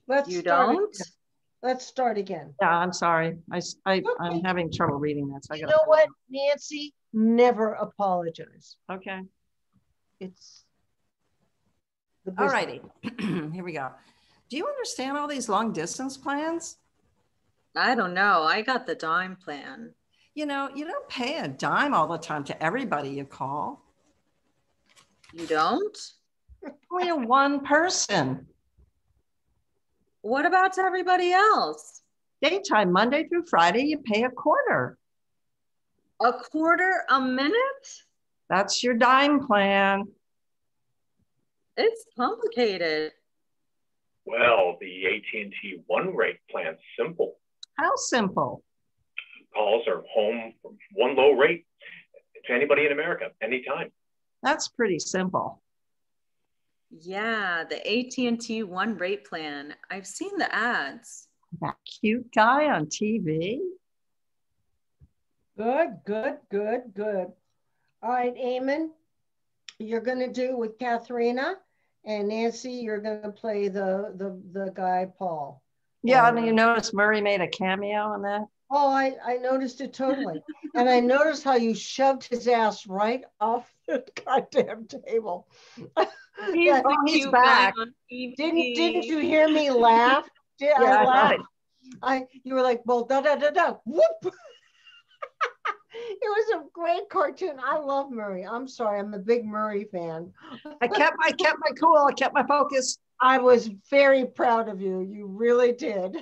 Let's You start don't? again. Let's start again. Yeah, I'm sorry. I'm Okay. having trouble reading that. So You know what, Nancy? Never apologize. Okay. It's the All business. righty. Here we go. Do you understand all these long distance plans? I don't know. I got the dime plan. You know, you don't pay a dime all the time to everybody you call. You don't? Only to one person. What about to everybody else? Daytime, Monday through Friday, you pay a quarter. A quarter a minute? That's your dime plan. It's complicated. Well, the AT&T one rate plan's simple. How simple? Calls are home from one low rate to anybody in America, anytime. That's pretty simple. Yeah, the AT&T one rate plan. I've seen the ads. That cute guy on TV? Good, good, good, good. All right, Eamon, you're going to do with Katharina, and Nancy, you're going to play the guy, Paul. Yeah, I mean, you notice Murray made a cameo in that? Oh, I noticed it totally. And I noticed how you shoved his ass right off the goddamn table. He's back. Didn't you hear me laugh? Yeah, I laughed. You were like, well, da da da da, whoop. It was a great cartoon. I love Murray. I'm sorry, I'm a big Murray fan. I kept my cool. I kept my focus. I was very proud of you. You really did.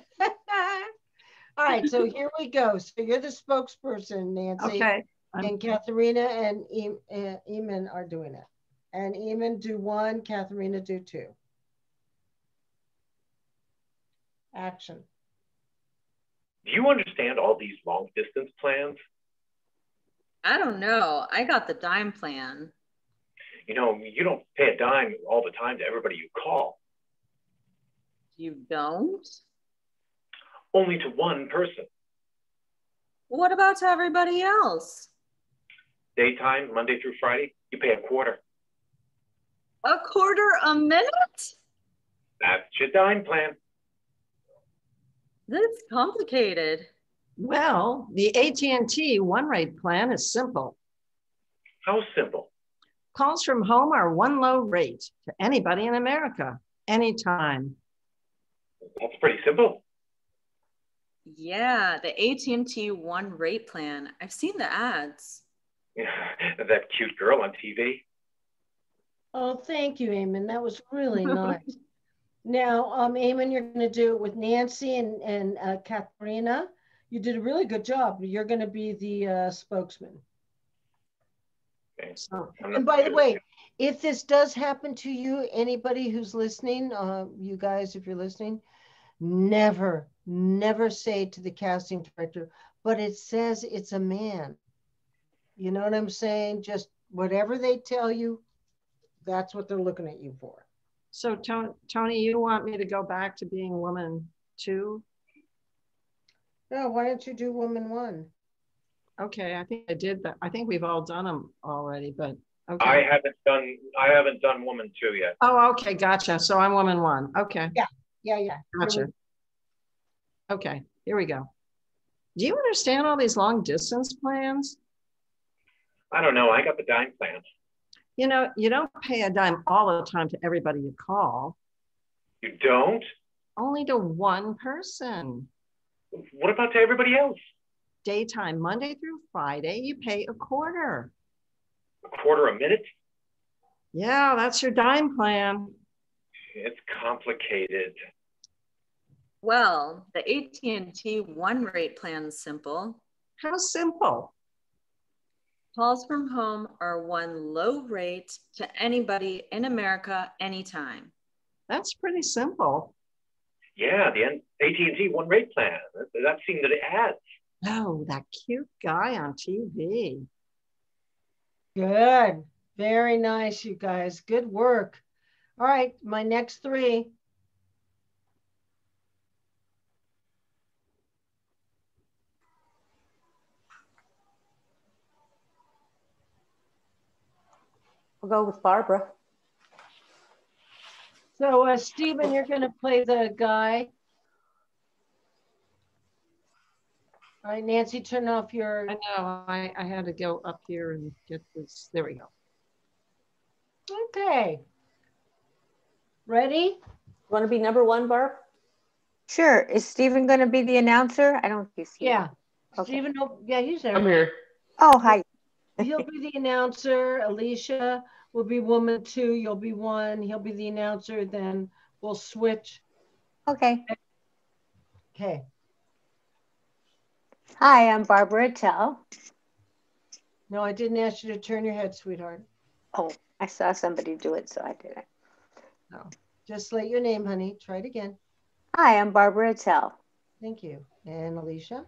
All right, so here we go. So you're the spokesperson, Nancy. Okay. And Katharina and Eamon are doing it. And Eamon do one, Katharina do two. Action. Do you understand all these long distance plans? I don't know. I got the dime plan. You know, you don't pay a dime all the time to everybody you call. You don't? Only to one person. What about to everybody else? Daytime, Monday through Friday, you pay a quarter. A quarter a minute? That's your dime plan. That's complicated. Well, the AT&T one rate plan is simple. How simple? Calls from home are one low rate to anybody in America, anytime. That's pretty simple. Yeah, the AT&T one rate plan. I've seen the ads. That cute girl on TV. Oh, thank you, Eamon. That was really nice. Now, Eamon, you're going to do it with Nancy and Katharina. You did a really good job. You're going to be the spokesman. Okay. So, and by the way, if this does happen to you, anybody who's listening, you guys, if you're listening, never say to the casting director, but it says it's a man. You know what I'm saying? Just whatever they tell you, that's what they're looking at you for. So Toni, you want me to go back to being woman two? No, why don't you do woman one? Okay, I think I did that. I think we've all done them already, but okay. I haven't done woman two yet. Oh, okay, gotcha. So I'm woman one. Okay. Yeah. Gotcha. Okay, here we go. Do you understand all these long distance plans? I don't know. I got the dime plan. You know, you don't pay a dime all the time to everybody you call. You don't? Only to one person. What about to everybody else? Daytime, Monday through Friday, you pay a quarter. A quarter a minute? Yeah, that's your dime plan. It's complicated. Well, the AT&T one rate plan is simple. How simple? Calls from home are one low rate to anybody in America anytime. That's pretty simple. Yeah, the AT&T one rate plan. That's seen the ads. Oh, that cute guy on TV. Good. Very nice, you guys. Good work. All right, my next three. We'll go with Barbara. So, Stephen, you're going to play the guy. All right, Nancy, turn off your. I know, I had to go up here and get this. There we go. Okay. Ready? Want to be number one, Barb? Sure. Is Stephen going to be the announcer? I don't see. Yeah. Okay. Stephen, yeah, he's there. I'm here. Oh, hi. He'll be the announcer. Alicia will be woman 2. You'll be 1. He'll be the announcer. Then we'll switch. Okay. Okay. Hi, I'm Barbara Attell. No, I didn't ask you to turn your head, sweetheart. Oh, I saw somebody do it, so I did it. No. Just say your name, honey. Try it again. Hi, I'm Barbara Attell. Thank you. And Alicia?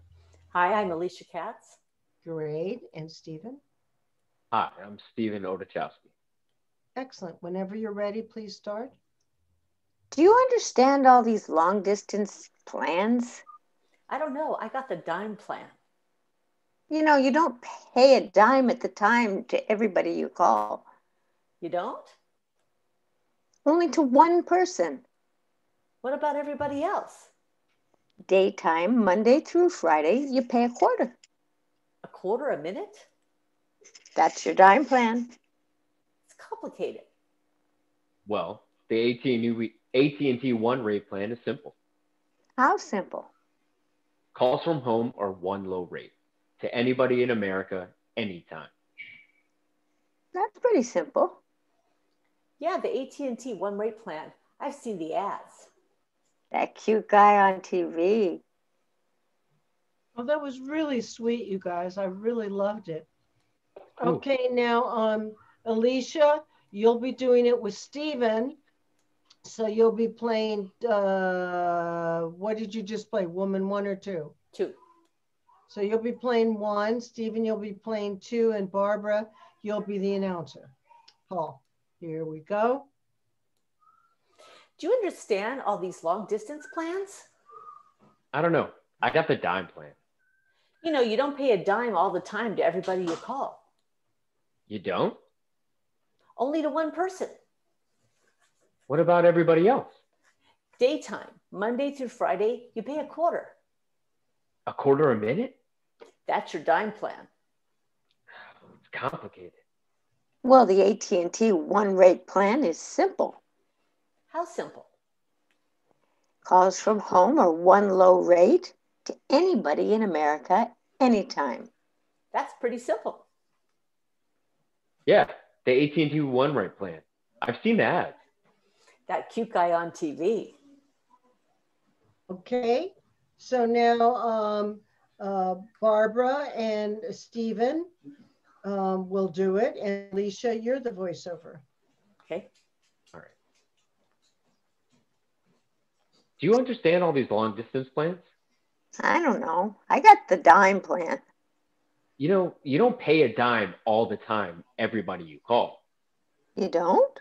Hi, I'm Alicia Katz. Great. And Stephen? Hi, I'm Stephen Odachowski. Excellent. Whenever you're ready, please start. Do you understand all these long distance plans? I don't know. I got the dime plan. You know, you don't pay a dime at the time to everybody you call, You don't? only to one person. What about everybody else? Daytime, Monday through Friday, you pay a quarter. A quarter a minute? That's your dime plan. It's complicated. Well, the AT&T One rate plan is simple. How simple? Calls from home are one low rate to anybody in America anytime. That's pretty simple. Yeah, the AT&T one rate plan. I've seen the ads. That cute guy on TV. Well, that was really sweet, you guys. I really loved it. Ooh. Okay, now, Alicia, you'll be doing it with Stephen. So you'll be playing, what did you just play? Woman 1 or 2? 2. So you'll be playing 1. Stephen, you'll be playing 2. And Barbara, you'll be the announcer. Paul, here we go. Do you understand all these long distance plans? I don't know. I got the dime plan. You know, you don't pay a dime all the time to everybody you call. You don't? Only to one person. What about everybody else? Daytime, Monday through Friday, you pay a quarter. A quarter a minute? That's your dime plan. It's complicated. Well, the AT&T one rate plan is simple. How simple? Calls from home are one low rate to anybody in America anytime. That's pretty simple. Yeah, the AT&T One rate plan. I've seen the ads. That cute guy on TV. Okay, so now Barbara and Stephen will do it. And Alicia, you're the voiceover. Okay. All right. Do you understand all these long distance plans? I don't know. I got the dime plan. You know, you don't pay a dime all the time, everybody you call. You don't?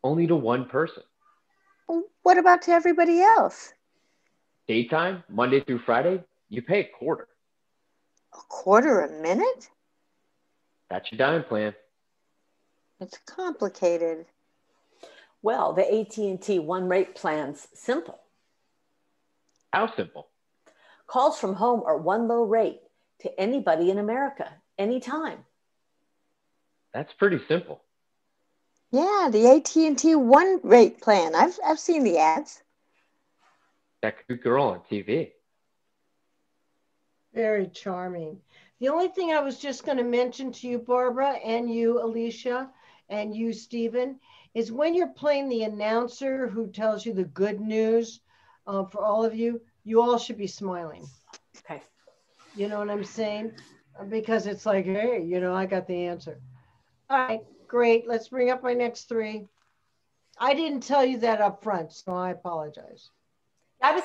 Only to one person. Well, what about to everybody else? Daytime, Monday through Friday, you pay a quarter. A quarter a minute? That's your dime plan. It's complicated. Well, the AT&T one rate plan's simple. How simple? Calls from home are one low rate to anybody in America, anytime. That's pretty simple. Yeah, the AT&T one rate plan. I've seen the ads. That cute girl on TV. Very charming. The only thing I was just going to mention to you, Barbara, and you, Alicia, and you, Stephen, is when you're playing the announcer who tells you the good news for all of you, you all should be smiling. Okay. You know what I'm saying? Because it's like, hey, you know, I got the answer. All right, great. Let's bring up my next 3. I didn't tell you that up front, so I apologize. I was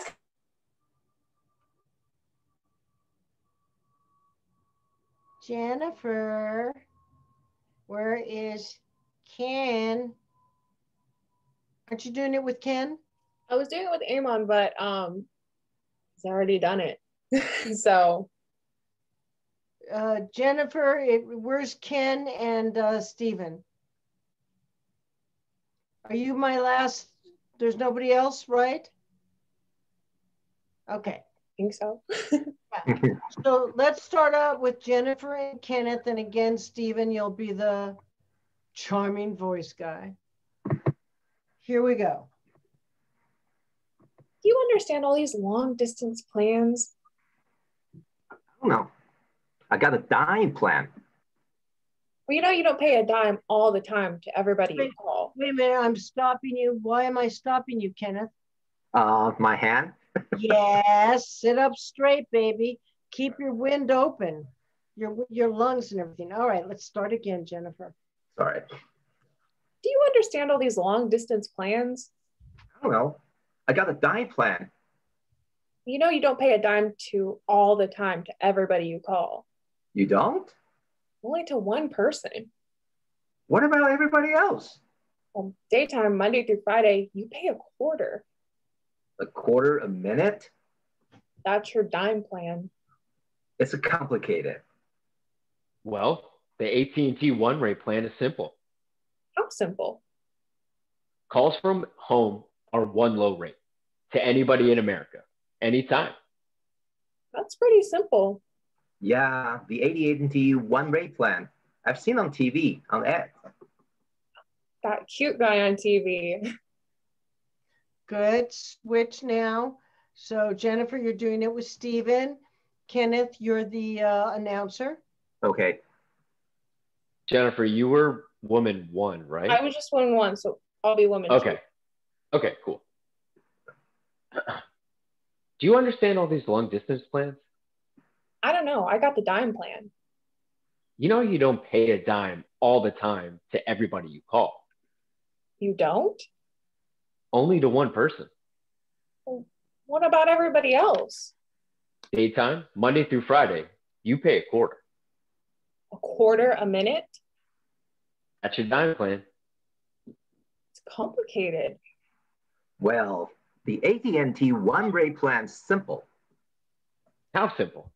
Jennifer, where is Ken? Aren't you doing it with Ken? I was doing it with Amon, but he's already done it. So Jennifer, where's Ken and Stephen? Are you my last There's nobody else, right? Okay. think so. Yeah. So let's start out with Jennifer and Kenneth. And again, Stephen, you'll be the charming voice guy. Here we go. Do you understand all these long distance plans? I don't know. I got a dime plan. Well, you know you don't pay a dime all the time to everybody you call. Wait a minute, I'm stopping you. Why am I stopping you, Kenneth? My hand. Yes, sit up straight, baby. Keep your wind open, your lungs and everything. All right, let's start again, Jennifer. Sorry. Do you understand all these long distance plans? I don't know. I got a dime plan. You know you don't pay a dime to all the time to everybody you call. You don't? Only to one person. What about everybody else? Well, daytime, Monday through Friday, you pay a quarter. A quarter a minute? That's your dime plan. It's complicated. Well, the AT&T one rate plan is simple. How simple? Calls from home are one low rate to anybody in America, anytime. That's pretty simple. Yeah, the AT&T one rate plan. I've seen on TV, on ads. That cute guy on TV. Good. Switch now. So Jennifer, you're doing it with Stephen. Kenneth, you're the announcer. Okay. Jennifer, you were woman one, right? I was just woman one, so I'll be woman Okay. two. Okay, cool. Do you understand all these long distance plans? I don't know. I got the dime plan. You know you don't pay a dime all the time to everybody you call. You don't? Only to one person. Well, what about everybody else? Daytime, Monday through Friday, you pay a quarter. A quarter a minute? That's your dime plan. It's complicated. Well, the AT&T one rate plan's simple. How simple?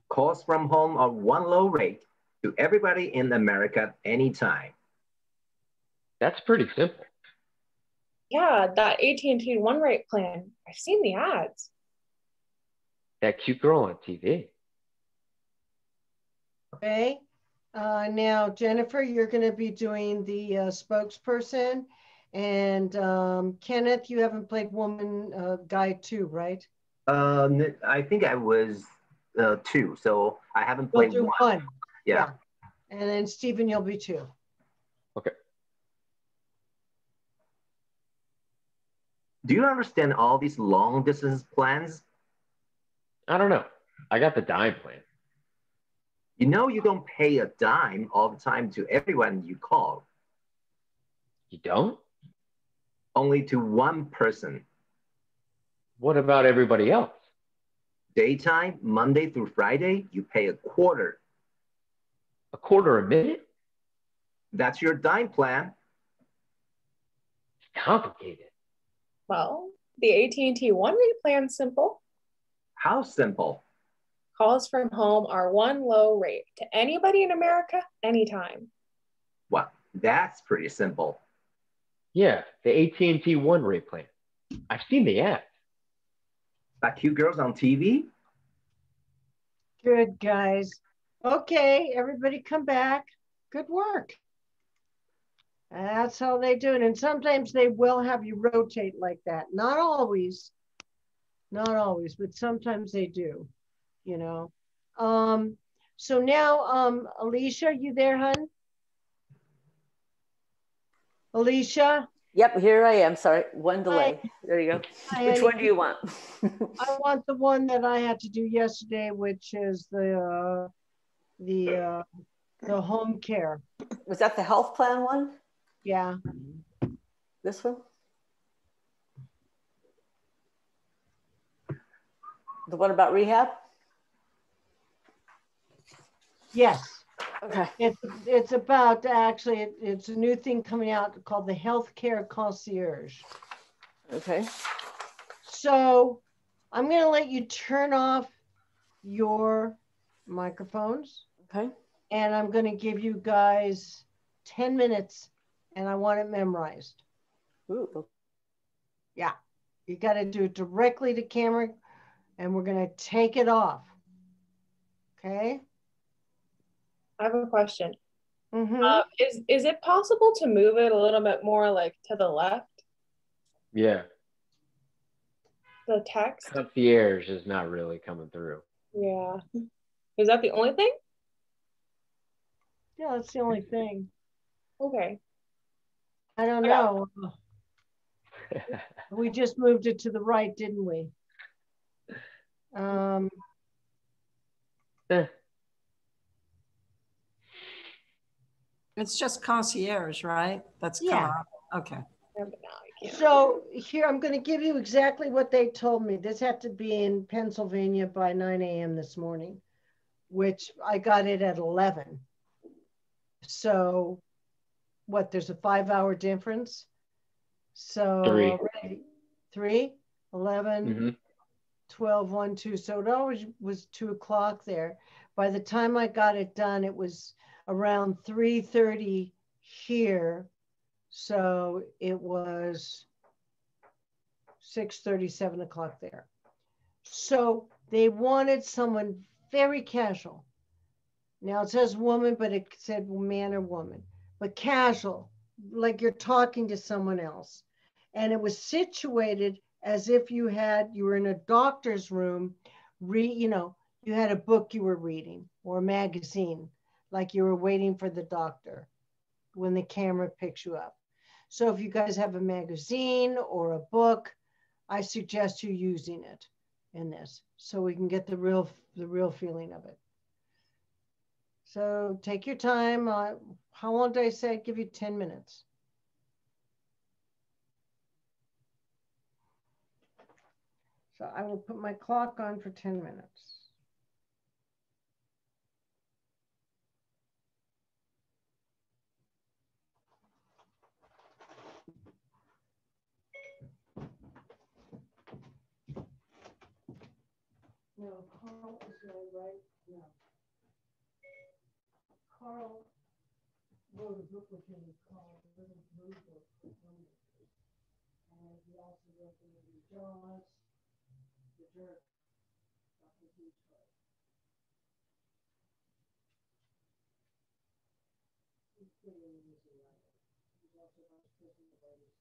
Calls from home are one low rate to everybody in America anytime. That's pretty simple. Yeah, that AT&T one rate plan. I've seen the ads. That cute girl on TV. Okay. Now, Jennifer, you're going to be doing the spokesperson. And Kenneth, you haven't played woman guy two, right? I think I was two, so I haven't You'll played do one. one. Yeah. And then Stephen, you'll be two. Okay. Do you understand all these long distance plans? I don't know. I got the dime plan. You know you don't pay a dime all the time to everyone you call. You don't? Only to one person. What about everybody else? Daytime, Monday through Friday, you pay a quarter. A quarter a minute? That's your dime plan. It's complicated. Well, the AT&T one rate plan's simple. How simple? Calls from home are one low rate to anybody in America, anytime. Well, that's pretty simple. Yeah, the AT&T one rate plan. I've seen the ads. That cute girls on TV? Good, guys. Okay, everybody come back. Good work. That's how they do it. And sometimes they will have you rotate like that. Not always, but sometimes they do, you know. So now, Alicia, you there, hon? Alicia? Yep, here I am. Sorry, one delay. Hi. There you go. Hi, Which honey. one do you want? I want the one that I had to do yesterday, which is the home care. Was that the health plan one? Yeah. This one? The one about rehab? Yes. Okay. It's about actually it's a new thing coming out called the healthcare concierge. Okay. So I'm going to let you turn off your microphones. Okay. And I'm going to give you guys 10 minutes and I want it memorized. Ooh. Yeah. You got to do it directly to camera, and we're going to take it off. Okay. I have a question. Mm-hmm. Is it possible to move it a little bit more like to the left? Yeah. The text? Concierge is not really coming through. Yeah. Is that the only thing? Yeah, that's the only thing. Okay. I don't know. We just moved it to the right, didn't we? It's just concierge, right? That's Yeah. Okay. So here, I'm going to give you exactly what they told me. This had to be in Pennsylvania by 9 a.m. this morning, which I got it at 11. So what, there's a 5-hour difference? So Three. already 3, 11, Mm-hmm. 12, 1, 2. So it always was 2 o'clock there. By the time I got it done, it was around 3:30 here. So it was 6:30, 7 o'clock there. So they wanted someone very casual. Now it says woman, but it said man or woman, but casual, like you're talking to someone else. And it was situated as if you were in a doctor's room, you had a book you were reading or a magazine, like you were waiting for the doctor when the camera picks you up. So if you guys have a magazine or a book, I suggest you using it in this so we can get the real feeling of it. So take your time. How long did I say? I'd give you 10 minutes. So I will put my clock on for 10 minutes. No, Carl is going right. No. Carl wrote a book with him called Little Blue Book for Women. And he also wrote the movie Jaws, The Jerk, Dr. Detroit. He's getting easy writer. He's also vice president of writers.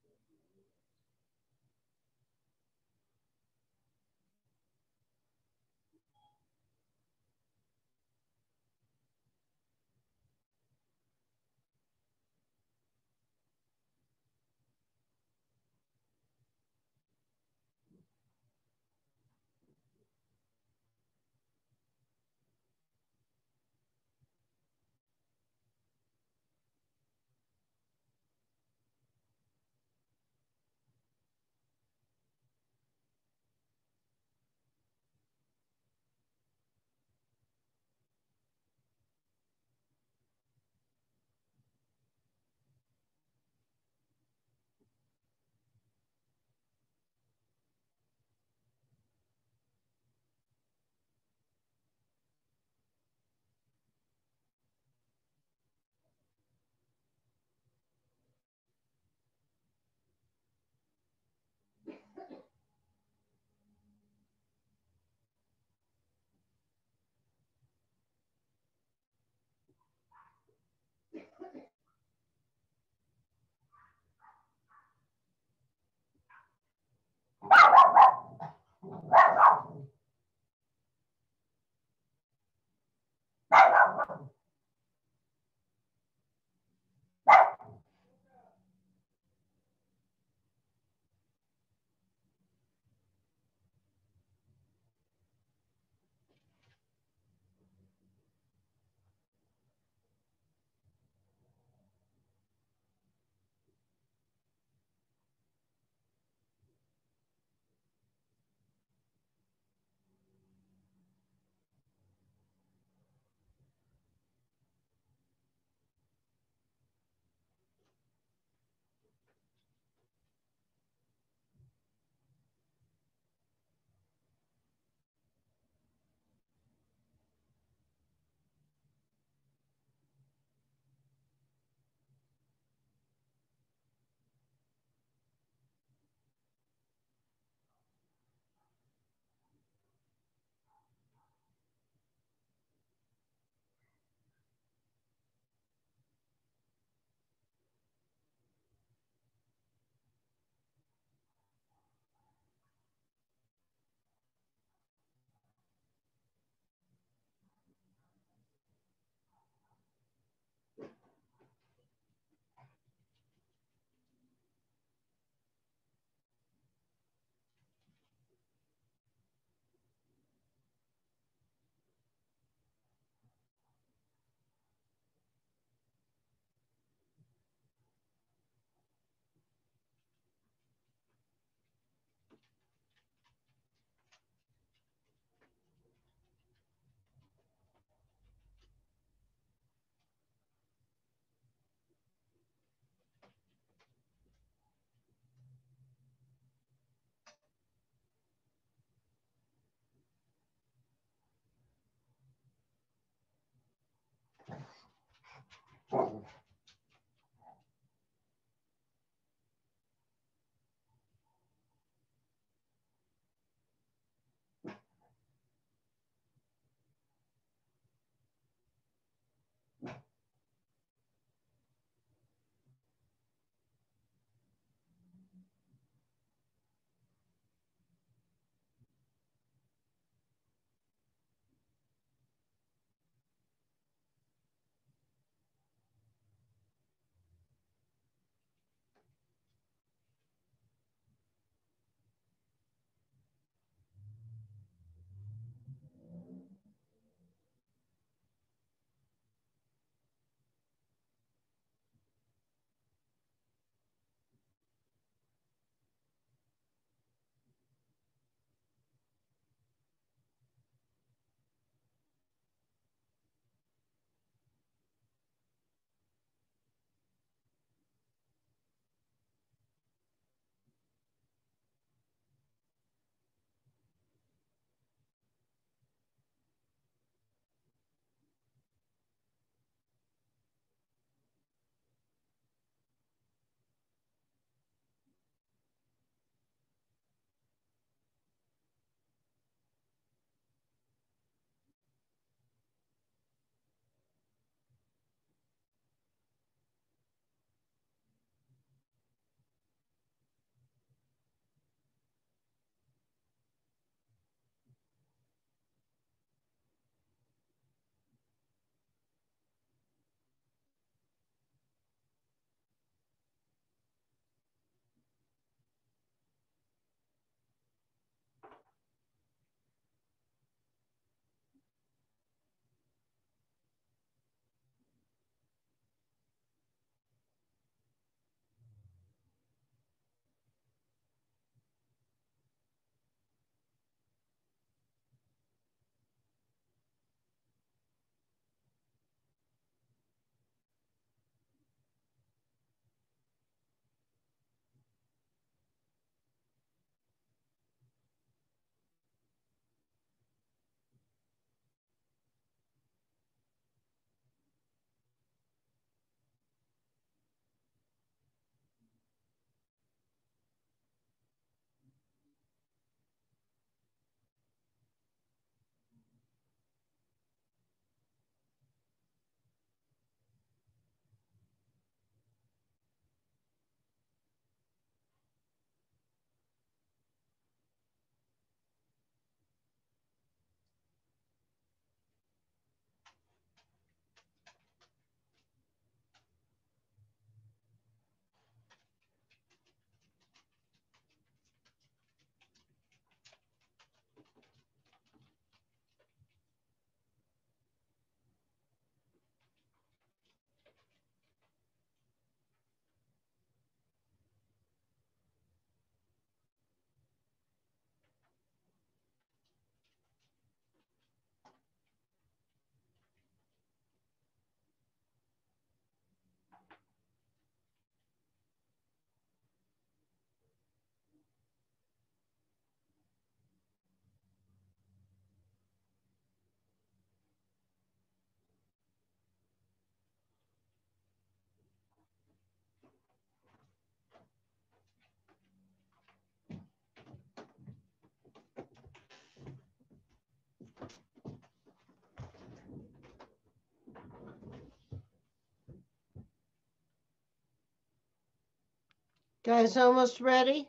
Guys, almost ready?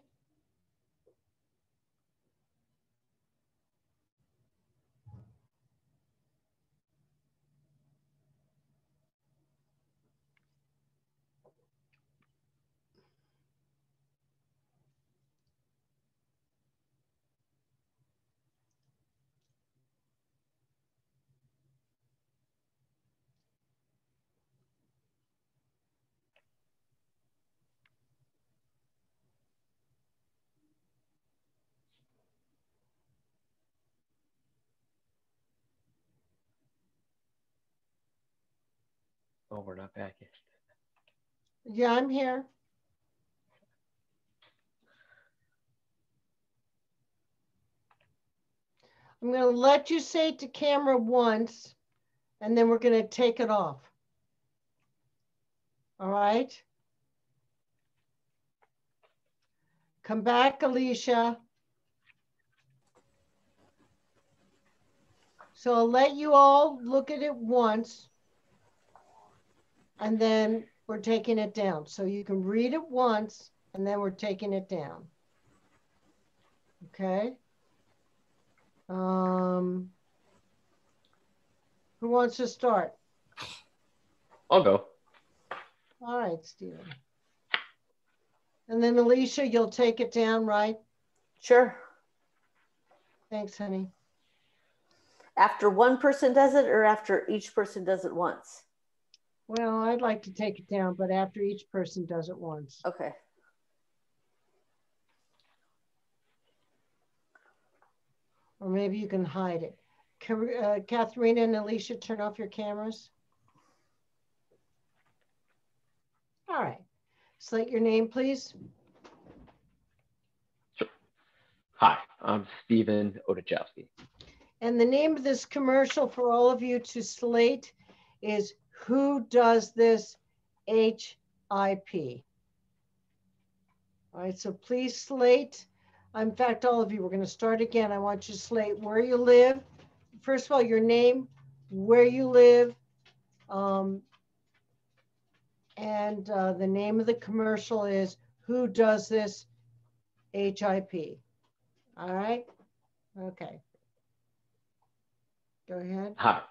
Oh, we're not back yet. Yeah, I'm here. I'm going to let you say to camera once, and then we're going to take it off. All right. Come back, Alicia. So I'll let you all look at it once, and then we're taking it down. So you can read it once, and then we're taking it down. Okay. Who wants to start? I'll go. All right, Stephen. And then Alicia, you'll take it down, right? Sure. Thanks, honey. After one person does it or after each person does it once? Well, I'd like to take it down, but after each person does it once. Okay. Or maybe you can hide it. Katharina and Alicia, turn off your cameras. All right. Slate your name, please. Sure. Hi, I'm Stephen Odachowski. And the name of this commercial for all of you to slate is Who Does This HIP? All right, so please slate. In fact, all of you, we're going to start again. I want you to slate where you live. First of all, your name, where you live, and the name of the commercial is Who Does This HIP? All right? Okay. Go ahead. Hi.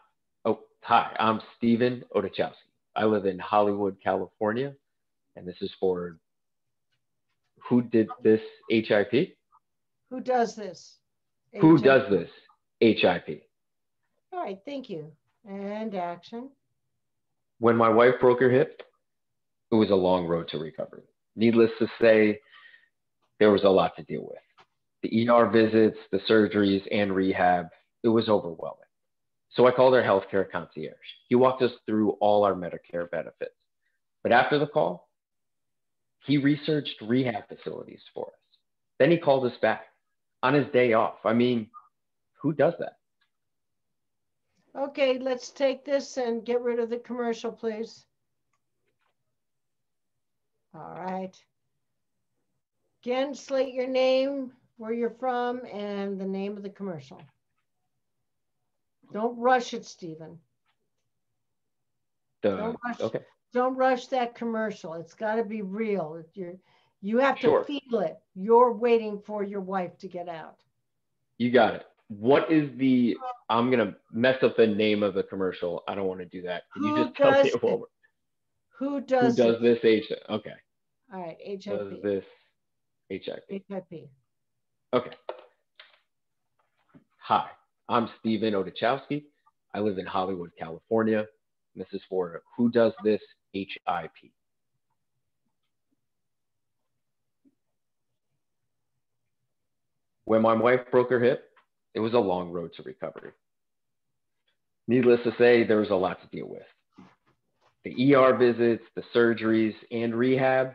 Hi, I'm Stephen Odachowski. I live in Hollywood, California, and this is for Who Did This HIP? Who does this? Who does this HIP? All right, thank you. And action. When my wife broke her hip, it was a long road to recovery. Needless to say, there was a lot to deal with. The ER visits, the surgeries, and rehab, it was overwhelming. So I called our healthcare concierge. He walked us through all our Medicare benefits. But after the call, he researched rehab facilities for us. Then he called us back on his day off. I mean, who does that? Okay, let's take this and get rid of the commercial, please. All right. Again, slate your name, where you're from, and the name of the commercial. Don't rush it, Stephen. Don't rush, okay. Don't rush that commercial. It's got to be real. You have to Sure. feel it. You're waiting for your wife to get out. You got it. What is I'm going to mess up the name of the commercial. I don't want to do that. Can you just tell me a moment? Who does this HIP? Okay. All right, HIP. Does this HIP? HIP. Okay. Hi, I'm Stephen Odachowski. I live in Hollywood, California. This is for Who Does This HIP? When my wife broke her hip, it was a long road to recovery. Needless to say, there was a lot to deal with. The ER visits, the surgeries, and rehab,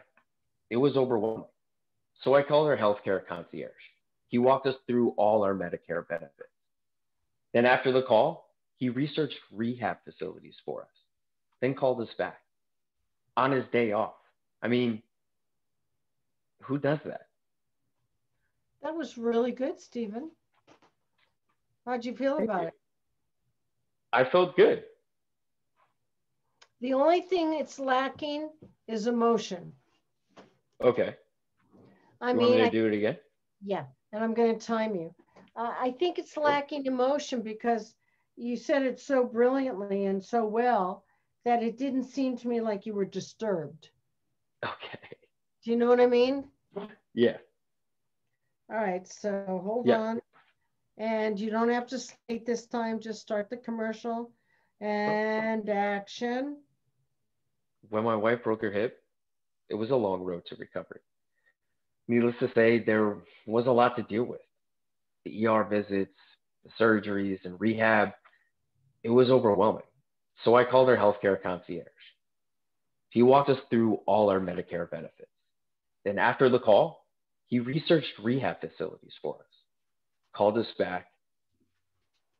it was overwhelming. So I called our healthcare concierge. He walked us through all our Medicare benefits. Then after the call, he researched rehab facilities for us, then called us back on his day off. I mean, who does that? That was really good, Stephen. How'd you feel about it? I felt good. The only thing it's lacking is emotion. Okay. I You mean, want me to do it again? Yeah, and I'm going to time you. I think it's lacking emotion because you said it so brilliantly and so well that it didn't seem to me like you were disturbed. Okay. Do you know what I mean? Yeah. All right, so hold Yeah. on. And you don't have to slate this time, just start the commercial and action. When my wife broke her hip, it was a long road to recovery. Needless to say, there was a lot to deal with. The ER visits, the surgeries, and rehab, it was overwhelming. So I called our healthcare concierge. He walked us through all our Medicare benefits. Then after the call, he researched rehab facilities for us, called us back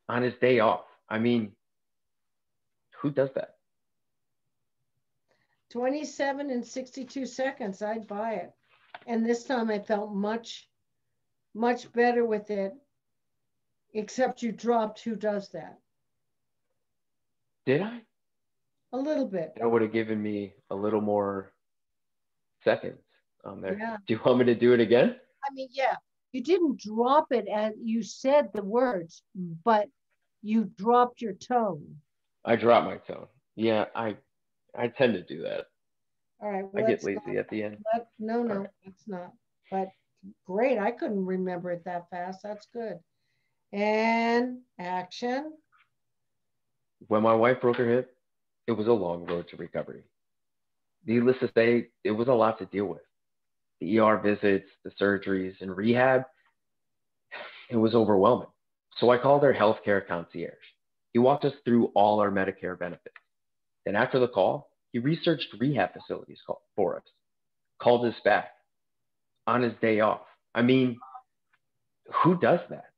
on his day off. I mean, who does that? 27 and 62 seconds. I'd buy it. And this time I felt much, much better with it, except you dropped who does that. Did I? A little bit. That would have given me a little more seconds on there. Yeah. Do you want me to do it again? I mean, yeah, you didn't drop it as you said the words, but you dropped your tone. I dropped my tone. Yeah, I tend to do that. All right. I get lazy at the end. No, right. it's not. But great. I couldn't remember it that fast. That's good. And action. When my wife broke her hip, it was a long road to recovery. Needless to say, it was a lot to deal with. The ER visits, the surgeries, and rehab, it was overwhelming. So I called our healthcare concierge. He walked us through all our Medicare benefits. Then after the call, he researched rehab facilities for us, called us back on his day off. I mean, who does that?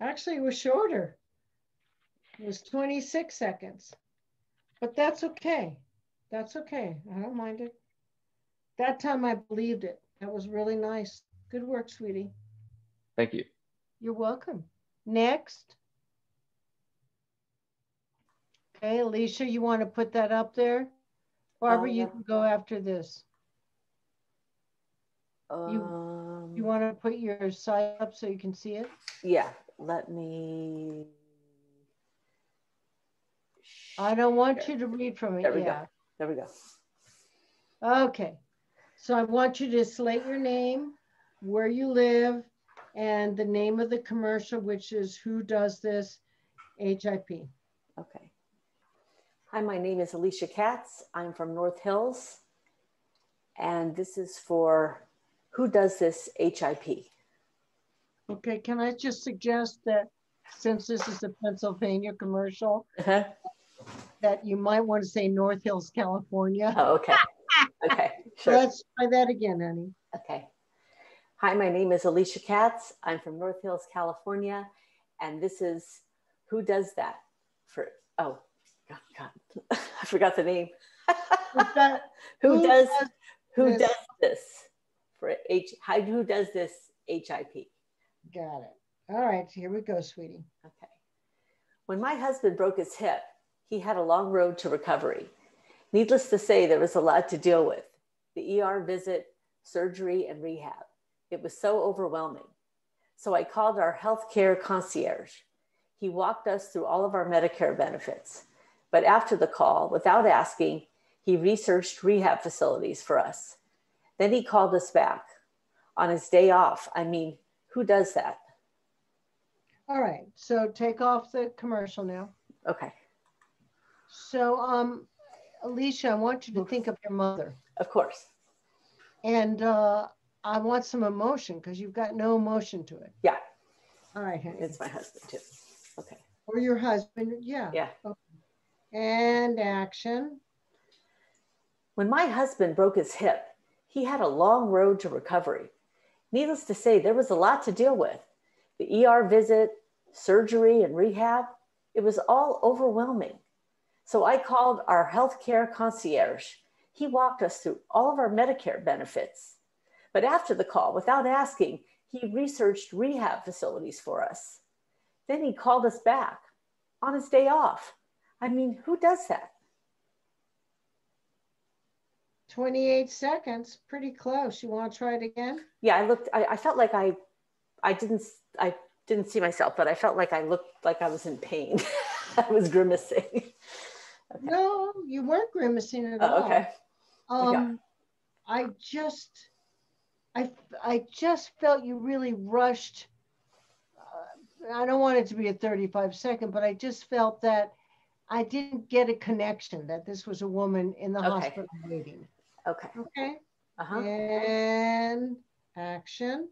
Actually, it was shorter. It was 26 seconds. But that's okay. That's okay. I don't mind it. That time I believed it. That was really nice. Good work, sweetie. Thank you. You're welcome. Next. Okay, Alicia, you want to put that up there? Barbara, you can go after this. You want to put your side up so you can see it? Yeah, let me. I don't want you to read from it. There we go. There we go. Okay. So I want you to slate your name, where you live, and the name of the commercial, which is Who Does This? HIP. Okay. Hi, my name is Alicia Katz. I'm from North Hills. And this is for Who Does This? HIP. Okay, can I just suggest that since this is a Pennsylvania commercial, that you might want to say North Hills, California. Oh, okay. Okay, sure. Let's try that again, honey. Okay. Hi, my name is Alicia Katz. I'm from North Hills, California. And this is Who Does That? For, oh, God. I forgot the name. Who does this? For who does this? HIP. Got it. All right, here we go, sweetie. Okay. When my husband broke his hip, he had a long road to recovery. Needless to say, there was a lot to deal with. The ER visit, surgery, and rehab. It was so overwhelming. So I called our healthcare concierge. He walked us through all of our Medicare benefits. But after the call, without asking, he researched rehab facilities for us. Then he called us back on his day off. I mean, who does that? All right, so take off the commercial now. Okay. So, Alicia, I want you to think of your mother. Of course. And I want some emotion because you've got no emotion to it. Yeah. All right, honey. It's my husband too. Okay. Or your husband, yeah. Yeah. Okay. And action. When my husband broke his hip, he had a long road to recovery. Needless to say, there was a lot to deal with. The ER visit, surgery, and rehab, it was all overwhelming. So I called our healthcare concierge. He walked us through all of our Medicare benefits. But after the call, without asking, he researched rehab facilities for us. Then he called us back on his day off. I mean, who does that? 28 seconds, pretty close. You want to try it again? Yeah, I felt like I didn't see myself, but I felt like I looked like I was in pain. I was grimacing. Okay. No, you weren't grimacing at all. Okay. I just felt you really rushed. I don't want it to be a 35-second, but I just felt that I didn't get a connection that this was a woman in the hospital waiting. Okay. Okay. And action.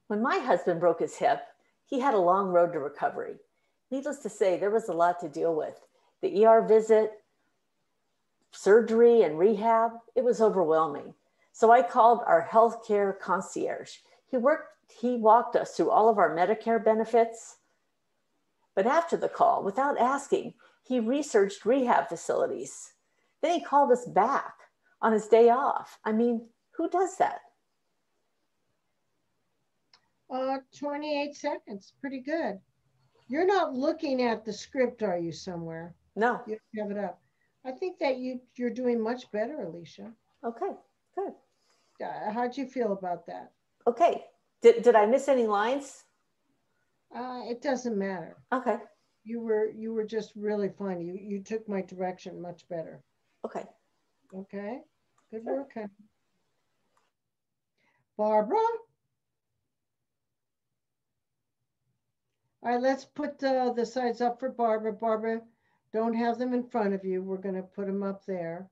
When my husband broke his hip, he had a long road to recovery. Needless to say, there was a lot to deal with. The ER visit, surgery, and rehab, it was overwhelming. So I called our healthcare concierge. He walked us through all of our Medicare benefits. But after the call, without asking, he researched rehab facilities. Then he called us back on his day off. I mean, who does that? 28 seconds. Pretty good. You're not looking at the script, are you, somewhere? No. You have it up. I think that you're doing much better, Alicia. Okay, good. How'd you feel about that? Okay. Did I miss any lines? It doesn't matter. Okay. You were just really fun. You took my direction much better. Okay. Okay. Good work, honey. Barbara? All right, let's put the sides up for Barbara. Barbara, don't have them in front of you. We're going to put them up there.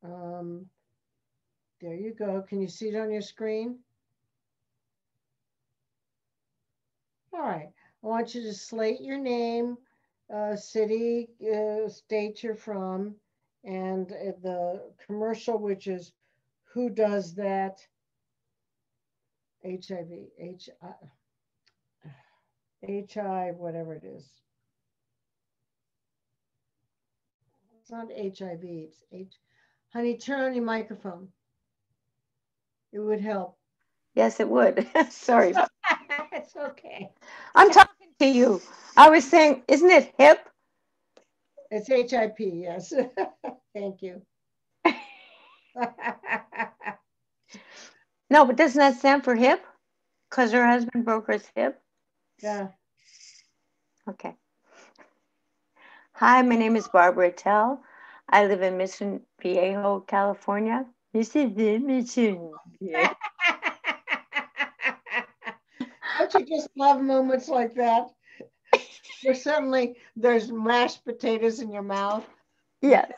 There you go. Can you see it on your screen? All right. I want you to slate your name, city, state you're from, and the commercial, which is who does that? HIV, HI, whatever it is. It's not HIV, it's H. Honey, turn on your microphone. It would help. Yes, it would. Sorry. It's okay. I'm talking to you. I was saying, isn't it hip? It's HIP, yes. Thank you. No, but doesn't that stand for hip? Because her husband broke his hip? Yeah. Okay. Hi, my name is Barbara Attell. I live in Mission Viejo, California. Mission Viejo. Don't you just love moments like that? Where suddenly there's mashed potatoes in your mouth. Yes.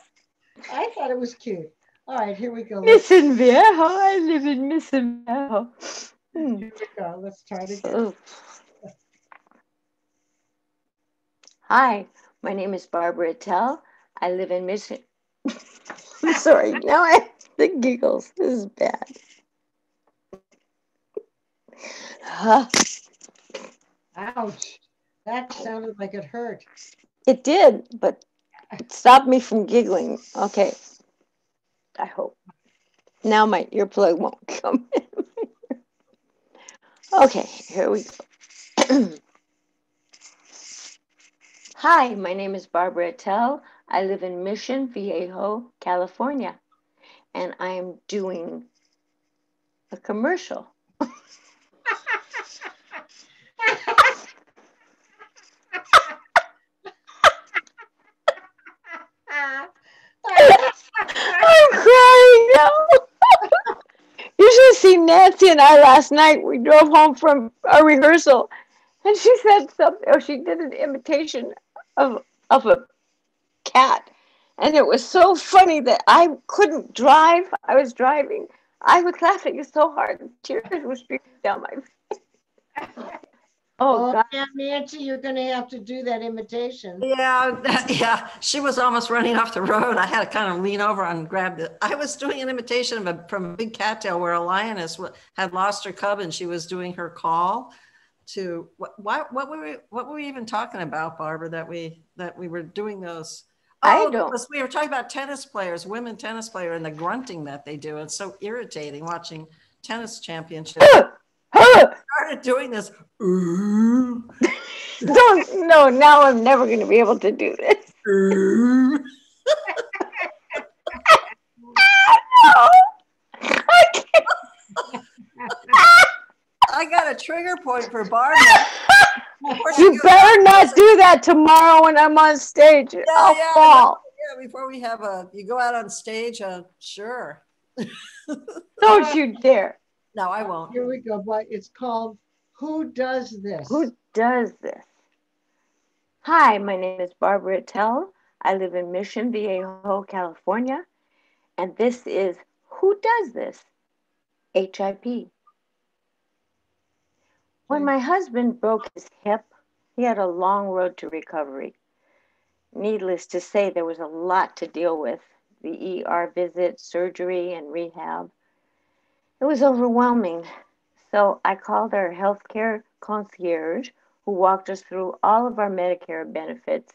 I thought it was cute. All right, here we go. Mission Viejo. I live in Mission Viejo. Here we go. Let's try it again. Hi, my name is Barbara Attell. I live in Mission. I'm sorry. Now I have the giggles. This is bad. Ouch. That sounded like it hurt. It did, but it stopped me from giggling. Okay. I hope. Now my earplug won't come in. Okay, here we go. Hi, my name is Barbara Attell. I live in Mission Viejo, California, and I am doing a commercial. I'm crying now. You should have seen Nancy and I last night. We drove home from a rehearsal, and she said something. Or she did an imitation of a cat, and it was so funny that I couldn't drive. I was driving. I was laughing so hard, tears were streaming down my face. Oh God. Yeah, Nancy, you're going to have to do that imitation. Yeah. She was almost running off the road. I had to kind of lean over and grab it. I was doing an imitation from a big cattail where a lioness had lost her cub, and she was doing her call to what were we even talking about, Barbara? That we were doing those. I don't. We were talking about tennis players, women tennis player, and the grunting that they do. It's so irritating watching tennis championships. Started doing this. Don't, no, now I'm never going to be able to do this. No. I can't. I got a trigger point for Barbara. You better not do that tomorrow when I'm on stage. I'll fall. Yeah, before we have you go out on stage, sure. Don't you dare. No, I won't. Here we go, but it's called Who Does This? Who does this? Hi, my name is Barbara Attell. I live in Mission Viejo, California, and this is Who Does This? HIP. When my husband broke his hip, he had a long road to recovery. Needless to say, there was a lot to deal with. The ER visit, surgery, and rehab. It was overwhelming. So I called our healthcare concierge, who walked us through all of our Medicare benefits.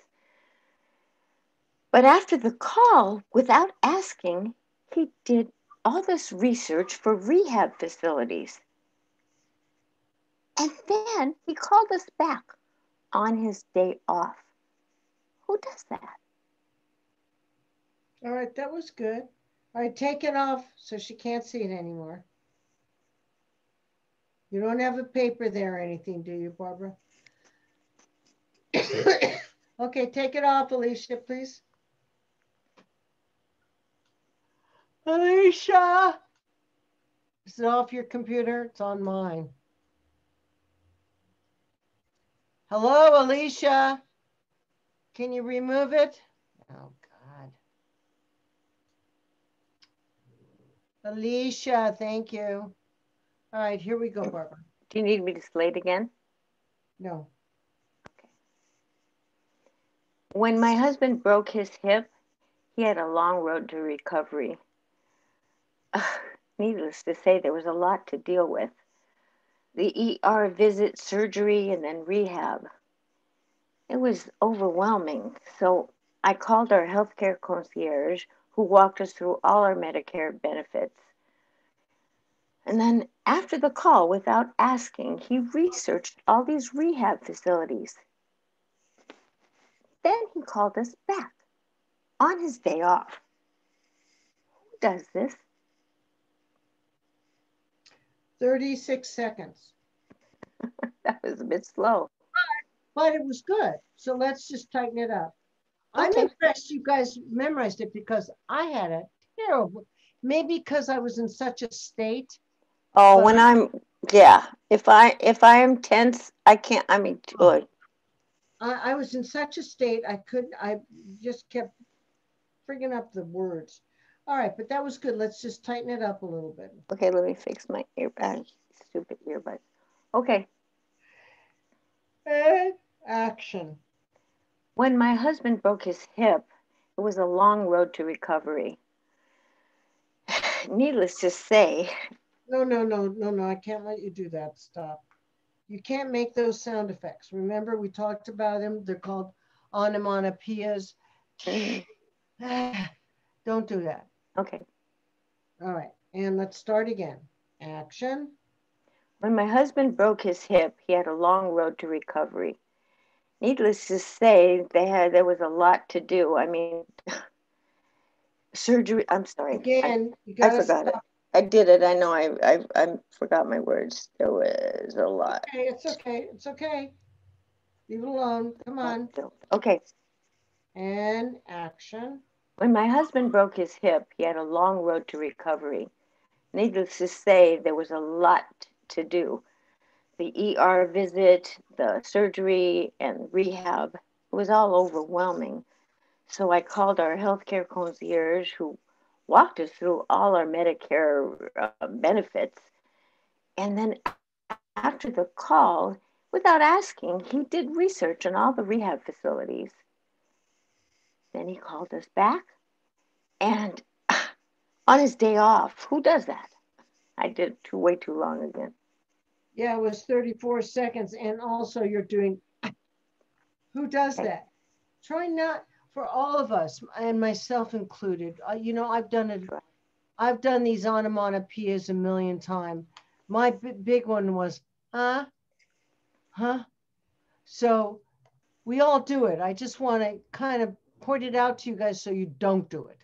But after the call, without asking, he did all this research for rehab facilities. And then he called us back on his day off. Who does that? All right, that was good. All right, take it off so she can't see it anymore. You don't have a paper there or anything, do you, Barbara? Okay, take it off, Alicia, please. Alicia! Is it off your computer? It's on mine. Hello, Alicia. Can you remove it? Oh, God. Alicia, thank you. All right, here we go, Barbara. Do you need me to slate again? No. Okay. When my husband broke his hip, he had a long road to recovery. Needless to say, there was a lot to deal with. The ER visit, surgery, and then rehab. It was overwhelming, so I called our healthcare concierge who walked us through all our Medicare benefits. And then after the call, without asking, he researched all these rehab facilities. Then he called us back on his day off. Who does this? 36 seconds. That was a bit slow. But it was good. So let's just tighten it up. I'm Okay. impressed you guys memorized it because I had a terrible, maybe because I was in such a state. Oh, But when yeah, if I am tense, I can't. I mean, I was in such a state, I just kept frigging up the words. All right, but that was good. Let's just tighten it up a little bit. Okay, let me fix my stupid earbuds. Okay. And action. When my husband broke his hip, it was a long road to recovery. Needless to say, No, no, no, no, no. I can't let you do that. Stop. You can't make those sound effects. Remember, we talked about them. They're called onomatopoeias. Don't do that. Okay. All right. And let's start again. Action. When my husband broke his hip, he had a long road to recovery. Needless to say, there was a lot to do. I mean, surgery. I'm sorry. Again, you I gotta forgot stop. it. I did it. I know. I forgot my words. There was a lot. Okay, it's okay. It's okay. Leave it alone. Come on. Okay. And action. When my husband broke his hip, he had a long road to recovery. Needless to say, there was a lot to do. The ER visit, the surgery, and rehab, it was all overwhelming. So I called our healthcare concierge who walked us through all our Medicare benefits. And then after the call, without asking, he did research on all the rehab facilities. Then he called us back and on his day off. Who does that? I did way too long again. Yeah, it was 34 seconds. And also you're doing, who does that? Try not, for all of us and myself included. You know, I've done it. I've done these onomatopoeias a million times. My big one was, huh? Huh? So we all do it. I just want to kind of point it out to you guys so you don't do it.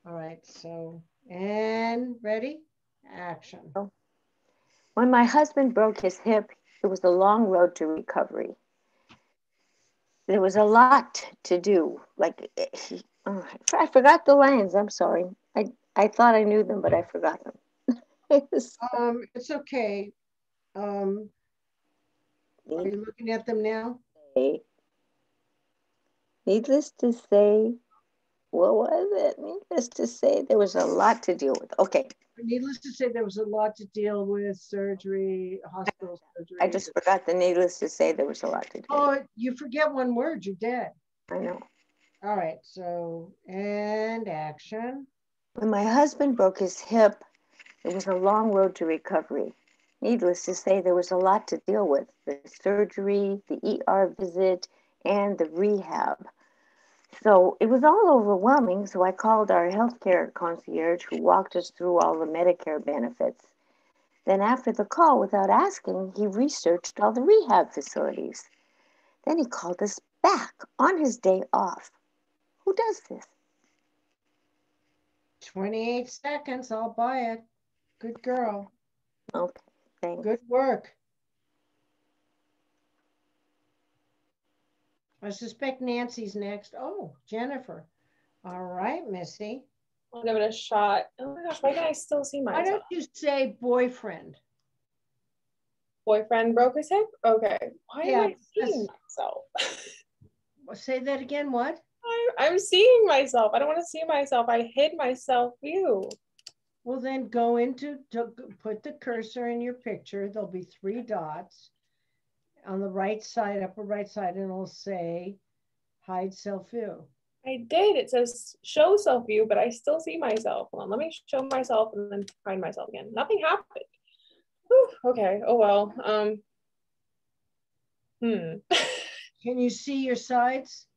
All right. So, and ready? Action. When my husband broke his hip, it was a long road to recovery. There was a lot to do. Like, I forgot the lines. I'm sorry. I thought I knew them, but I forgot them. It's okay. Are you looking at them now? Needless to say, what was it? Needless to say, there was a lot to deal with. Okay. Needless to say, there was a lot to deal with, surgery, hospital surgery. I just forgot the needless to say, there was a lot to do. Oh, you forget one word, you're dead. I know. All right, so, and action. When my husband broke his hip, it was a long road to recovery. Needless to say, there was a lot to deal with. The surgery, the ER visit, and the rehab. So it was all overwhelming. So I called our healthcare concierge who walked us through all the Medicare benefits. Then, after the call, without asking, he researched all the rehab facilities. Then he called us back on his day off. Who does this? 28 seconds. I'll buy it. Good girl. Okay, thanks. Good work. I suspect Nancy's next. Oh, Jennifer. All right, Missy. I'll give it a shot. Oh my gosh, why can I still see Why myself? don't you say boyfriend? Boyfriend broke his hip? Okay. Why Yeah, am I seeing myself? Say that again. What? I'm seeing myself. I don't want to see myself. I hid myself view. Well, then go into, put the cursor in your picture. There'll be 3 dots on the right side, upper right side, and it'll say hide self view. I did. It says show self view, but I still see myself. Hold on, let me show myself and then find myself again. Nothing happened. Whew, okay. Oh well. Can you see your sides?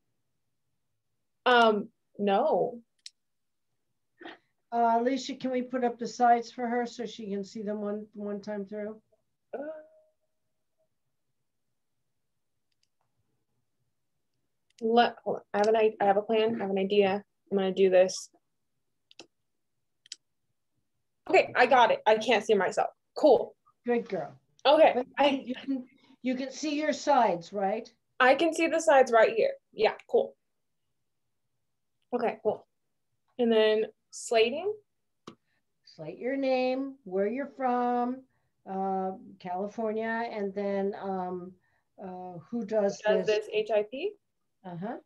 No. Alicia, can we put up the sides for her so she can see them one time through? Hold on. I have a plan. I have an idea. I'm gonna do this. Okay, I got it. I can't see myself. Cool. Good girl. Okay. But you can see your sides, right? I can see the sides right here. Yeah, cool. Okay, cool. And then slating. Slate your name, where you're from, California, and then who does this? HIP? Uh-huh.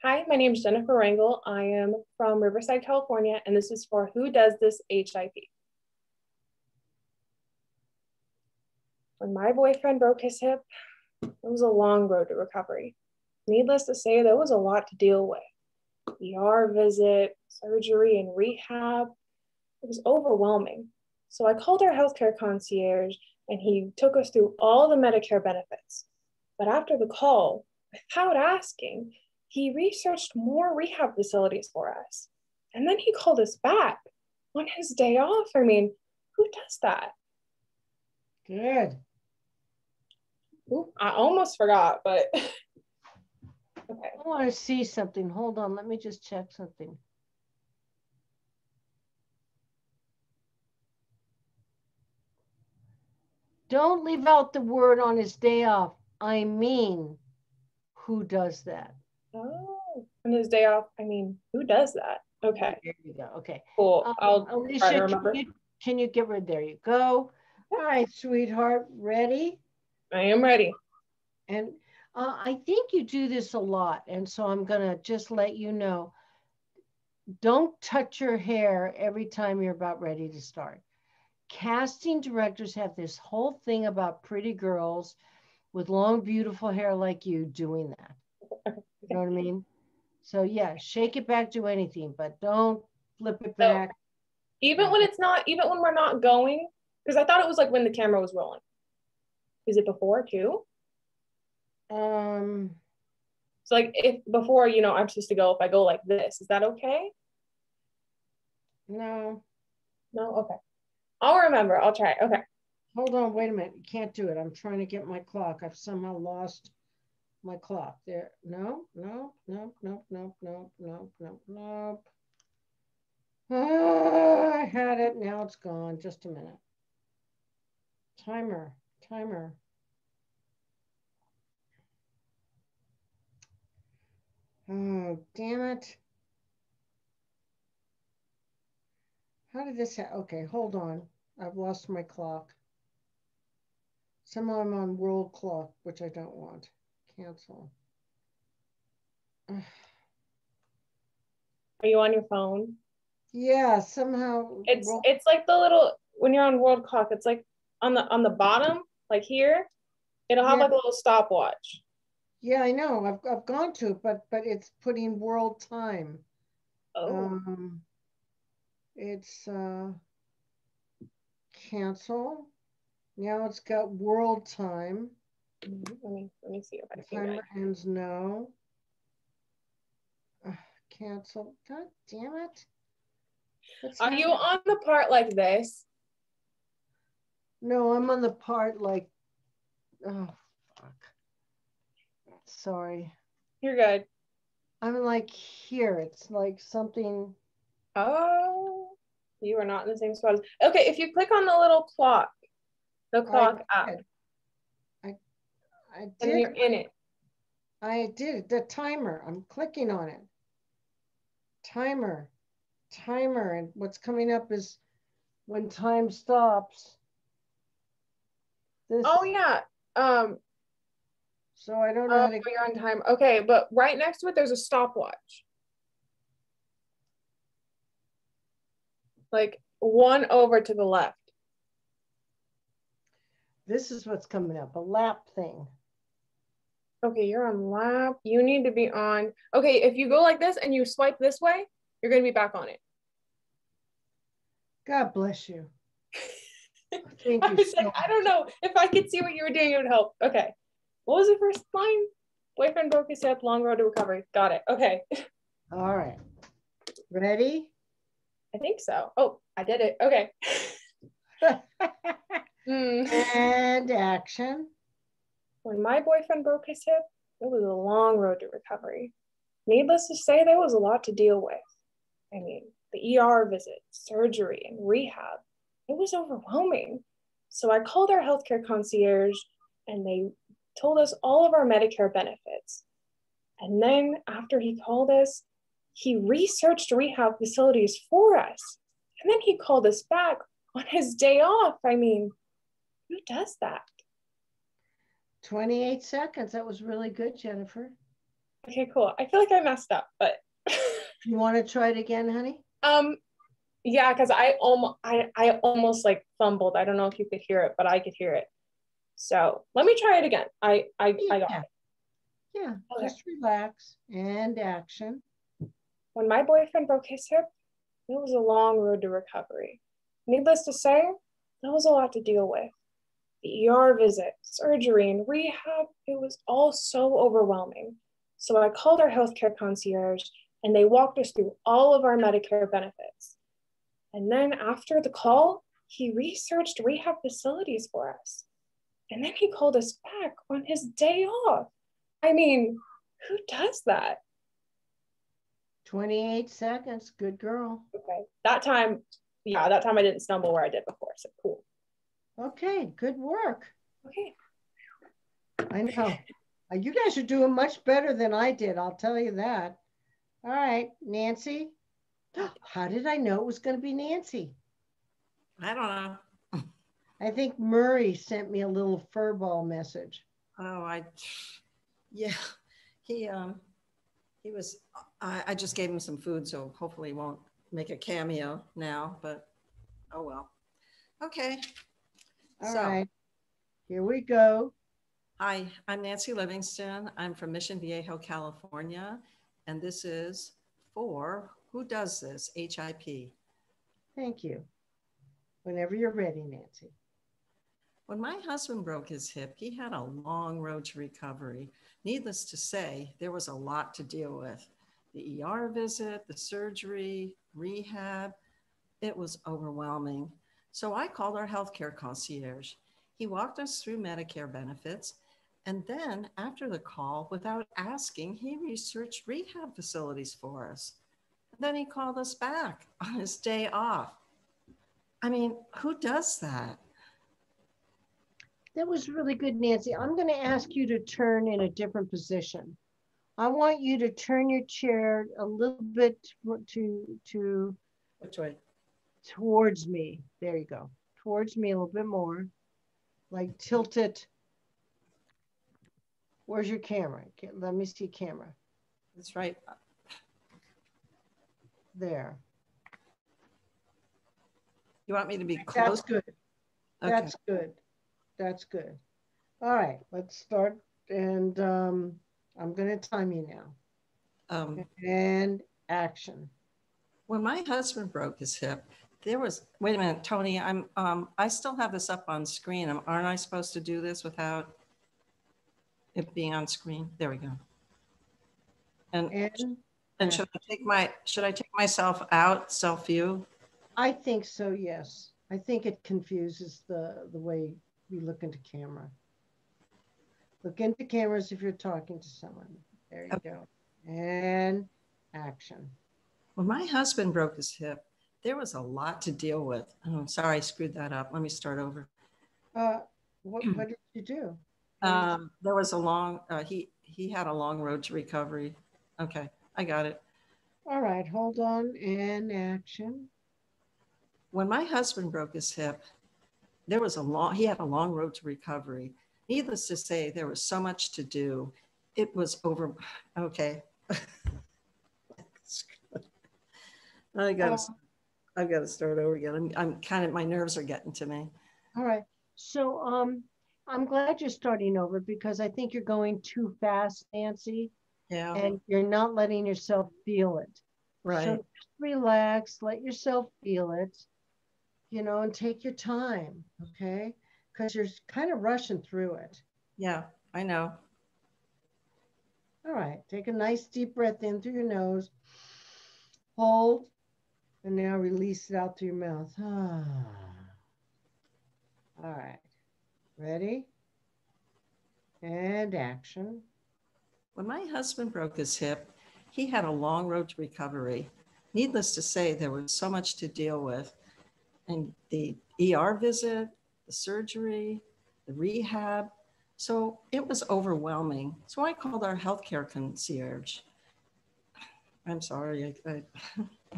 Hi, my name is Jennifer Rangel. I am from Riverside, California, and this is for Who Does This HIP. When my boyfriend broke his hip, it was a long road to recovery. Needless to say, there was a lot to deal with. ER visit, surgery, and rehab. It was overwhelming. So I called our healthcare concierge and he took us through all the Medicare benefits. But after the call, without asking, he researched more rehab facilities for us. And then he called us back on his day off. I mean, who does that? Good. Ooh, I almost forgot, but okay. I want to see something. Hold on, let me just check something. Don't leave out the word on his day off. I mean, who does that? Oh, on his day off. I mean, who does that? Okay. There you go. Okay. Cool. I'll Alicia, try to remember. Can you get rid? There you go. All right, sweetheart. Ready? I am ready. And I think you do this a lot. And so I'm going to just let you know, don't touch your hair every time you're about ready to start. Casting directors have this whole thing about pretty girls with long, beautiful hair like you doing that. You know what I mean? So yeah, shake it back, do anything, but don't flip it back. So, even when we're not going, because I thought it was like when the camera was rolling. Is it before too? So like if before, I'm supposed to go, if I go like this, is that okay? No. No? Okay. I'll remember. I'll try. Okay. Hold on. Wait a minute. You can't do it. I'm trying to get my clock. I've somehow lost my clock there. No. I had it. Now it's gone. Just a minute. Timer. Oh, damn it. How did this happen? Okay, hold on. I've lost my clock. Somehow I'm on world clock, which I don't want. Cancel. Are you on your phone? Yeah, somehow. It's like the little, when you're on world clock, it's like on the bottom, like here, it'll have like a little stopwatch. Yeah, I know. I've gone to it, but it's putting world time. Oh. It's cancel. Now it's got world time. Let me see if I can. Timer ends no. cancel. God damn it. Are you on the part like this? No, I'm on the part like, oh, fuck. Sorry. You're good. I'm like here. It's like something. Oh, you are not in the same spot. Okay, if you click on the little clock, the clock app, I and did. you're in it. I did. The timer. I'm clicking on it. Timer. And what's coming up is when time stops. This. Oh, yeah. So I don't know how to. You're on time. Okay, but right next to it, there's a stopwatch. Like one over to the left. This is what's coming up, a lap thing. Okay, you're on lap. You need to be on. Okay, if you go like this and you swipe this way, you're going to be back on it. God bless you. Thank I you was so like, much. I don't know. If I could see what you were doing, it would help. Okay. What was the first line? Boyfriend broke his hip, long road to recovery. Got it. Okay. All right. Ready? I think so. Oh, I did it. Okay. And action. When my boyfriend broke his hip, it was a long road to recovery. Needless to say, there was a lot to deal with. I mean, the ER visit, surgery, and rehab. It was overwhelming. So I called our healthcare concierge and they told us all of our Medicare benefits. And then after he called us, he researched rehab facilities for us. And then he called us back on his day off. I mean, who does that? 28 seconds. That was really good, Jennifer. Okay, cool. I feel like I messed up, but you want to try it again, honey? Yeah, because I almost like fumbled. I don't know if you could hear it, but I could hear it. So let me try it again. I got it. Yeah, okay. Just relax and action. When my boyfriend broke his hip, it was a long road to recovery. Needless to say, there was a lot to deal with. The ER visit, surgery, and rehab, it was all so overwhelming. So I called our healthcare concierge and they walked us through all of our Medicare benefits. And then after the call, he researched rehab facilities for us. And then he called us back on his day off. I mean, who does that? 28 seconds. Good girl. Okay. That time I didn't stumble where I did before. So cool. Okay. Good work. Okay. I know. You guys are doing much better than I did. I'll tell you that. All right, Nancy. How did I know it was going to be Nancy? I don't know. I think Murray sent me a little furball message. Oh, yeah. He was, I just gave him some food, so hopefully he won't make a cameo now, but oh well. Okay. All right. Here we go. Hi, I'm Nancy Livingston. I'm from Mission Viejo, California, and this is for Who Does This? HIP. Thank you. Whenever you're ready, Nancy. When my husband broke his hip, he had a long road to recovery. Needless to say, there was a lot to deal with. The ER visit, the surgery, rehab, it was overwhelming. So I called our healthcare concierge. He walked us through Medicare benefits. And then after the call, without asking, he researched rehab facilities for us. And then he called us back on his day off. I mean, who does that? That was really good, Nancy. I'm going to ask you to turn in a different position. I want you to turn your chair a little bit to which way? Towards me. There you go. Towards me a little bit more. Like tilt it. Where's your camera? Let me see camera. That's right. There. You want me to be close? That's good. Okay. That's good. That's good. All right, let's start. And I'm going to time you now. And action. When my husband broke his hip, there was, wait a minute, Tony, I still have this up on screen. Aren't I supposed to do this without it being on screen? There we go. And And should I take myself out, self-view? I think so, yes. I think it confuses the way you look into camera. Look into cameras if you're talking to someone. There you go. And action. When my husband broke his hip, there was a lot to deal with. Oh, sorry, I screwed that up. Let me start over. What did you do? There was a long, he had a long road to recovery. Okay, I got it. All right, hold on, and action. When my husband broke his hip, he had a long road to recovery. Needless to say, there was so much to do. It was over, okay. I've got to start over again. I'm kind of, my nerves are getting to me. All right. So I'm glad you're starting over because I think you're going too fast, Nancy. Yeah. And you're not letting yourself feel it. Right. So just relax, let yourself feel it, and take your time, okay? Because you're kind of rushing through it. Yeah, I know. All right. Take a nice deep breath in through your nose. Hold. And now release it out through your mouth. All right. Ready? And action. When my husband broke his hip, he had a long road to recovery. Needless to say, there was so much to deal with. And the ER visit, the surgery, the rehab. So it was overwhelming. So I called our healthcare concierge. I'm sorry.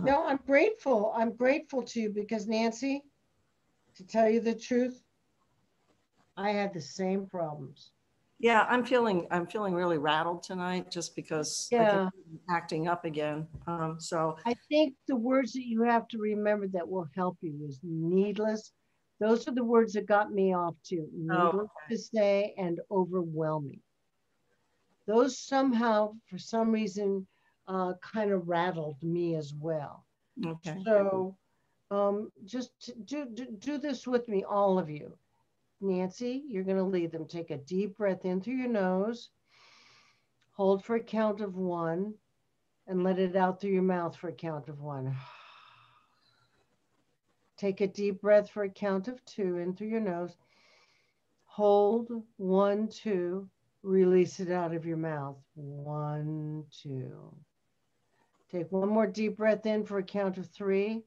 No, I'm grateful. I'm grateful to you because Nancy, to tell you the truth, I had the same problems. Yeah, I'm feeling really rattled tonight just because I think I'm acting up again. So I think the words that you have to remember that will help you is needless. Those are the words that got me off too. Needless to say and overwhelming. Those somehow, for some reason, kind of rattled me as well. Okay. So just do this with me, all of you. Nancy, you're going to lead them. Take a deep breath in through your nose. Hold for a count of 1 and let it out through your mouth for a count of 1. Take a deep breath for a count of 2 in through your nose. Hold 1, 2. Release it out of your mouth. 1, 2. Take one more deep breath in for a count of 3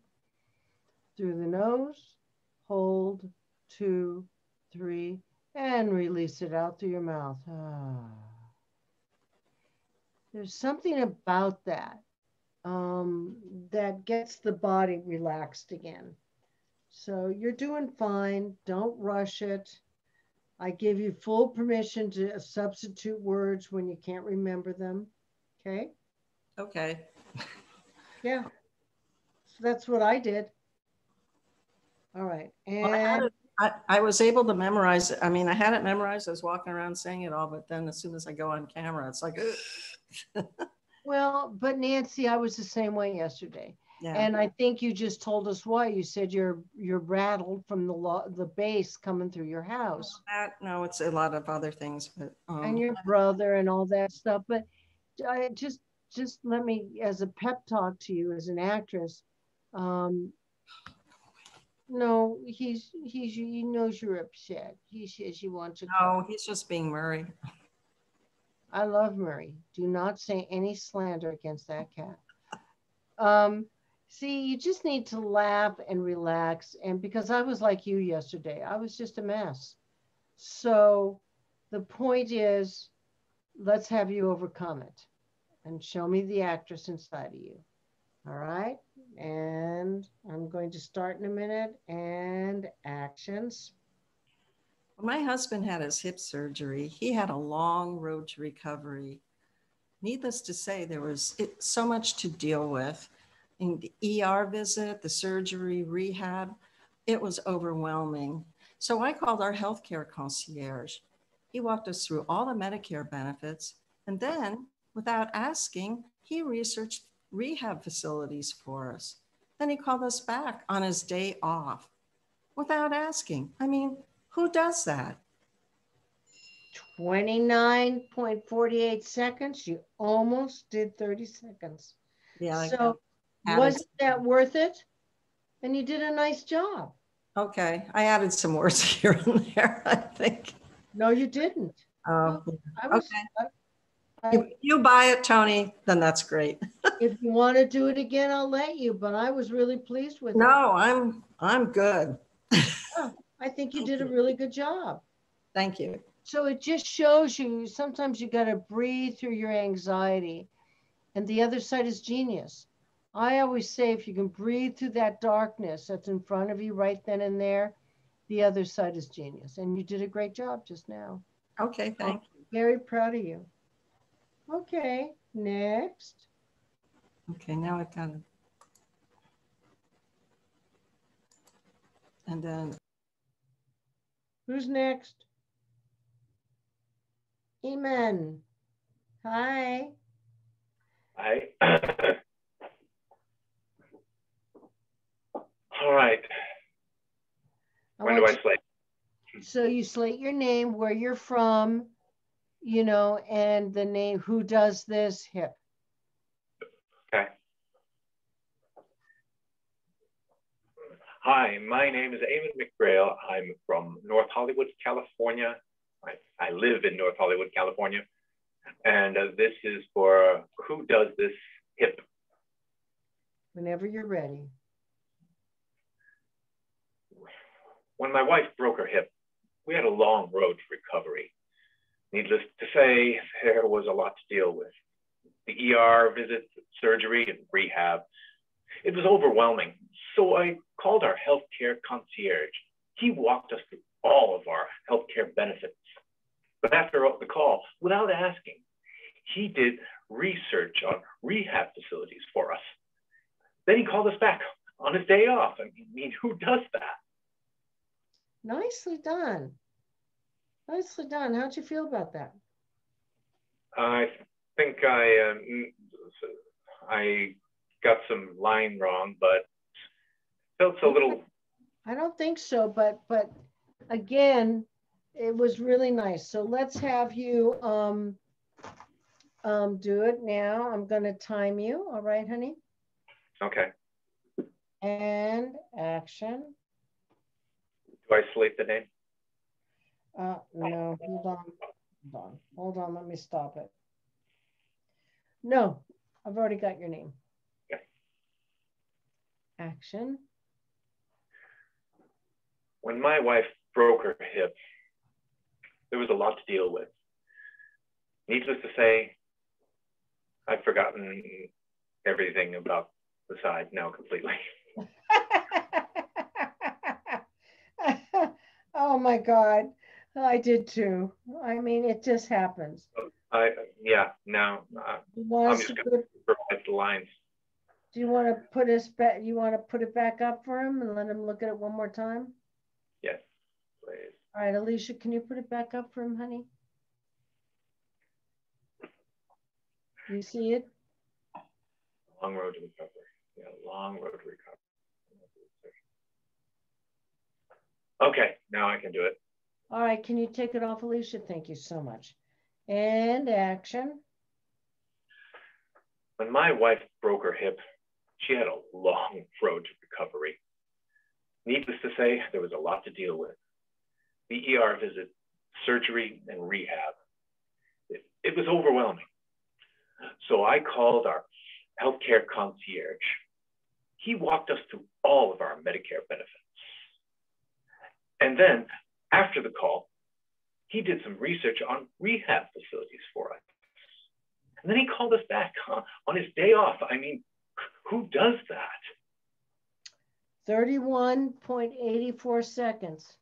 through the nose. Hold 2, 3, and release it out through your mouth. There's something about that that gets the body relaxed again. So you're doing fine. Don't rush it. I give you full permission to substitute words when you can't remember them. Okay? Okay. Yeah. So that's what I did. All right. And I was able to memorize it. I mean, I had it memorized. I was walking around saying it all, but then as soon as I go on camera, it's like, well, but Nancy, I was the same way yesterday. Yeah. And I think you just told us why. You said you're rattled from the bass coming through your house. No, it's a lot of other things, but and your brother and all that stuff. But I just let me, as a pep talk to you as an actress. No, he knows you're upset. He says you want to. No, he's just being Murray. I love Murray. Do not say any slander against that cat. See, you just need to laugh and relax. And because I was like you yesterday, I was just a mess. So the point is, let's have you overcome it and show me the actress inside of you. All right. And I'm going to start in a minute. And actions. When my husband had his hip surgery, he had a long road to recovery. Needless to say, there was so much to deal with. In the ER visit, the surgery, rehab, it was overwhelming. So I called our healthcare concierge. He walked us through all the Medicare benefits, and then, without asking, he researched rehab facilities for us. Then he called us back on his day off without asking. I mean, who does that? 29.48 seconds. You almost did 30 seconds. Yeah. So wasn't that worth it? And you did a nice job. Okay. I added some words here and there, I think. No, you didn't. Oh, I was, okay. If you buy it, Toni, then that's great. If you want to do it again, I'll let you, but I was really pleased with it. No, I'm good. Oh, I think you did a really good job. Thank you. So it just shows you sometimes you got to breathe through your anxiety, and the other side is genius. I always say if you can breathe through that darkness that's in front of you right then and there, the other side is genius. And you did a great job just now. Okay, thank you. Very proud of you. Okay, next. Okay, now I've got it. And then Who's next? Eman. Hi. Hi. All right. When do I slate? So you slate your name, where you're from, you know, and the name, who does this, hip. Okay. Hi, my name is Eamon McGrail. I'm from North Hollywood, California. I live in North Hollywood, California. And this is for who does this hip? Whenever you're ready. When my wife broke her hip, we had a long road to recovery. Needless to say, there was a lot to deal with. The ER visits, surgery, and rehab. It was overwhelming, so I called our healthcare concierge. He walked us through all of our healthcare benefits. But after the call, without asking, he did research on rehab facilities for us. Then he called us back on his day off. I mean, who does that? Nicely done. Nicely done. How'd you feel about that? I think I got some line wrong, but felt a little. I don't think so, but again, it was really nice. So let's have you do it now. I'm going to time you. All right, honey? Okay. And action. Do I slate the name? No, hold on, let me stop it. No, I've already got your name. Okay. Action. When my wife broke her hip, there was a lot to deal with. Needless to say, I've forgotten everything about the side now completely. Oh my God, I did too. I mean, it just happens. Yeah, now I'm just going to provide the lines. Do you want to put us back? You want to put it back up for him and let him look at it one more time? Yes, please. All right, Alicia, can you put it back up for him, honey? You see it? Long road to recovery. Yeah, long road to recovery. Okay, now I can do it. All right, can you take it off, Alicia? Thank you so much. And action. When my wife broke her hip, she had a long road to recovery. Needless to say, there was a lot to deal with. The ER visit, surgery, and rehab. It was overwhelming. So I called our healthcare concierge. He walked us through all of our Medicare benefits. And then, after the call, he did some research on rehab facilities for us. And then he called us back on his day off. I mean, who does that? 31.84 seconds.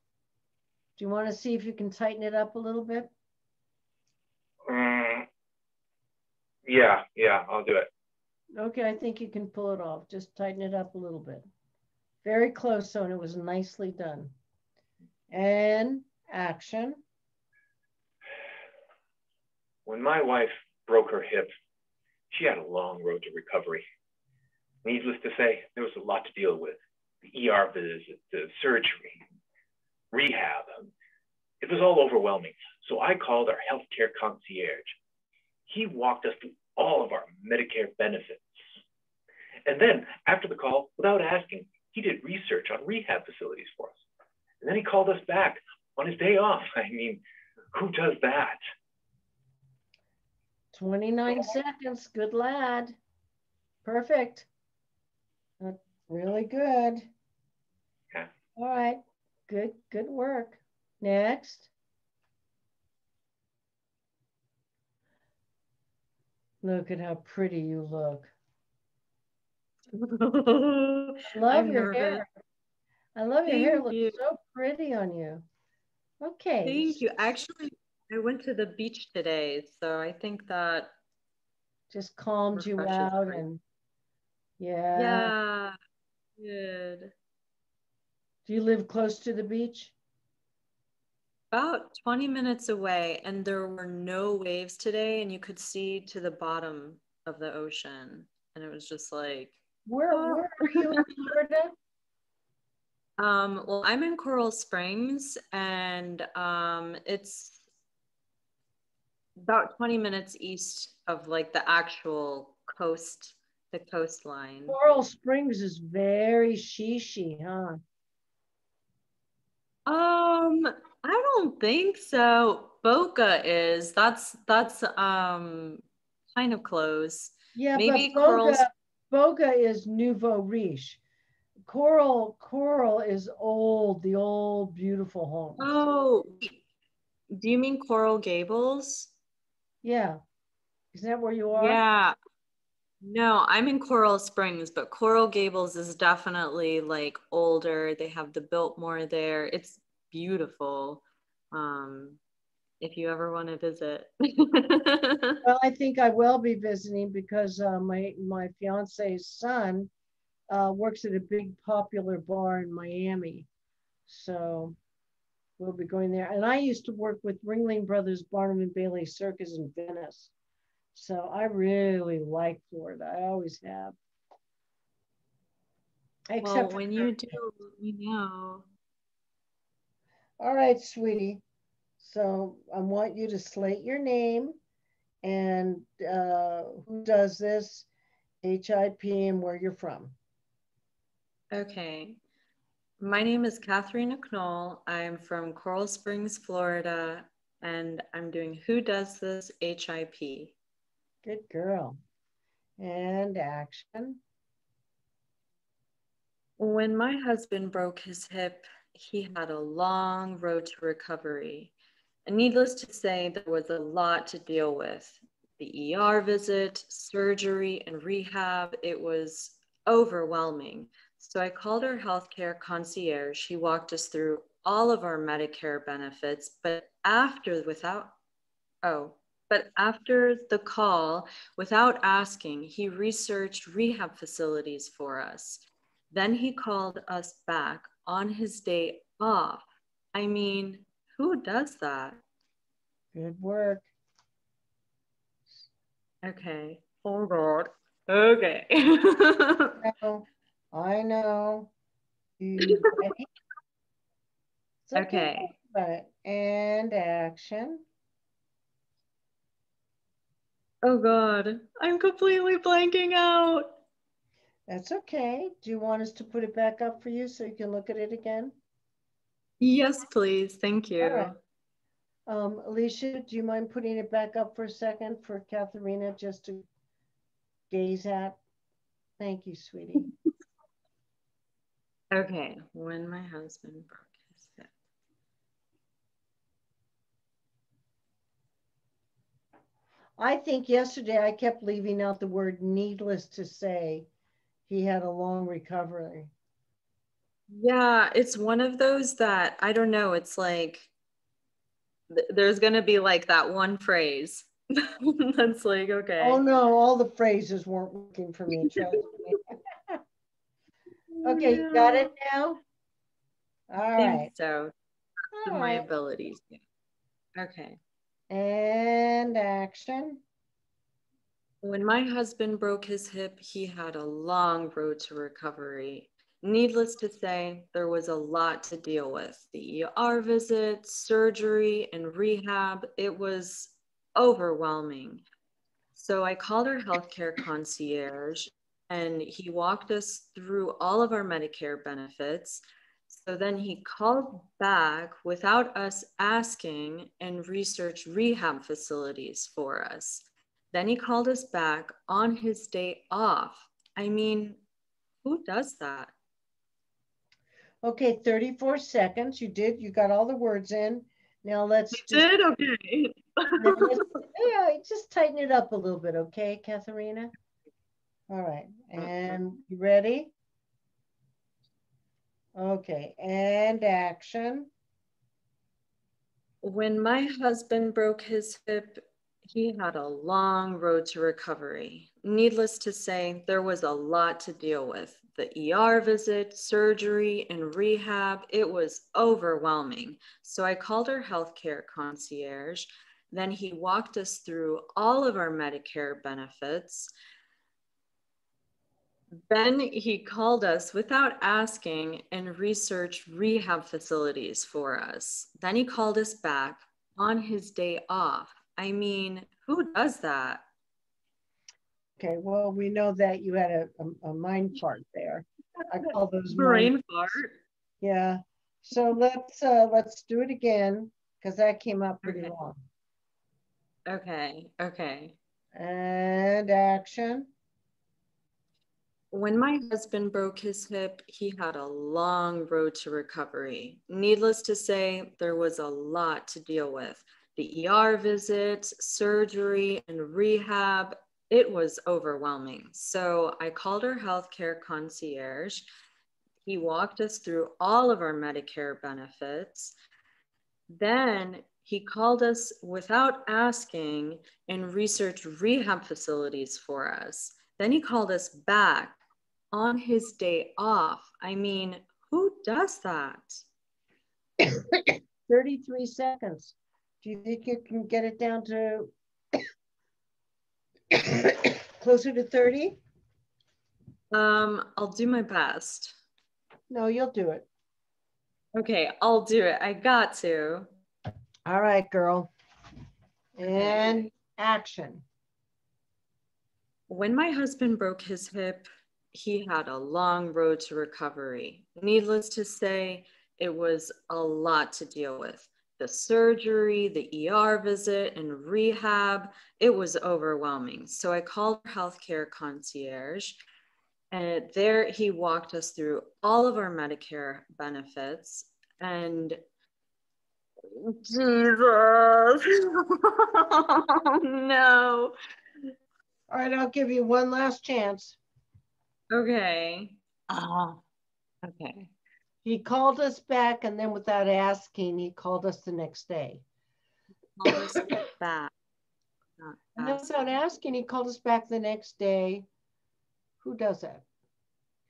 Do you want to see if you can tighten it up a little bit? Yeah, I'll do it. Okay, I think you can pull it off. Just tighten it up a little bit. Very close, so, and it was nicely done. And action. When my wife broke her hip, she had a long road to recovery. Needless to say, there was a lot to deal with. The ER visit, the surgery, rehab. It was all overwhelming. So I called our healthcare concierge. He walked us through all of our Medicare benefits. And then after the call, without asking, he did research on rehab facilities for us. And then he called us back on his day off. I mean, who does that? 29 seconds. Good lad. Perfect. Really good. Yeah. All right. Good work. Next. Look at how pretty you look. Love I'm your nervous. hair. I love your hair. It Thank looks you. so pretty on you. Okay. Thank you. Actually, I went to the beach today, so I think that Just calmed you refreshes out my. and yeah. Yeah, good. Do you live close to the beach? About 20 minutes away, and there were no waves today, and you could see to the bottom of the ocean, and it was just like, Where oh. are you in Florida? Well, I'm in Coral Springs, and it's about 20 minutes east of like the actual coast, the coastline. Coral Springs is very shishy, huh? I don't think so. Boca is. That's kind of close. Yeah, Maybe but Coral's. Boca is nouveau riche. Coral is old, the old beautiful homes. Oh, do you mean Coral Gables? Yeah. Is that where you are? Yeah. No, I'm in Coral Springs, but Coral Gables is definitely like older. They have the Biltmore there. It's beautiful. If you ever want to visit. Well, I think I will be visiting because my fiance's son works at a big popular bar in Miami. So we'll be going there. And I used to work with Ringling Brothers Barnum and Bailey Circus in Venice. So I really like Florida. I always have. Well, Except when you do, let me know. all right, sweetie. So I want you to slate your name and who does this, HIP, and where you're from. Okay. My name is Katharina Knoll. I'm from Coral Springs, Florida, and I'm doing Who Does This HIP. Good girl. And action. When my husband broke his hip, he had a long road to recovery. And needless to say, there was a lot to deal with. The ER visit, surgery, and rehab, it was overwhelming. So I called our healthcare concierge. She walked us through all of our Medicare benefits, but after the call, without asking, he researched rehab facilities for us. Then he called us back on his day off. I mean, who does that? Good work. Okay, hold on. Okay. I know. You ready? It's Okay. But and action. Oh God, I'm completely blanking out. That's okay. Do you want us to put it back up for you so you can look at it again? Yes, please. Thank you. All right. Alicia, do you mind putting it back up for a second for Katharina just to gaze at? Thank you, sweetie. Okay, when my husband broke his hip. I think yesterday I kept leaving out the word needless to say. He had a long recovery. Yeah, it's one of those that I don't know. It's like there's gonna be like that one phrase that's like, okay. Oh no, all the phrases weren't working for me, trust me. Okay, you got it now? All I right. think so. All My right. abilities. Yeah. Okay. And action. When my husband broke his hip, he had a long road to recovery. Needless to say, there was a lot to deal with. The ER visit, surgery, and rehab, it was overwhelming. So I called our healthcare concierge, and he walked us through all of our Medicare benefits. So then he called back without us asking and researched rehab facilities for us. Then he called us back on his day off. I mean, who does that? Okay, 34 seconds. You did. You got all the words in. Now let's just. Did? Okay. Now let's, yeah, just tighten it up a little bit, okay, Katharina? All right, and you ready? Okay, and action. When my husband broke his hip, he had a long road to recovery. Needless to say, there was a lot to deal with. The ER visit, surgery, and rehab, it was overwhelming. So I called our healthcare concierge. Then he walked us through all of our Medicare benefits. Then he called us without asking and researched rehab facilities for us. Then he called us back on his day off. I mean, who does that? Okay, well, we know that you had a mind fart there. I call those brain fart. Yeah. So let's do it again because that came out pretty long. Okay, okay. And action. When my husband broke his hip, he had a long road to recovery. Needless to say, there was a lot to deal with. The ER visits, surgery, and rehab, it was overwhelming. So I called our healthcare concierge. He walked us through all of our Medicare benefits. Then he called us without asking and researched rehab facilities for us. Then he called us back on his day off. I mean, who does that? 33 seconds. Do you think you can get it down to closer to 30? I'll do my best. No, you'll do it. Okay, I'll do it. I got to. All right, girl. And action. When my husband broke his hip, he had a long road to recovery. Needless to say, it was a lot to deal with. The surgery, the ER visit, and rehab, it was overwhelming. So I called our healthcare concierge, and there he walked us through all of our Medicare benefits. And Jesus, no. All right, I'll give you one last chance. Okay. Okay. He called us back, and then without asking, he called us the next day. Called us back. And then without asking, he called us back the next day. Who does that?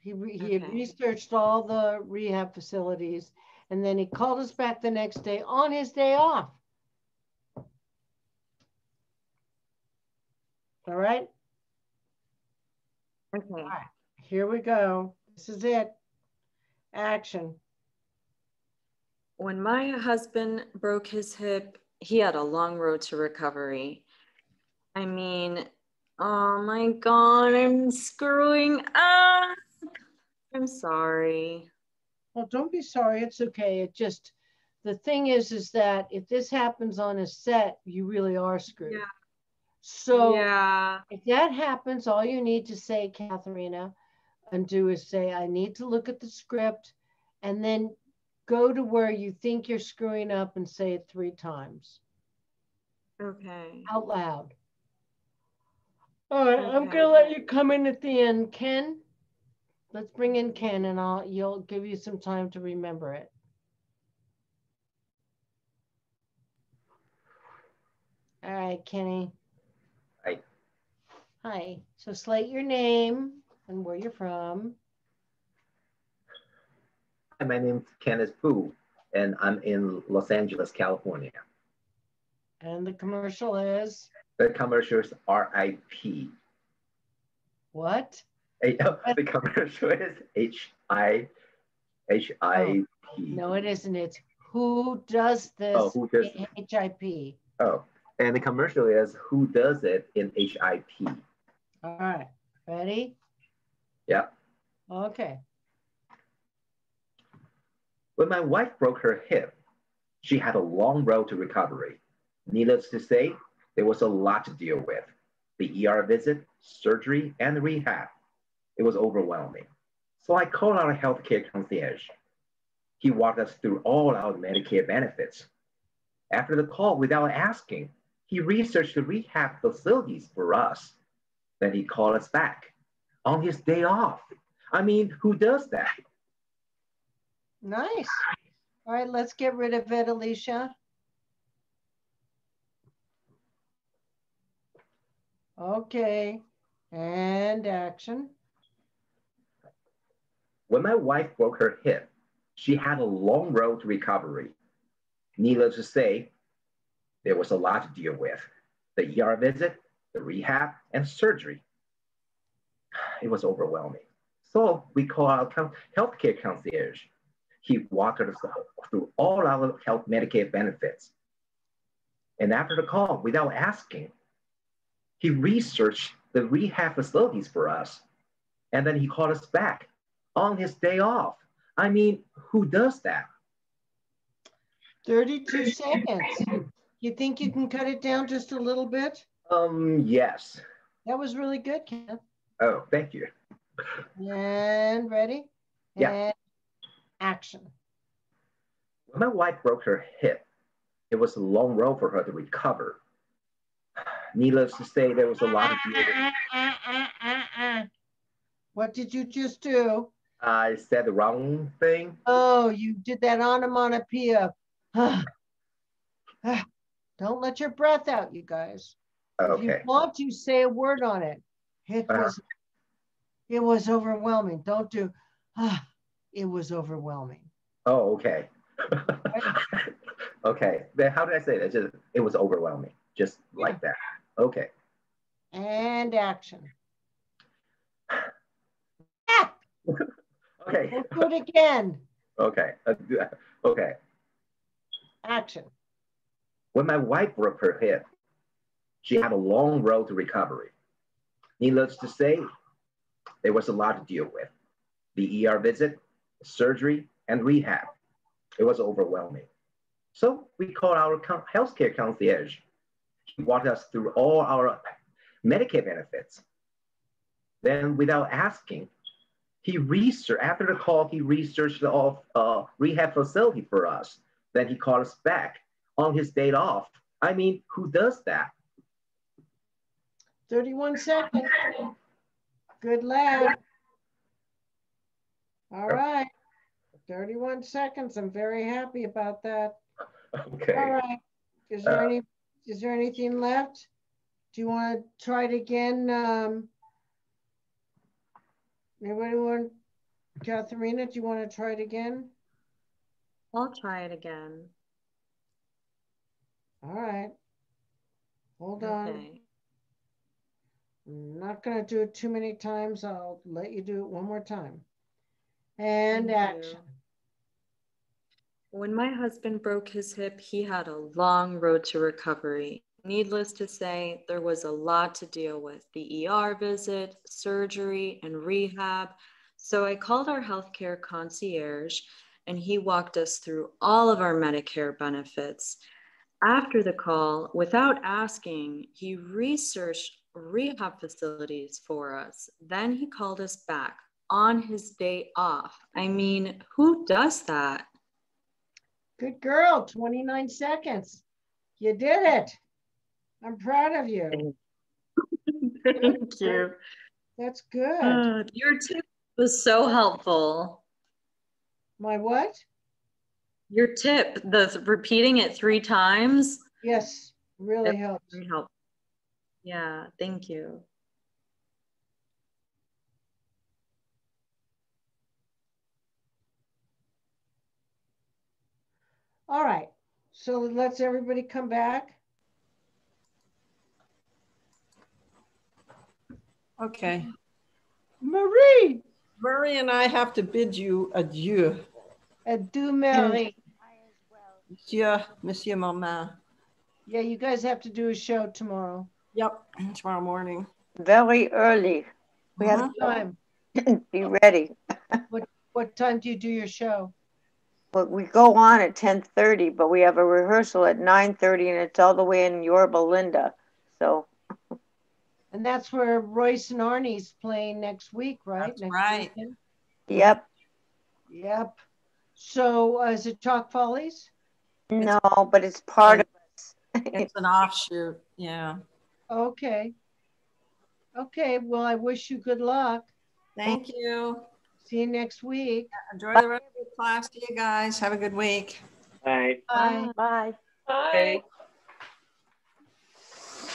He had researched all the rehab facilities, and then he called us back the next day on his day off. All right? Okay. All right, here we go. This is it. Action. When my husband broke his hip, he had a long road to recovery. I mean, oh my God, I'm screwing up. I'm sorry. Well, don't be sorry. It's okay. It just, the thing is that if this happens on a set, you really are screwed. Yeah. So yeah. If that happens, all you need to say, Katharina, and do is say, I need to look at the script, and then go to where you think you're screwing up and say it 3 times. Okay. Out loud. All right, okay. I'm gonna let you come in at the end. Ken, let's bring in Ken, and you'll give you some time to remember it. All right, Kenny. Hi. Hi. So slate your name and where you're from. Hi, my name's Kenneth Pu, and I'm in Los Angeles, California. And the commercial is? The commercial is RIP. What? The commercial is HIP. Oh, no, it isn't. It's who does this? Oh, who does HIP. Oh, and the commercial is who does it in HIP. All right, ready? Yeah. Okay. When my wife broke her hip, she had a long road to recovery. Needless to say, there was a lot to deal with. The ER visit, surgery, and rehab. It was overwhelming. So I called our healthcare concierge. He walked us through all our Medicare benefits. After the call, without asking, he researched the rehab facilities for us. Then he called us back on his day off. I mean, who does that? Nice. All right, let's get rid of it, Alicia. Okay, and action. When my wife broke her hip, she had a long road to recovery. Needless to say, there was a lot to deal with. The ER visit, the rehab, and surgery. It was overwhelming. So we called our healthcare concierge. He walked us through all our health Medicaid benefits. And after the call, without asking, he researched the rehab facilities for us. And then he called us back on his day off. I mean, who does that? 32 seconds. You think you can cut it down just a little bit? Yes. That was really good, Ken. Oh, thank you. And ready? Yeah. And action. When my wife broke her hip, it was a long road for her to recover. Needless to say, there was a lot of deal with. What did you just do? I said the wrong thing. Oh, you did that onomatopoeia. Don't let your breath out, you guys. Okay. If you want to, say a word on it. It was overwhelming. Don't do, it was overwhelming. Oh, okay. Okay. Then how did I say that? Just it was overwhelming. Just like that. Okay. And action. Okay. Let's do it again. Okay. Okay. Action. When my wife broke her hip, she had a long road to recovery. Needless to say, there was a lot to deal with. The ER visit, surgery, and rehab. It was overwhelming. So we called our healthcare concierge. He walked us through all our Medicare benefits. Then, without asking, after the call, he researched the rehab facility for us. Then he called us back on his day off. I mean, who does that? 31 seconds. Good lad. All right. 31 seconds. I'm very happy about that. Okay. All right. Is there anything left? Do you want to try it again? Anybody want, Katharina, do you want to try it again? I'll try it again. All right. Hold on. Okay. I'm not going to do it too many times. I'll let you do it one more time. And Thank action. you. When my husband broke his hip, he had a long road to recovery. Needless to say, there was a lot to deal with. The ER visit, surgery, and rehab. So I called our healthcare concierge, and he walked us through all of our Medicare benefits. After the call, without asking, he researched rehab facilities for us. Then he called us back on his day off. I mean, who does that? Good girl. 29 seconds. You did it. I'm proud of you. Thank you. That's good. Your tip was so helpful. My what? Your tip, the repeating it 3 times. Yes, really helps. Very helpful. Yeah, thank you. All right. So let's everybody come back. Okay. Marie. Murray and I have to bid you adieu. Adieu, Marie. Monsieur Maman. Yeah, you guys have to do a show tomorrow. Yep, tomorrow morning. Very early. We have What time? Be ready. What time do you do your show? But we go on at 10:30, but we have a rehearsal at 9:30, and it's all the way in Yorba Linda. So. And that's where Royce and Arnie's playing next week, right? That's next right. weekend. Yep. Yep. So is it Chalk Follies? No, but it's part of us. It's an offshoot. Yeah. Okay. Okay. Well, I wish you good luck. Thank you. See you next week. Enjoy the rest of your class. See you guys. Have a good week. Bye. Bye. Bye. Bye.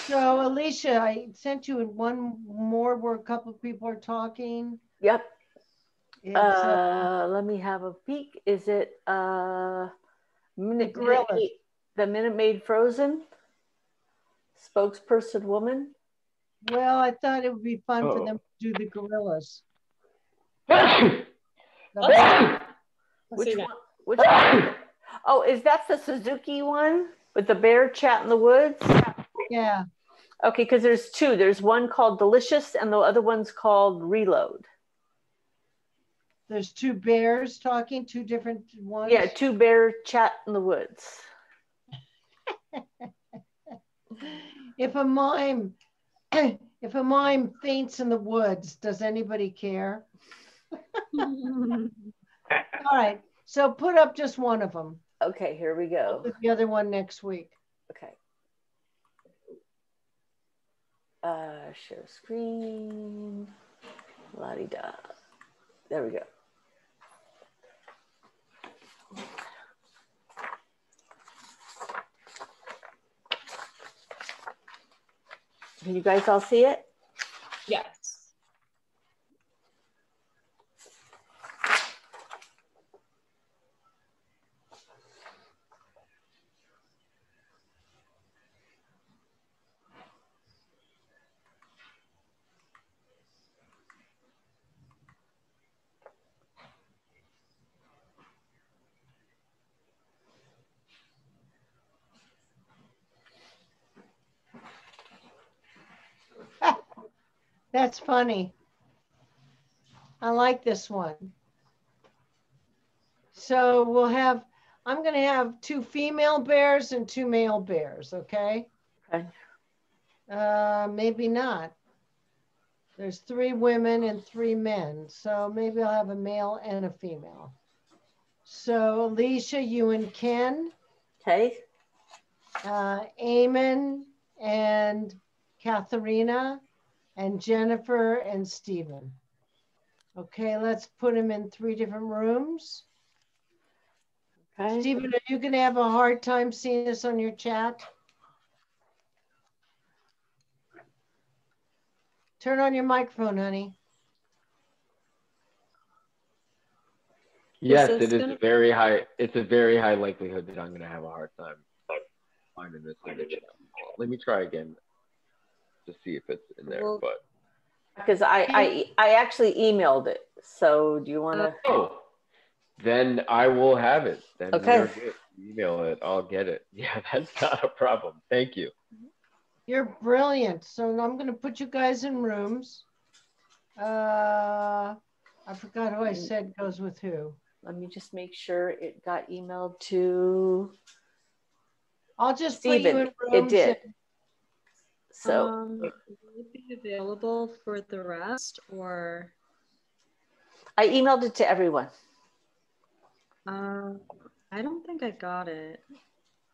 So, Alicia, I sent you one more where a couple of people are talking. Yep. It's Let me have a peek. Is it the Gorillas. the Minute Maid Frozen spokesperson woman? Well, I thought it would be fun for Oh. them to do the Gorillas. Which one? Which one? Oh, is that the Suzuki one with the bear chat in the woods? Yeah. Okay, because there's two. There's one called Delicious and the other one's called Reload. There's two bears talking, two different ones. Yeah, two bear chat in the woods. If a mime faints in the woods, does anybody care? All right. So put up just one of them. Okay, here we go. I'll put the other one next week. Okay. Share screen. La-di-da. There we go. Can you guys all see it? Yes. That's funny. I like this one. So I'm going to have two female bears and two male bears, okay? Okay. Maybe not. There's 3 women and 3 men. So maybe I'll have a male and a female. So Alicia, you and Ken. Okay. Eamon and Katharina and Jennifer and Stephen. Okay, let's put them in 3 different rooms. Okay. Stephen, are you going to have a hard time seeing this on your chat? Turn on your microphone, honey. Yes, it is a very high. It's a very high likelihood that I'm going to have a hard time finding this in the chat. Let me try again to see if it's in there. Well, but because I actually emailed it. So do you want to? oh, then I will have it. Then Okay. you're good. Email it. I'll get it. Yeah, that's not a problem. Thank you. You're brilliant. So I'm going to put you guys in rooms. I forgot who I said goes with who. Let me just make sure it got emailed to I'll just Stephen. put you in rooms. It did. So will it be available for the rest, or? I emailed it to everyone. I don't think I got it.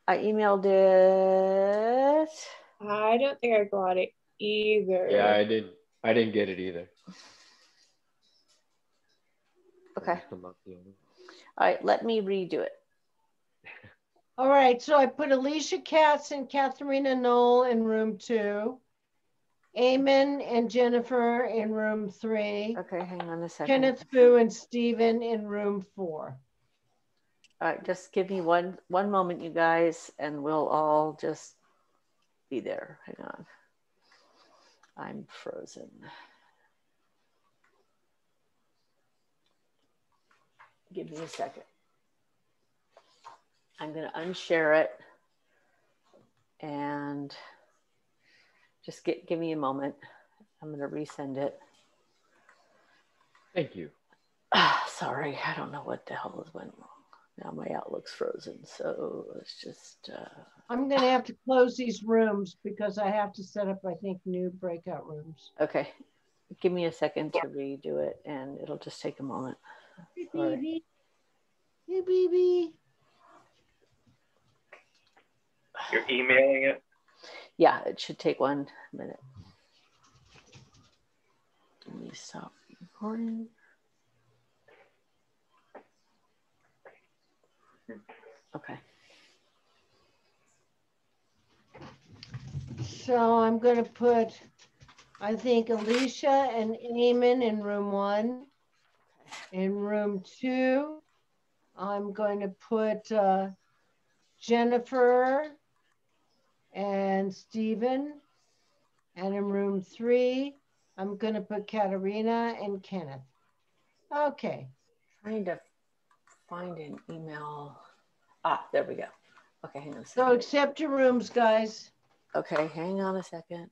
I emailed it. I don't think I got it either. Yeah, I didn't get it either. Okay. All right, let me redo it. All right, so I put Alicia Katz and Katharina Knoll in room 2. Eamon and Jennifer in room 3. Okay, hang on a second. Kenneth Fu and Stephen in room 4. All right, just give me one moment, you guys, and we'll all just be there. Hang on. I'm frozen. Give me a second. I'm going to unshare it and just give me a moment. I'm going to resend it. Thank you. Sorry, I don't know what the hell has went wrong. Now my Outlook's frozen, so let's just. I'm going to have to close these rooms because I have to set up, I think, new breakout rooms. Okay, give me a second to redo it, and it'll just take a moment. Hey, Sorry. baby. Hey, baby. You're emailing it? Yeah, it should take 1 minute. Let me stop recording. Okay. So I'm going to put, I think, Alicia and Eamon in room 1. In room 2, I'm going to put Jennifer and Stephen. And in room 3, I'm going to put Katerina and Kenneth. Okay. Trying to find an email. Ah, there we go. Okay, hang on a So second. accept your rooms, guys. Okay, hang on a second.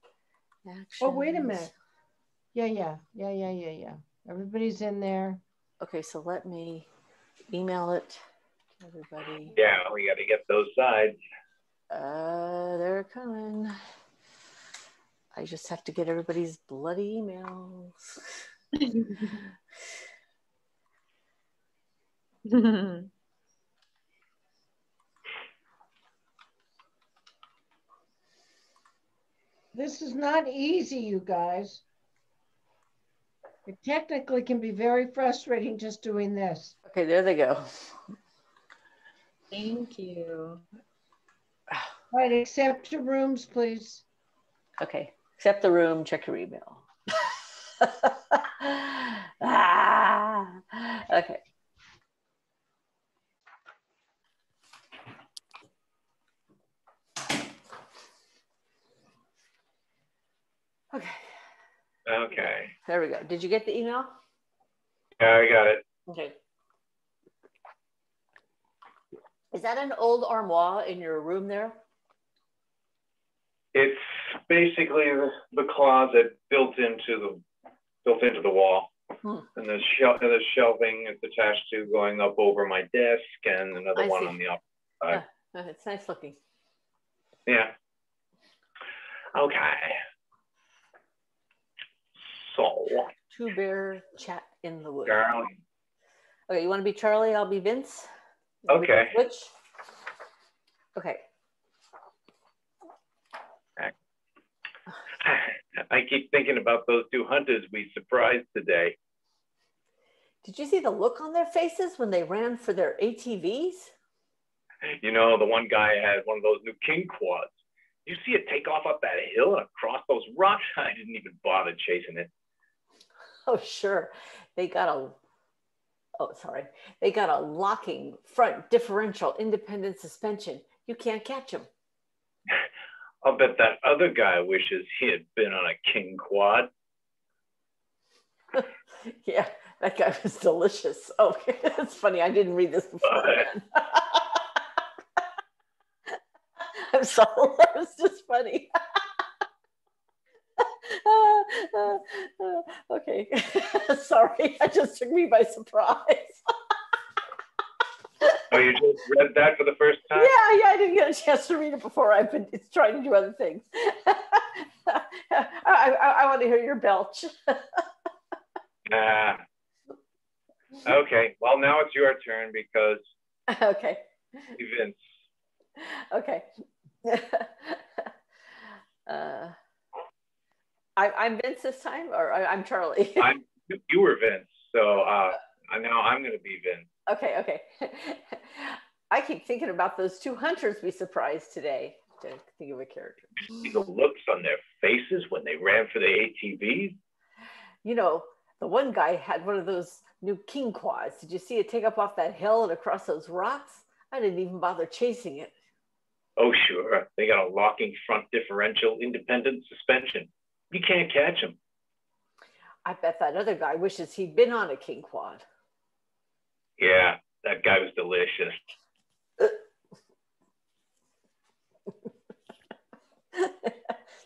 Actions. Oh, wait a minute. Yeah. Everybody's in there. Okay, so let me email it to everybody. Yeah, we got to get those sides. They're coming. I just have to get everybody's bloody emails. This is not easy, you guys. It technically can be very frustrating just doing this. Okay, there they go. Thank you. All right, accept your rooms, please. Okay, accept the room, check your email. Okay. Okay. Okay. There we go. Did you get the email? Yeah, I got it. Okay. Is that an old armoire in your room there? It's basically the closet built into the wall. And the shelving is attached to going up over my desk, and another one on the opposite side. It's nice looking. Yeah. Okay. So. Two bear chat in the woods. Darling. Okay, you want to be Charlie? I'll be Vince. Okay. Which? Okay. I keep thinking about those two hunters we surprised today. Did you see the look on their faces when they ran for their ATVs? You know, the one guy had one of those new king quads. You see it take off up that hill and across those rocks? I didn't even bother chasing it. Oh, sure. They got a locking front differential independent suspension. You can't catch them. I'll bet that other guy wishes he had been on a king quad. Yeah, that guy was delicious. Oh, it's funny. I didn't read this beforehand. I'm sorry. That was just funny. Okay. Sorry. That just took me by surprise. Oh, you just read that for the first time? Yeah, I didn't get a chance to read it before. I've been trying to do other things. I want to hear your belch. Okay. Well, now it's your turn because. Okay. Vince. Okay. I'm Vince this time, or I'm Charlie. You were Vince, so now I'm going to be Vince. Okay. I keep thinking about those two hunters we surprised today. To think of a character. See the looks on their faces when they ran for the ATVs? You know, the one guy had one of those new king quads. Did you see it take up off that hill and across those rocks? I didn't even bother chasing it. Oh, sure. They got a locking front differential independent suspension. You can't catch them. I bet that other guy wishes he'd been on a king quad. Yeah, that guy was delicious.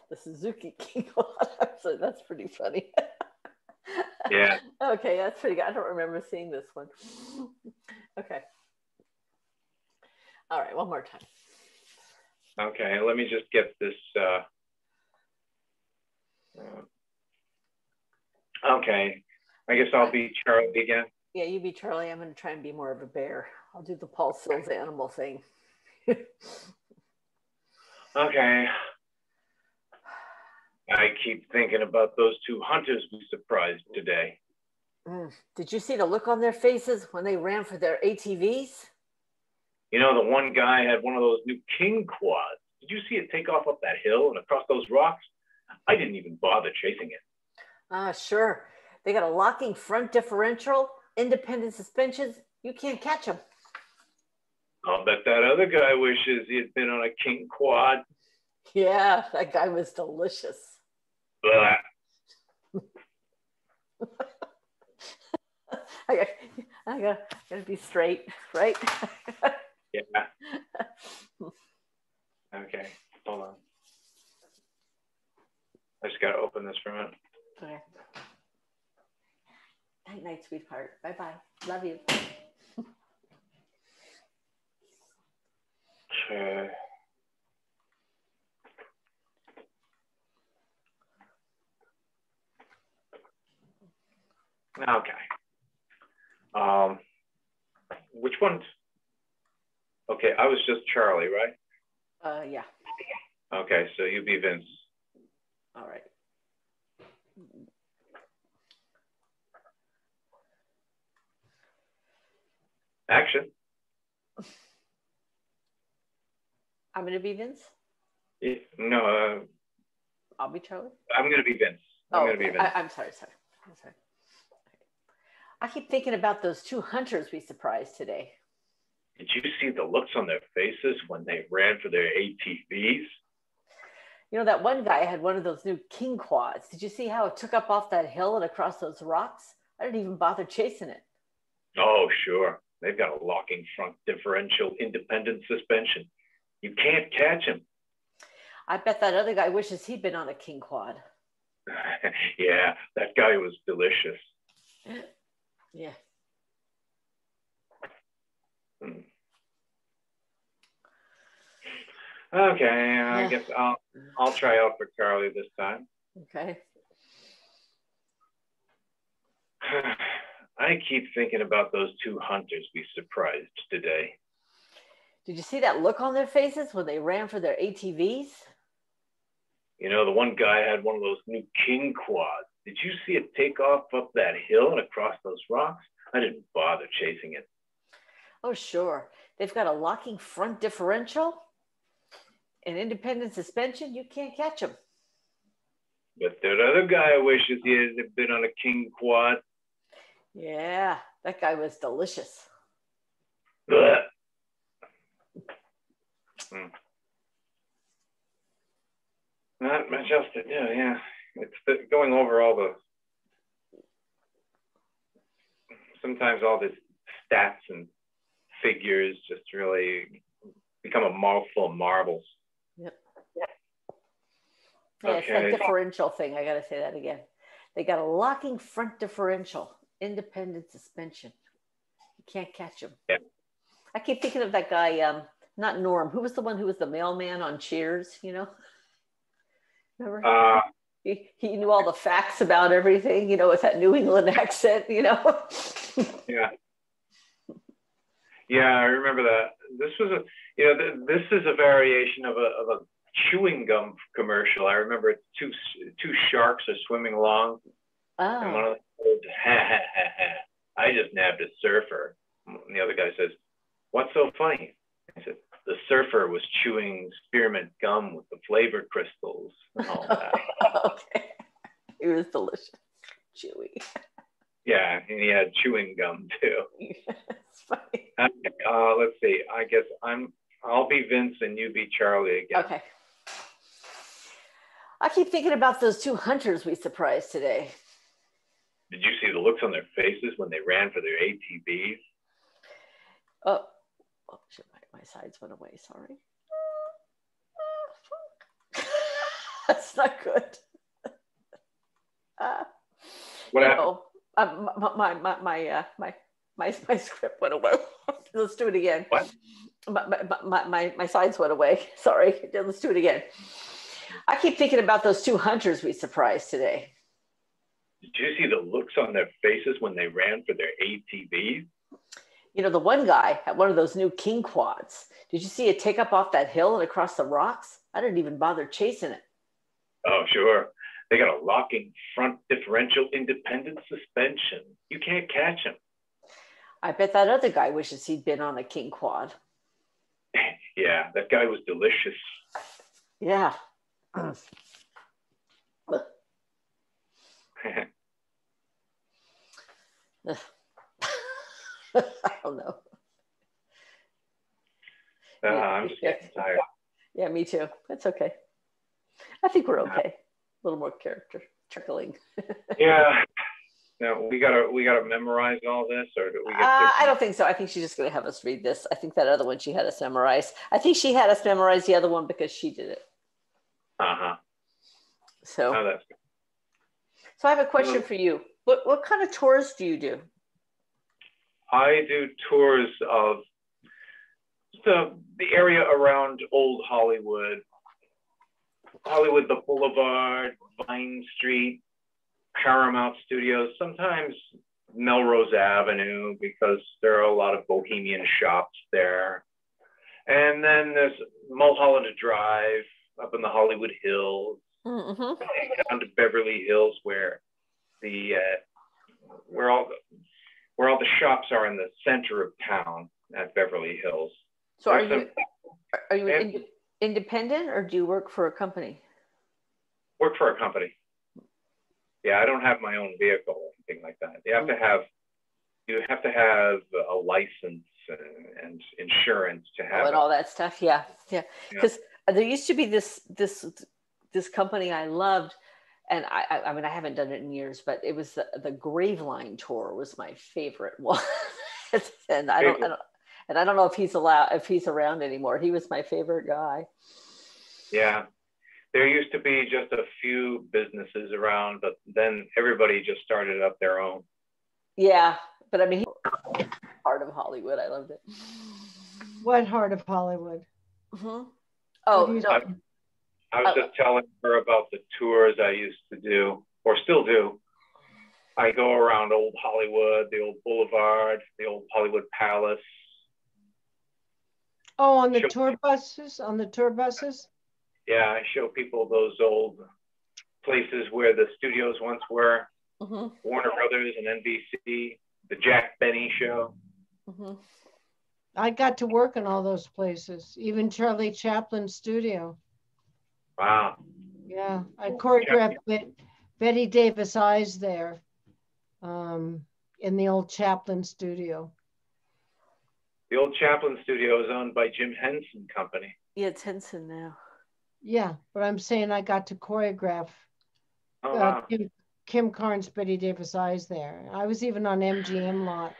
The Suzuki king quad. So that's pretty funny. Yeah. Okay, that's pretty good. I don't remember seeing this one. Okay. All right, one more time. Okay, let me just get this. Okay, I guess I'll be Charlie again. Yeah, you be Charlie. I'm going to try and be more of a bear. I'll do the Paul Sills animal thing. Okay. I keep thinking about those two hunters we surprised today. Did you see the look on their faces when they ran for their ATVs? You know, the one guy had one of those new king quads. Did you see it take off up that hill and across those rocks? I didn't even bother chasing it. Sure. They got a locking front differential, independent suspensions. You can't catch them. I'll bet that other guy wishes he had been on a king quad. Yeah, that guy was delicious. Blah. I gotta be straight, right? Yeah. Okay, hold on. I just gotta open this for a minute. Okay. Night, night, sweetheart. Bye-bye. Love you. Okay. Okay. Which one's? Okay, I was just Charlie, right? Yeah. Okay, so you be Vince. All right. Action. I'm gonna be Vince. No, I'll be Charlie. I'm gonna be Vince. I'm gonna be Vince. I'm sorry. I'm sorry. I keep thinking about those two hunters we surprised today. Did you see the looks on their faces when they ran for their ATVs? You know, that one guy had one of those new king quads. Did you see how it took up off that hill and across those rocks? I didn't even bother chasing it. Oh, sure. They've got a locking front differential independent suspension. You can't catch them. I bet that other guy wishes he'd been on a king quad. Yeah, that guy was delicious. Yeah. Okay, I guess I'll try out for Charlie this time. Okay. I keep thinking about those two hunters we surprised today. Did you see that look on their faces when they ran for their ATVs? You know, the one guy had one of those new king quads. Did you see it take off up that hill and across those rocks? I didn't bother chasing it. Oh, sure. They've got a locking front differential and independent suspension. You can't catch them. But that other guy wishes he had been on a king quad. Yeah, that guy was delicious. Blah. Not much else to do, yeah. It's going over all the, sometimes all the stats and figures just really become a mouthful of marbles. Yep. Yeah, Okay. it's that differential thing. I got to say that again. They got a locking front differential, independent suspension. You can't catch them. Yeah. I keep thinking of that guy, not Norm. Who was the one who was the mailman on Cheers, you know? Remember? He knew all the facts about everything, you know, with that New England accent, you know? Yeah. Yeah, I remember that. This was this is a variation of a chewing gum commercial. I remember it's two sharks are swimming along. Oh. And one of them goes, ha, ha, ha, ha. I just nabbed a surfer. And the other guy says, what's so funny? I said, the surfer was chewing spearmint gum with the flavor crystals and all that. Okay. It was delicious. Chewy. Yeah, and he had chewing gum too. It's funny. Okay, let's see. I guess I'll be Vince and you be Charlie again. Okay. I keep thinking about those two hunters we surprised today. Did you see the looks on their faces when they ran for their ATVs? Oh shit, my sides went away. Sorry. That's not good. What happened? My script went away. Let's do it again. What? My sides went away. Sorry. Let's do it again. I keep thinking about those two hunters we surprised today. Did you see the looks on their faces when they ran for their ATVs? You know, the one guy had one of those new king quads. Did you see it take up off that hill and across the rocks? I didn't even bother chasing it. Oh, sure. They got a locking front differential independent suspension. You can't catch them. I bet that other guy wishes he'd been on a king quad. Yeah, that guy was delicious. Yeah. I don't know. I'm just getting tired. Yeah, me too. That's okay. I think we're okay. A little more character trickling. Yeah. Now we gotta memorize all this, or do we get? I don't think so. I think she's just gonna have us read this. I think that other one she had us memorize. I think she had us memorize the other one because she did it. So. Oh, that's good. So I have a question for you. What kind of tours do you do? I do tours of the area around Old Hollywood, the Boulevard, Vine Street, Paramount Studios, sometimes Melrose Avenue, because there are a lot of bohemian shops there. And then there's Mulholland Drive up in the Hollywood Hills. Mm-hmm. Down to Beverly Hills, where all the shops are in the center of town at Beverly Hills. So are you independent, or do you work for a company? Work for a company. Yeah, I don't have my own vehicle or anything like that. You have to have a license and insurance to have and all that stuff. Yeah. Because there used to be this company I loved, and I mean I haven't done it in years, but it was the Graveline tour was my favorite one. And I don't know if he's around anymore. He was my favorite guy. Yeah. There used to be just a few businesses around, but then everybody just started up their own. Yeah, but I mean, Heart of Hollywood, I loved it. What Heart of Hollywood? Mm-hmm. Oh, no. I was just telling her about the tours I used to do, or still do. I go around Old Hollywood, the old Boulevard, the old Hollywood Palace. Oh, on the tour buses? On the tour buses? Yeah, I show people those old places where the studios once were. Mm-hmm. Warner Brothers and NBC, the Jack Benny show. Mm-hmm. I got to work in all those places, even Charlie Chaplin's studio. Wow. Yeah, I choreographed Betty Davis Eyes there in the old Chaplin studio. The old Chaplin studio is owned by Jim Henson Company. Yeah, it's Henson now. Yeah, but I'm saying I got to choreograph Kim Carnes' Betty Davis Eyes there. I was even on MGM lot.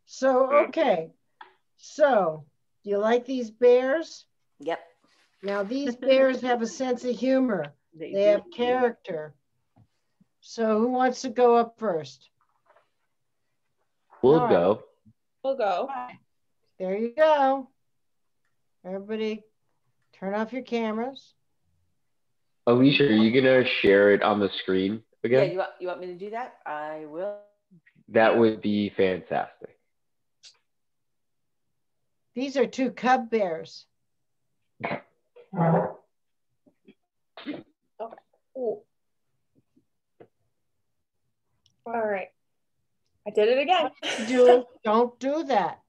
So, okay. So, do you like these bears? Yep. Now, these bears have a sense of humor. They have character. So, who wants to go up first? We'll go. We'll go. There you go. Everybody, turn off your cameras. Alicia, are you going to share it on the screen again? Yeah, you want me to do that? I will. That would be fantastic. These are two cub bears. Okay. Ooh. All right. I did it again. Don't do that.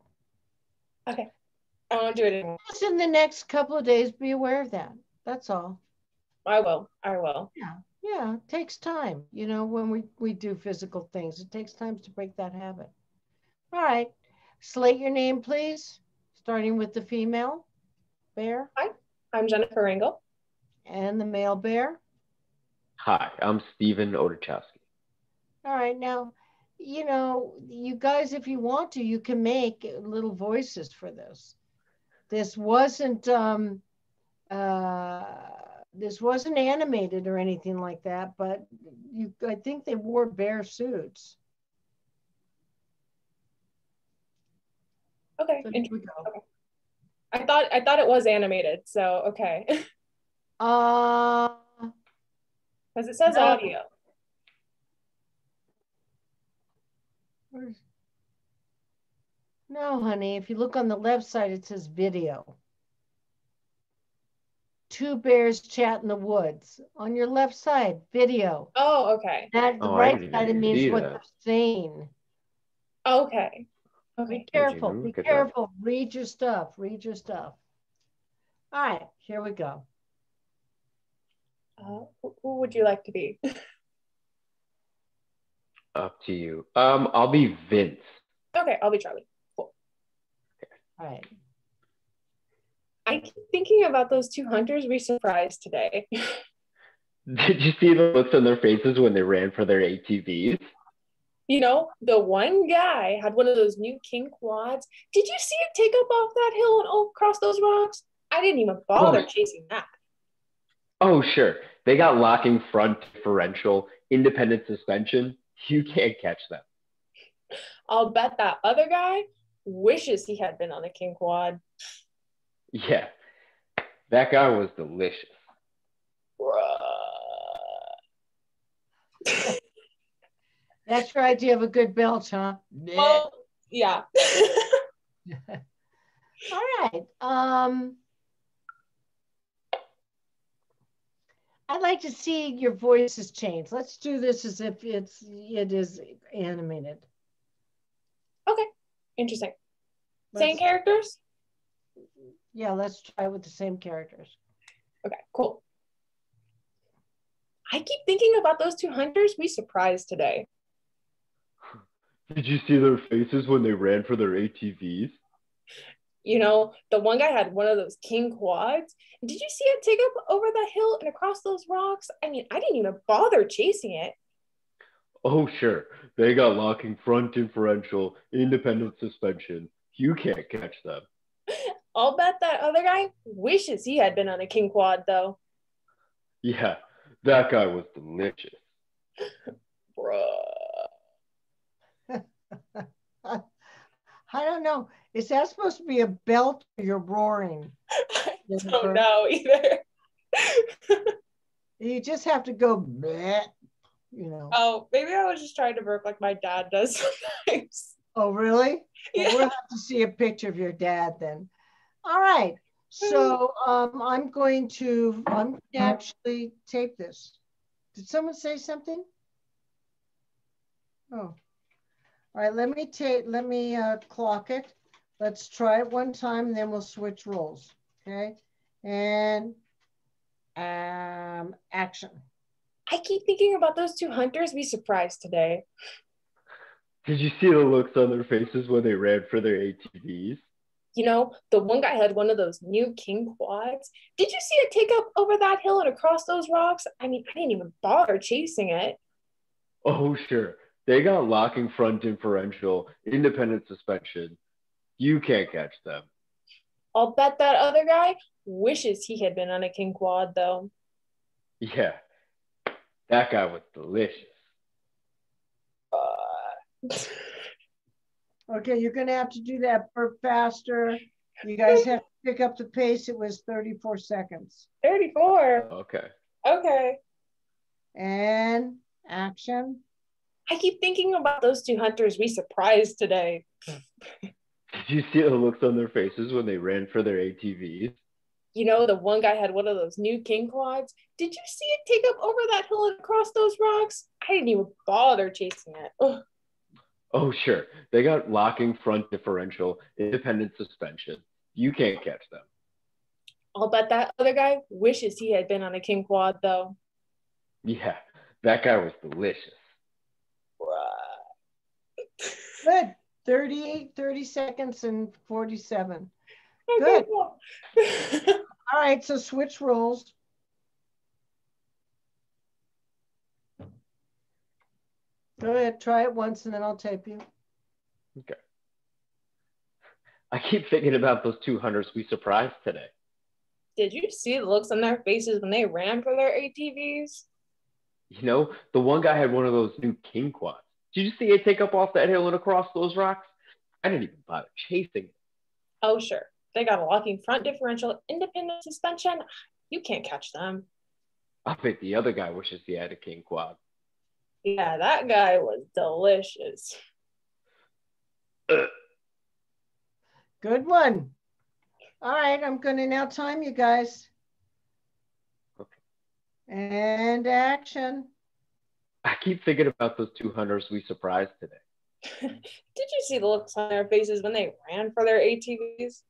Okay. I won't do it anymore. Just in the next couple of days, be aware of that. That's all. I will. Yeah, it takes time. You know, when we do physical things, it takes time to break that habit. All right. Slate your name, please. Starting with the female bear. Hi, I'm Jennifer Ringel. And the male bear. Hi, I'm Stephen Oderchowski. All right. Now, you know, you guys, if you want to, you can make little voices for this. This wasn't animated or anything like that, but I think they wore bear suits. Okay. So here we go. Okay. I thought it was animated, so okay. Uh, Because it says no. audio. No, honey. If you look on the left side, it says video. Two bears chat in the woods. On your left side, video. Oh, okay. That the Oh, I right didn't side, it even means see what that. they're saying. Okay. Be Okay. careful. even Be look at that? careful. Read your stuff. Read your stuff. All right, here we go. Who would you like to be? Up to you. I'll be Vince. Okay, I'll be Charlie. Cool. All right. I keep thinking about those two hunters we surprised today. Did you see the looks on their faces when they ran for their ATVs? You know, the one guy had one of those new king quads. Did you see him take up off that hill and across those rocks? I didn't even bother chasing that. Oh, sure. They got locking front differential, independent suspension. You can't catch them. I'll bet that other guy wishes he had been on a king quad. Yeah, that guy was delicious. That's your idea of a good belch, huh? Well, yeah. All right. I'd like to see your voices change. Let's do this as if it is animated. Okay. Interesting. Same characters? Yeah, let's try with the same characters. Okay, cool. I keep thinking about those two hunters we surprised today. Did you see their faces when they ran for their ATVs? You know, the one guy had one of those king quads. Did you see it take up over that hill and across those rocks? I mean, I didn't even bother chasing it. Oh, sure. They got locking front differential, independent suspension. You can't catch them. I'll bet that other guy wishes he had been on a king quad, though. Yeah, that guy was delicious. Bruh. I don't know. Is that supposed to be a belt or you're roaring? I don't know either. You just have to go, bleh, you know. Oh, maybe I was just trying to burp like my dad does sometimes. Oh, really? Yeah. Well, we'll have to see a picture of your dad then. All right. So I'm going to actually tape this. Did someone say something? Oh. All right, let me clock it. Let's try it one time, and then we'll switch roles. Okay. And action. I keep thinking about those two hunters we surprised today. Did you see the looks on their faces when they ran for their ATVs? You know, the one guy had one of those new king quads. Did you see it take up over that hill and across those rocks? I mean, I didn't even bother chasing it. Oh, sure. They got locking front differential, independent suspension. You can't catch them. I'll bet that other guy wishes he had been on a king quad, though. Yeah, that guy was delicious. Okay, you're going to have to do that faster. You guys have to pick up the pace. It was 34 seconds. 34. Okay. Okay. And action. I keep thinking about those two hunters we surprised today. Did you see the looks on their faces when they ran for their ATVs? You know, the one guy had one of those new king quads. Did you see it take up over that hill and across those rocks? I didn't even bother chasing it. Ugh. Oh, sure. They got locking front differential, independent suspension. You can't catch them. I'll bet that other guy wishes he had been on a king quad, though. Yeah, that guy was delicious. Good. 30 seconds and 47. Okay, Good. cool. All right, so switch roles. Go ahead, try it once and then I'll tape you. Okay. I keep thinking about those two hunters we surprised today. Did you see the looks on their faces when they ran for their ATVs? You know, the one guy had one of those new king quads. Did you see it take up off that hill and across those rocks? I didn't even bother chasing it. Oh, sure. They got a locking front differential, independent suspension. You can't catch them. I bet the other guy wishes he had a king quad. Yeah, that guy was delicious. Good one. All right, I'm going to now time you guys. Okay. And action. I keep thinking about those two hunters we surprised today. Did you see the looks on their faces when they ran for their ATVs?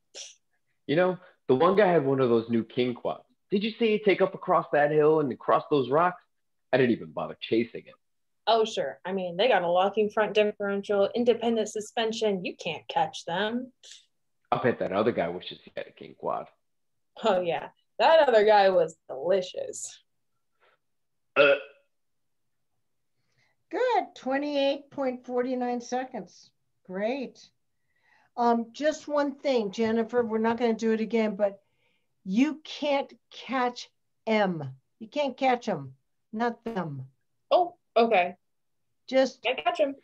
You know, the one guy had one of those new king quads. Did you see it take up across that hill and across those rocks? I didn't even bother chasing it. Oh, sure. I mean, they got a locking front differential, independent suspension. You can't catch them. I bet that other guy wishes he had a king quad. Oh, yeah. That other guy was delicious. Good. 28.49 seconds. Great. Just one thing, Jennifer, we're not going to do it again, but you can't catch M. You can't catch them, not them. Oh, okay. Just Can't catch him.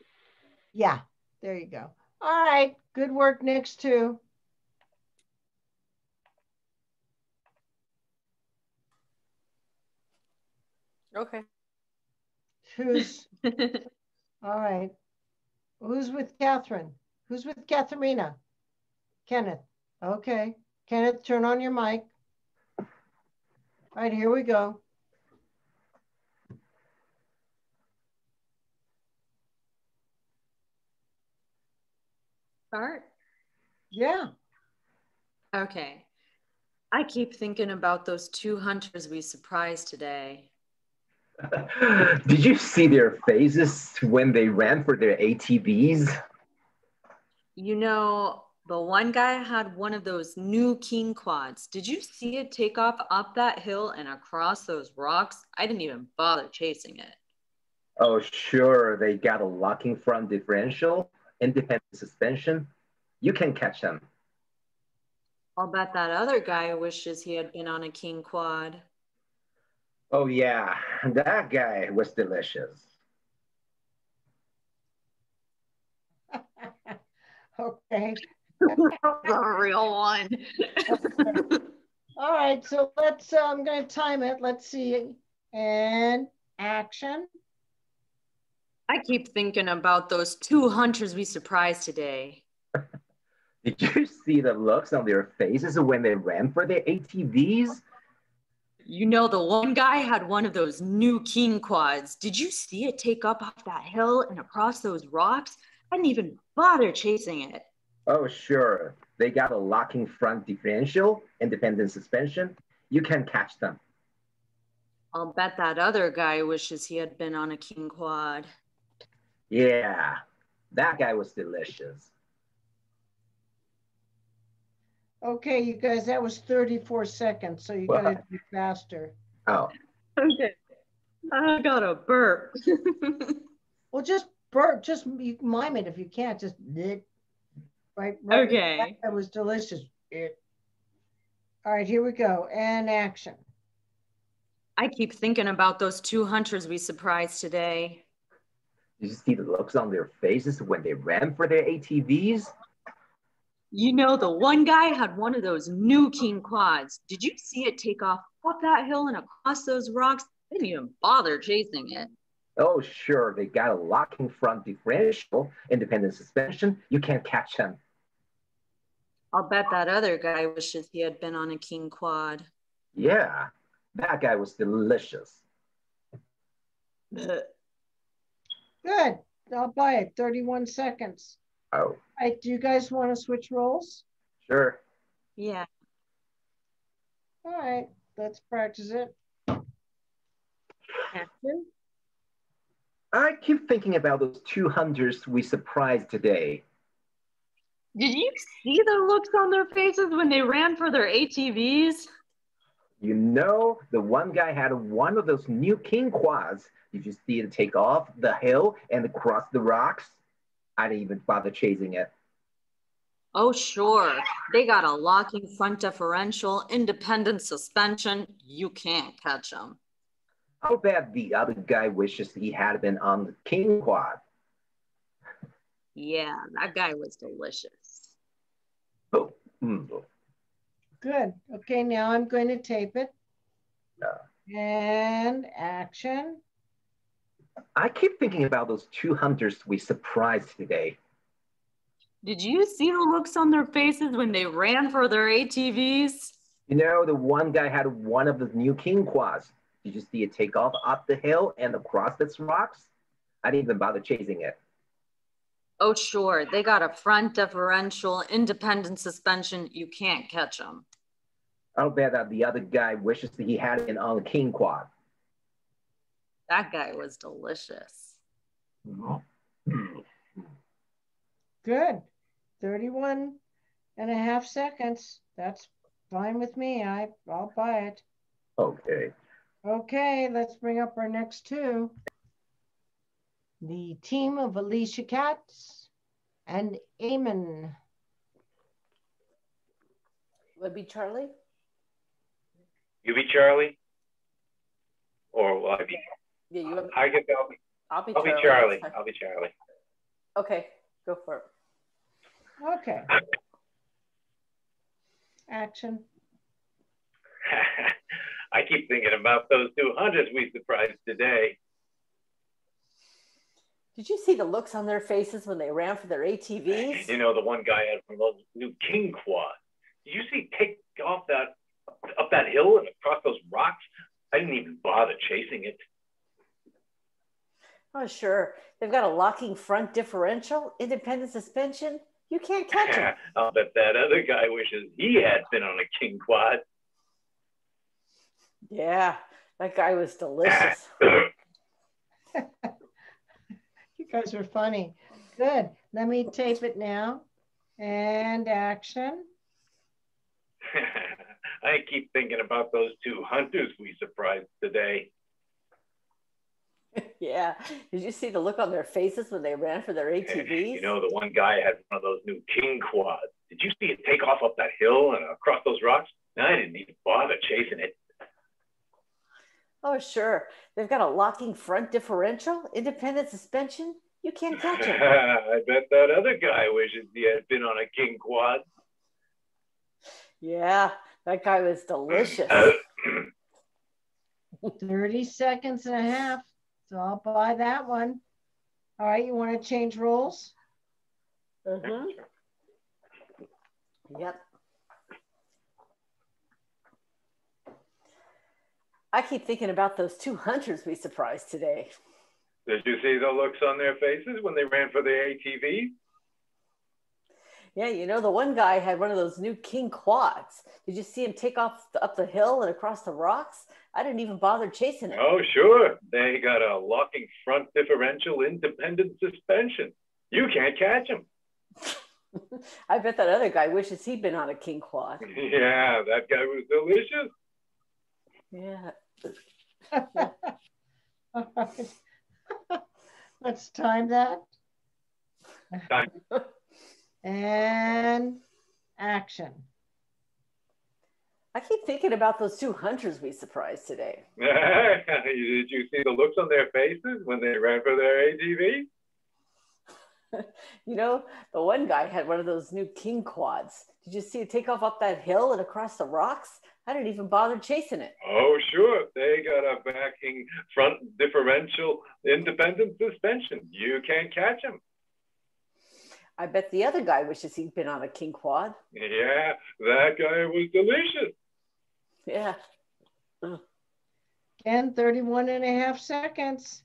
Yeah, there you go. All right, good work next two. Okay. Who's all right? Who's with Catherine? Who's with Katharina? Kenneth. Okay. Kenneth, turn on your mic. All right, here we go. Start? Yeah. Okay. I keep thinking about those two hunters we surprised today. Did you see their faces when they ran for their ATVs? You know, the one guy had one of those new king quads. Did you see it take off up that hill and across those rocks? I didn't even bother chasing it. Oh, sure, they got a locking front differential, independent suspension. You can catch them. I'll bet that other guy wishes he had been on a king quad. Oh, yeah, that guy was delicious. Okay. The real one. All right, so let's, I'm going to time it. Let's see. And action. I keep thinking about those two hunters we surprised today. Did you see the looks on their faces when they ran for their ATVs? You know, the one guy had one of those new king quads. Did you see it take up off that hill and across those rocks? I didn't even bother chasing it. Oh, sure. They got a locking front differential, independent suspension. You can catch them. I'll bet that other guy wishes he had been on a king quad. Yeah, that guy was delicious. Okay, you guys, that was 34 seconds, so you got to do faster. Oh. Okay. I got a burp. Well, just burp, just you mime it if you can't, just right. Okay. That was delicious. All right, here we go. And action. I keep thinking about those two hunters we surprised today. Did you see the looks on their faces when they ran for their ATVs? You know, the one guy had one of those new king quads. Did you see it take off up that hill and across those rocks? I didn't even bother chasing it. Oh, sure. They got a locking front differential, independent suspension. You can't catch them. I'll bet that other guy wishes he had been on a king quad. Yeah, that guy was delicious. Good. I'll buy it. 31 seconds. Oh. All right, do you guys want to switch roles? Sure. Yeah. All right, let's practice it. Action. I keep thinking about those two hunters we surprised today. Did you see the looks on their faces when they ran for their ATVs? You know, the one guy had one of those new king quads. Did you see it take off the hill and across the rocks? I didn't even bother chasing it. Oh, sure. They got a locking front differential, independent suspension. You can't catch them. I'll bet the other guy wishes he had been on the king quad. Yeah, that guy was delicious. Oh, Good. Okay, now I'm going to tape it. Yeah. And action. I keep thinking about those two hunters we surprised today. Did you see the looks on their faces when they ran for their ATVs? You know, the one guy had one of the new king quads. Did you see it take off up the hill and across the rocks? I didn't even bother chasing it. Oh, sure. They got a front differential, independent suspension. You can't catch them. I'll bet that the other guy wishes that he had it on the king quad. That guy was delicious. Good. 31.5 seconds. That's fine with me. I'll buy it. Okay. Okay, let's bring up our next two. The team of Alicia Katz and Eamon. Would be Charlie? You be Charlie? Or will I be? Yeah, you would. I guess I'll be I'll Charlie. be Charlie. I'll be Charlie. Okay, go for it. Okay. Action. I keep thinking about those two hunters we surprised today. Did you see the looks on their faces when they ran for their ATVs? You know, the one guy had one of those new king quads. Did you see take off up that hill and across those rocks? I didn't even bother chasing it. Oh, sure. They've got a locking front differential, independent suspension. You can't catch them. I'll bet that other guy wishes he had been on a king quad. Yeah, that guy was delicious. You guys are funny. Good. Let me tape it now. And action. I keep thinking about those two hunters we surprised today. Yeah. Did you see the look on their faces when they ran for their ATVs? You know, the one guy had one of those new king quads. Did you see it take off up that hill and across those rocks? I didn't even bother chasing it. Oh, sure. They've got a locking front differential, independent suspension. You can't catch them. I bet that other guy wishes he had been on a king quad. Yeah, that guy was delicious. 30.5 seconds. So I'll buy that one. All right, you want to change roles? Mm-hmm. Yep. I keep thinking about those two hunters we surprised today. Did you see the looks on their faces when they ran for their ATV? Yeah, you know, the one guy had one of those new king quads. Did you see him take off up the hill and across the rocks? I didn't even bother chasing it. Oh, sure. They got a locking front differential independent suspension. You can't catch them. I bet that other guy wishes he'd been on a king quad. Yeah, that guy was delicious. Yeah. All right. Let's time that. Time. And action. I keep thinking about those two hunters we surprised today. Did you see the looks on their faces when they ran for their ATV? You know, the one guy had one of those new king quads. Did you see it take off up that hill and across the rocks? I didn't even bother chasing it. Oh, sure. They got a backing front differential independent suspension. You can't catch them. I bet the other guy wishes he'd been on a king quad. Yeah, that guy was delicious. Yeah. And 31.5 seconds.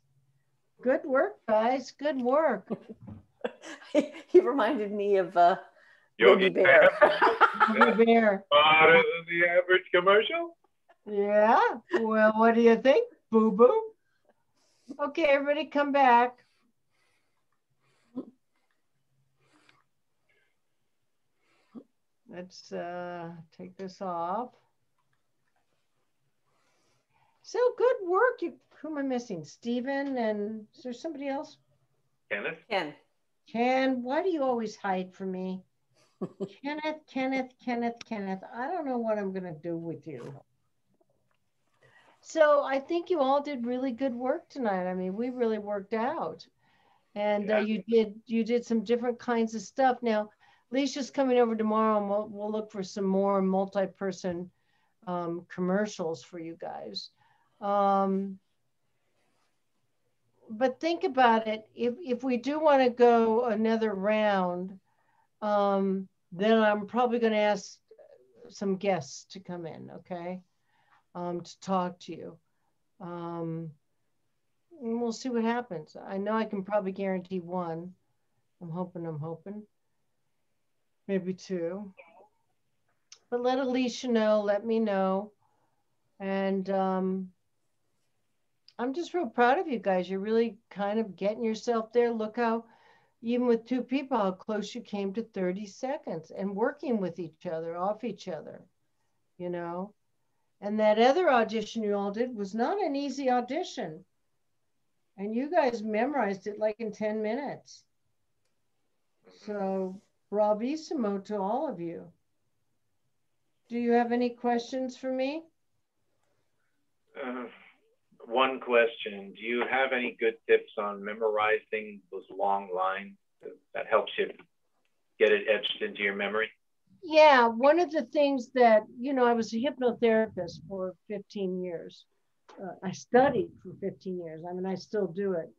Good work, guys. Good work. He reminded me of Yogi Bear. Yogi Bear. Hotter than the average commercial? Yeah. Well, what do you think, boo-boo? Okay, everybody come back. Let's take this off. So good work. Who am I missing? Stephen, and is there somebody else? Kenneth? Ken, why do you always hide from me? Kenneth. I don't know what I'm going to do with you. So I think you all did really good work tonight. I mean, we really worked out. And Yeah. you did some different kinds of stuff. Now, Alicia's coming over tomorrow, and we'll look for some more multi-person commercials for you guys. Um, but think about it. If we do want to go another round, then I'm probably going to ask some guests to come in, okay, to talk to you. And we'll see what happens. I know I can probably guarantee one. I'm hoping, maybe two. But let Alicia know, let me know. And I'm just real proud of you guys. You're really kind of getting yourself there. Look how, even with two people, how close you came to 30 seconds and working with each other, off each other, you know? And that other audition you all did was not an easy audition. And you guys memorized it like in 10 minutes. So, bravissimo to all of you. Do you have any questions for me? One question. Do you have any good tips on memorizing those long lines that helps you get it etched into your memory? Yeah, one of the things that, I was a hypnotherapist for 15 years. I studied for 15 years. I mean, I still do it.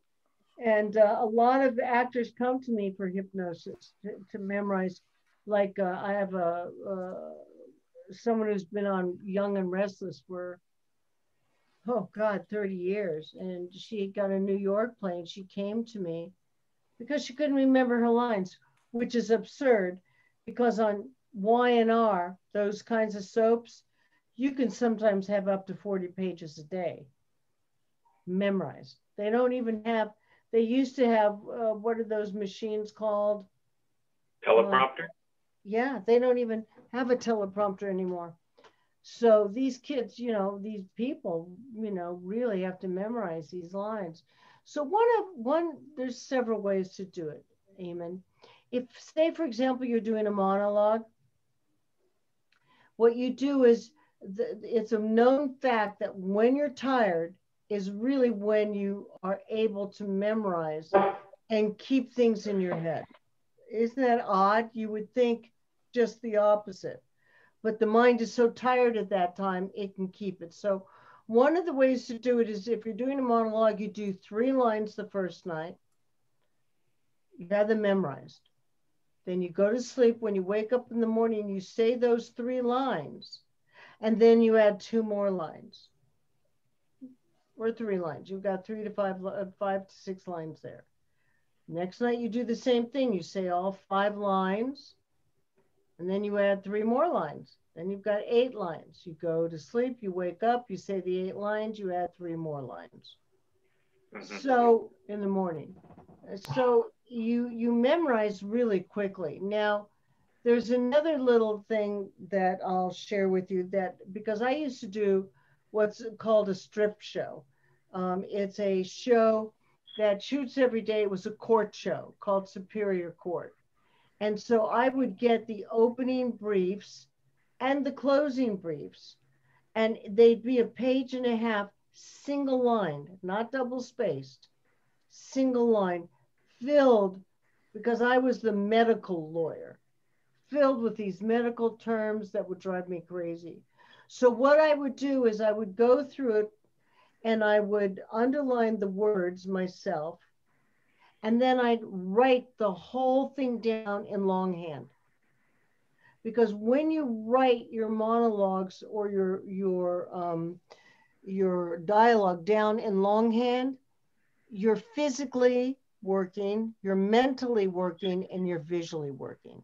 And a lot of actors come to me for hypnosis to memorize. Like I have someone who's been on Young and Restless for, oh God, 30 years. And she got a New York plane. She came to me because she couldn't remember her lines, which is absurd because on Y&R, those kinds of soaps, you can sometimes have up to 40 pages a day memorized. They don't even have, they used to have, what are those machines called? Teleprompter? Yeah, they don't even have a teleprompter anymore. So these kids, these people, really have to memorize these lines. So there's several ways to do it, Eamon. If, say, for example, you're doing a monologue, what you do is, it's a known fact that when you're tired is really when you are able to memorize and keep things in your head. Isn't that odd? You would think just the opposite. But the mind is so tired at that time, it can keep it. So one of the ways to do it is if you're doing a monologue, you do 3 lines the first night. You have them memorized. Then you go to sleep. When you wake up in the morning, you say those 3 lines. And then you add 2 more lines. Or 3 lines. You've got 5 to 6 lines there. Next night, you do the same thing. You say all 5 lines. And then you add 3 more lines. Then you've got 8 lines. You go to sleep, you wake up, you say the 8 lines, you add 3 more lines. So in the morning. So you memorize really quickly. Now, there's another little thing that I'll share with you that, because I used to do what's called a strip show. It's a show that shoots every day. It was a court show called Superior Court. And so I would get the opening briefs and the closing briefs, and they'd be a page and a half, single line, not double spaced, single line, filled, because I was the medical lawyer, filled with these medical terms that would drive me crazy. So what I would do is I would go through it and I would underline the words myself. And then I'd write the whole thing down in longhand. Because when you write your monologues or your dialogue down in longhand, you're physically working, you're mentally working, and you're visually working.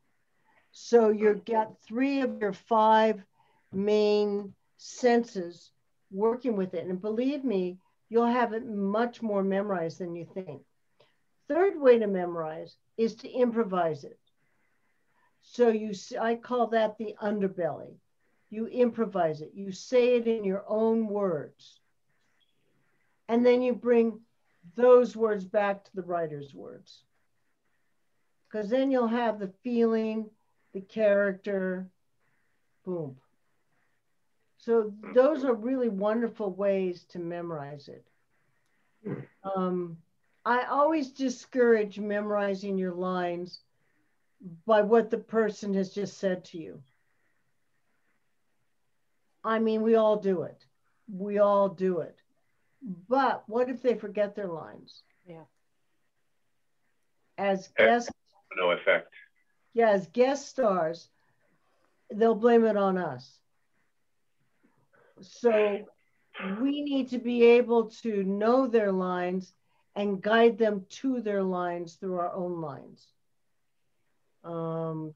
So you've got 3 of your 5 main senses working with it. And believe me, you'll have it much more memorized than you think. Third way to memorize is to improvise it. So I call that the underbelly. You improvise it. You say it in your own words. And then you bring those words back to the writer's words. Because then you'll have the feeling, the character, boom. So those are really wonderful ways to memorize it. I always discourage memorizing your lines by what the person has just said to you. I mean, we all do it. We all do it. But what if they forget their lines? Yeah. As guest, No effect. yeah, as guest stars, they'll blame it on us. So we need to be able to know their lines and guide them to their lines through our own lines.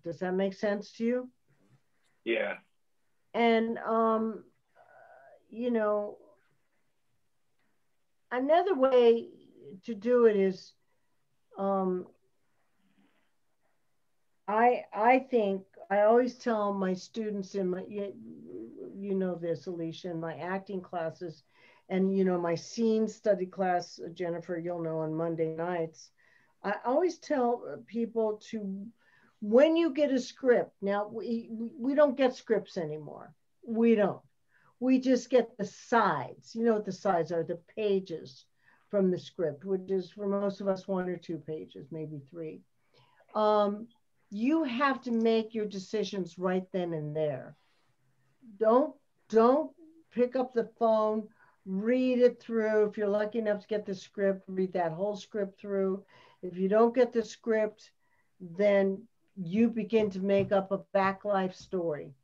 Does that make sense to you? Yeah. And you know, another way to do it is um, I think I always tell my students in my you know this, Alicia, in my acting classes, and you know my scene study class, Jennifer, you'll know on Monday nights. I always tell people to, when you get a script. Now we don't get scripts anymore. We don't. We just get the sides. You know what the sides are? The pages from the script, which is for most of us 1 or 2 pages, maybe 3. um, you have to make your decisions right then and there. Don't don't pick up the phone, read it through. If you're lucky enough to get the script, read that whole script through. If you don't get the script, then you begin to make up a back life story.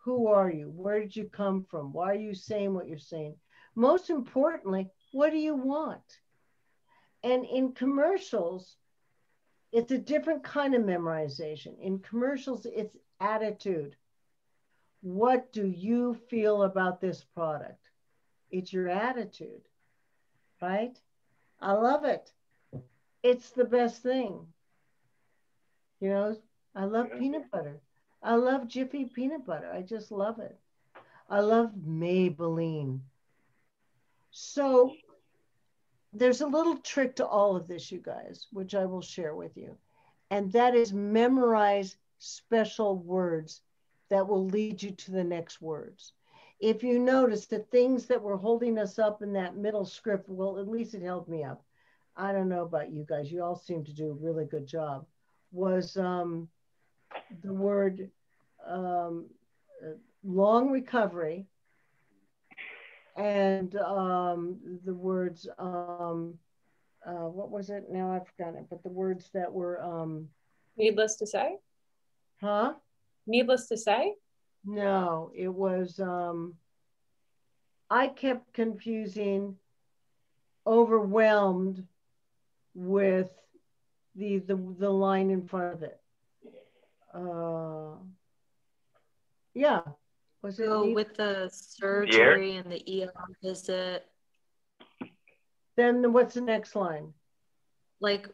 Who are you? Where did you come from? Why are you saying what you're saying? Most importantly, what do you want? And in commercials, it's a different kind of memorization. In commercials, it's attitude. What do you feel about this product? It's your attitude, right? I love it. It's the best thing. You know, I love Yeah. peanut butter. I love Jiffy peanut butter. I just love it. I love Maybelline. So there's a little trick to all of this, you guys, which I will share with you. And that is memorize special words that will lead you to the next words. If you notice the things that were holding us up in that middle script, well, at least it held me up. I don't know about you guys. You all seem to do a really good job. Was the word um, long recovery and the words, what was it? Now I've forgotten it, but the words that were, Needless to say? huh? Needless to say? No, it was, I kept confusing overwhelmed with the line in front of it. Uh, yeah, was it So neat? with the Pierre? surgery and the ER visit, Then what's the next line? like,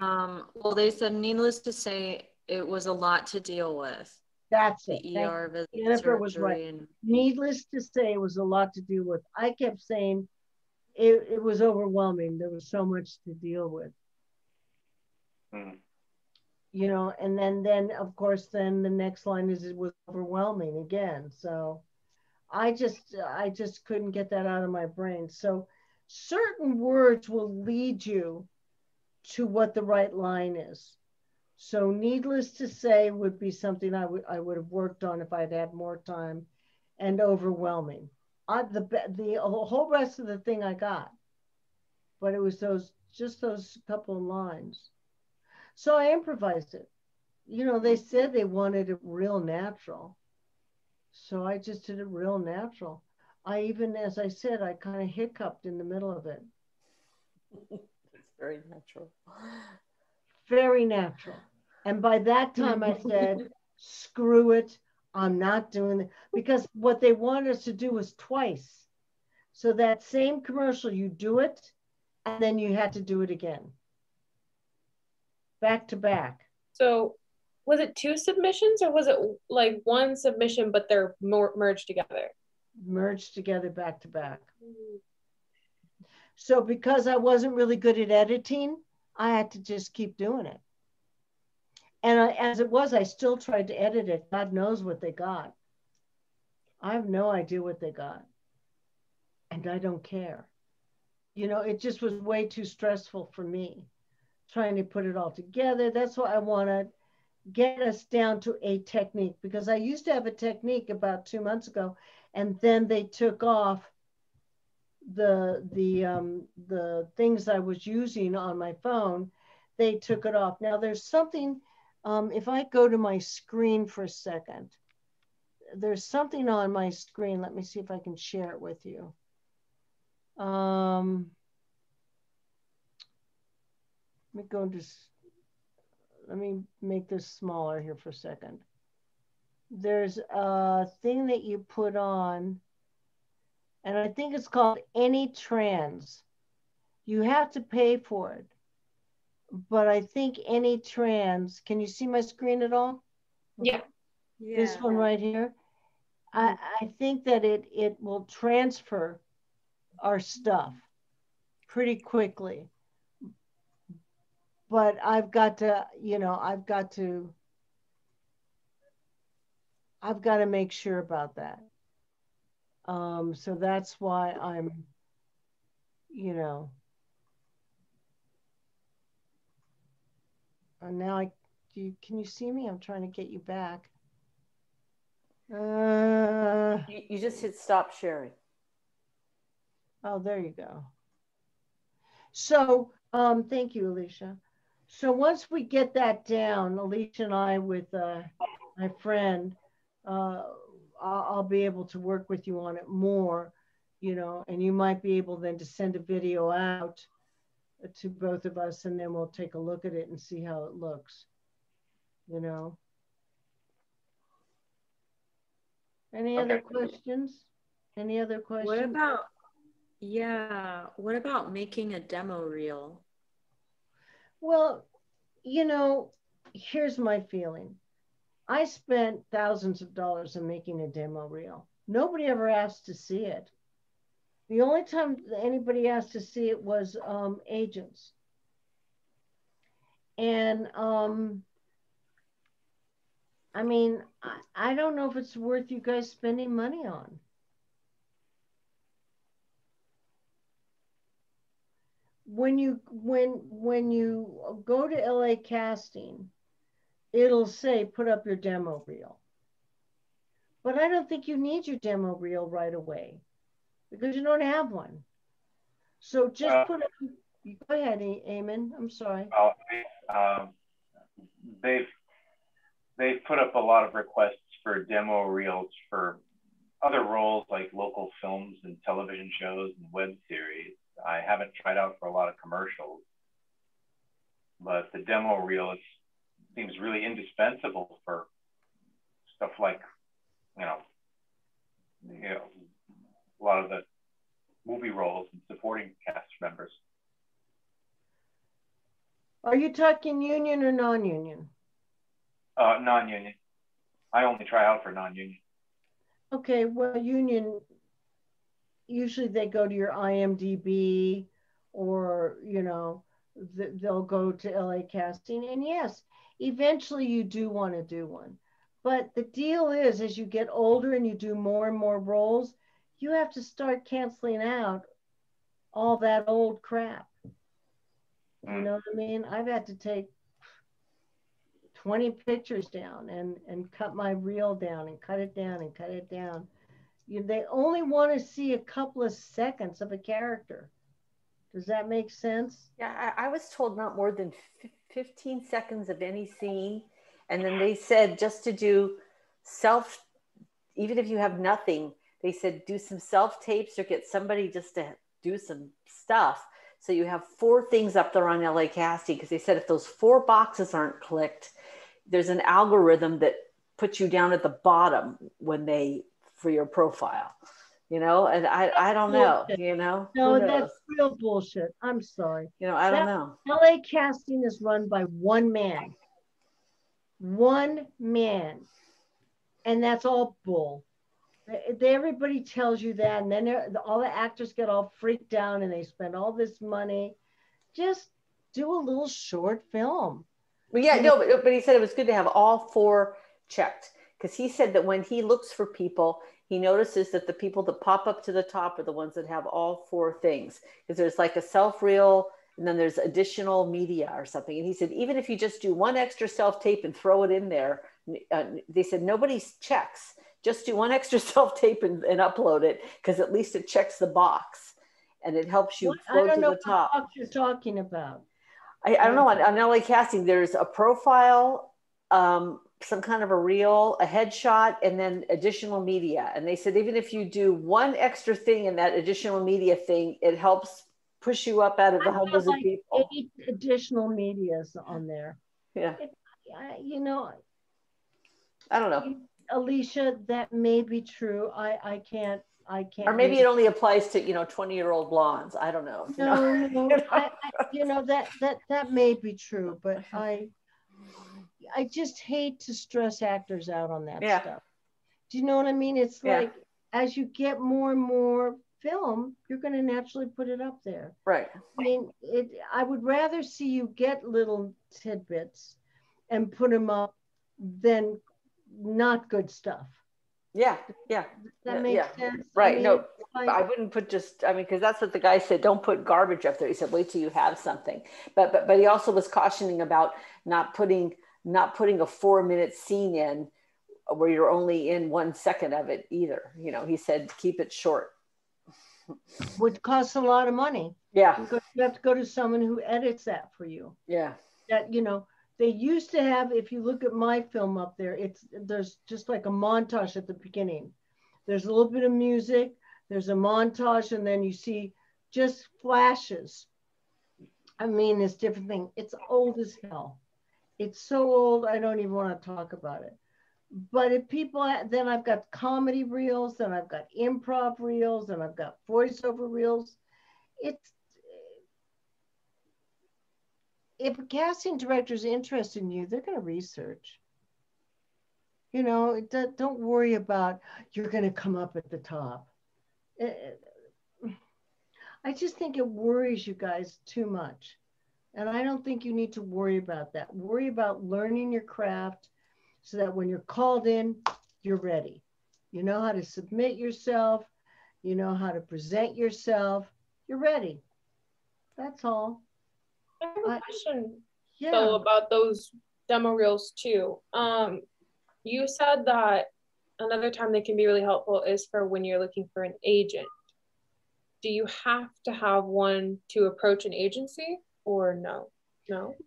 well, they said, needless to say, it was a lot to deal with. That's it. The Thank ER you. visit, Jennifer was right. surgery, and Needless to say, it was a lot to deal with. I kept saying it was overwhelming. There was so much to deal with. Mm. You know, and then of course then the next line is it was overwhelming again. So I just couldn't get that out of my brain. So certain words will lead you to what the right line is. So needless to say would be something I would have worked on if I'd had more time, and overwhelming. The whole rest of the thing I got, but it was those couple of lines. So I improvised it. You know, they said they wanted it real natural. So I just did it real natural. I even, as I said, I kind of hiccuped in the middle of it. It's very natural. Very natural. And by that time I said, screw it. I'm not doing it. Because what they wanted us to do was twice. So that same commercial, you do it, and then you had to do it again. Back to back. So was it 2 submissions or was it like 1 submission but they're merged together? Merged together back to back. So because I wasn't really good at editing, I had to just keep doing it. And as it was, I still tried to edit it. God knows what they got. I have no idea what they got. And I don't care. You know, it just was way too stressful for me trying to put it all together. That's why I want to, get us down to a technique, because I used to have a technique about 2 months ago, and then they took off the things I was using on my phone. They took it off. Now there's something, if I go to my screen for a second, there's something on my screen. Let me see if I can share it with you. Let me go to, let me make this smaller here for a second. There's a thing that you put on, and I think it's called Any Trans. You have to pay for it, but I think Any Trans, can you see my screen at all? Yeah. This one right here. I think that it will transfer our stuff pretty quickly. But I've got to, I've got to make sure about that. So that's why I'm, and now can you see me? I'm trying to get you back. You just hit stop sharing. Oh, there you go. So, thank you, Alicia. So once we get that down, Alicia and I with my friend, I'll be able to work with you on it more, and you might be able then to send a video out to both of us, and then we'll take a look at it and see how it looks, Any other questions? Any other questions? What about making a demo reel? Well, here's my feeling. I spent thousands of dollars on making a demo reel. Nobody ever asked to see it. The only time anybody asked to see it was agents. And I mean, I don't know if it's worth you guys spending money on. When you go to LA Casting, it'll say put up your demo reel. But I don't think you need your demo reel right away because you don't have one. So just put up. Go ahead, Eamon. I'm sorry. They've put up a lot of requests for demo reels for other roles like local films and television shows and web series. I haven't tried out for a lot of commercials, but the demo reel seems really indispensable for stuff like, a lot of the movie roles and supporting cast members. Are you talking union or non-union? Non-union. I only try out for non-union. Okay, well, union, usually they go to your IMDb or, they'll go to LA Casting. And yes, eventually you do want to do one. But the deal is, as you get older and you do more and more roles, you have to start canceling out all that old crap. You know what I mean? I've had to take 20 pictures down and cut my reel down and cut it down and cut it down. They only want to see a couple of seconds of a character. Does that make sense? Yeah, I was told not more than 15 seconds of any scene. And then they said just to do even if you have nothing, they said do some self-tapes or get somebody just to do some stuff. So you have 4 things up there on LA Casting, because they said if those 4 boxes aren't clicked, there's an algorithm that puts you down at the bottom for your profile, and I don't know, No, that's real bullshit. I'm sorry. I don't know. LA Casting is run by one man. One man. And that's all bull. Everybody tells you that, and then all the actors get all freaked out and they spend all this money. Just do a little short film. Well, yeah, no, but he said it was good to have all 4 checked, because he said that when he looks for people, he notices that the people that pop up to the top are the ones that have all 4 things, because there's like a self reel, and then there's additional media or something. And he said, even if you just do one extra self-tape and throw it in there, they said, nobody checks. Just do one extra self-tape and upload it, because at least it checks the box and it helps you I float don't to know the top. what box you're talking about. I don't know, on LA Casting, there's a profile, some kind of a reel, a headshot, and then additional media. And they said, even if you do one extra thing in that additional media thing, it helps push you up out of the hundreds of people. 8 additional medias on there. Yeah. You know, I don't know. Alicia, that may be true. I can't. Or maybe it only applies to, 20-year-old blondes. I don't know. No. That may be true, but I just hate to stress actors out on that stuff. Do you know what I mean? It's like, as you get more and more film, you're going to naturally put it up there. Right. I mean, I would rather see you get little tidbits and put them up than not good stuff. Yeah. That makes sense. Right. I wouldn't put because that's what the guy said. Don't put garbage up there. He said, wait till you have something. But he also was cautioning about not putting a 4-minute scene in where you're only in 1 second of it either. He said, keep it short. Which costs a lot of money. Yeah. Because you have to go to someone who edits that for you. Yeah. That, they used to have, if you look at my film up there, there's just like a montage at the beginning. There's a little bit of music, there's a montage, and then you see just flashes. I mean, this different thing. It's old as hell. It's so old, I don't even want to talk about it. But if people, then I've got comedy reels, then I've got improv reels, and I've got voiceover reels. If a casting director is interested in you, they're going to research. Don't worry about you're going to come up at the top. I just think it worries you guys too much. And I don't think you need to worry about that. Worry about learning your craft so that when you're called in, you're ready. You know how to submit yourself. You know how to present yourself. You're ready. That's all. I have a question though about those demo reels too. You said that another time they can be really helpful is for when you're looking for an agent. Do you have to have one to approach an agency or no?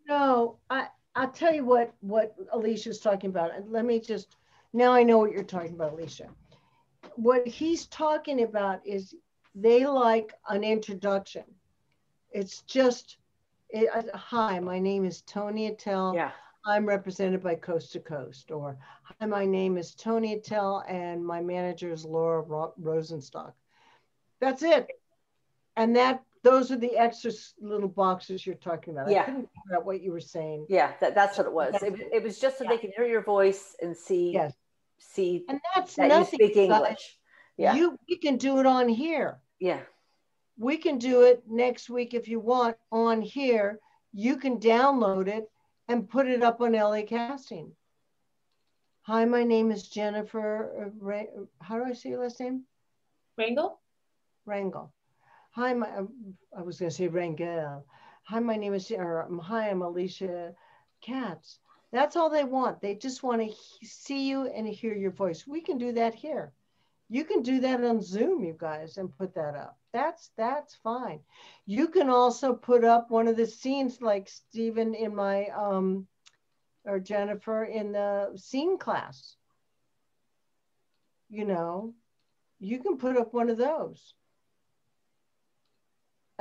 No, I'll tell you what Alicia's talking about. And let me just, now I know what you're talking about, Alicia. What he's talking about is they like an introduction. It's just, hi, my name is Toni Attell. Yeah. I'm represented by Coast to Coast. Or, hi, my name is Toni Attell and my manager is Laura Rosenstock. That's it. And those are the extra little boxes you're talking about. Yeah. I couldn't figure out what you were saying. Yeah, that's what it was. It was just so they can hear your voice and see, and that's that nothing, you speak English. Yeah. We can do it on here. Yeah. We can do it next week if you want on here. You can download it and put it up on LA Casting. Hi, my name is Jennifer. How do I say your last name? Rangel. Hi, I was going to say Rangel. Hi, my name is, hi, I'm Alicia Katz. That's all they want. They just want to see you and hear your voice. We can do that here. You can do that on Zoom, you guys, and put that up. That's fine. You can also put up one of the scenes like Stephen in my, or Jennifer in the scene class. You can put up one of those.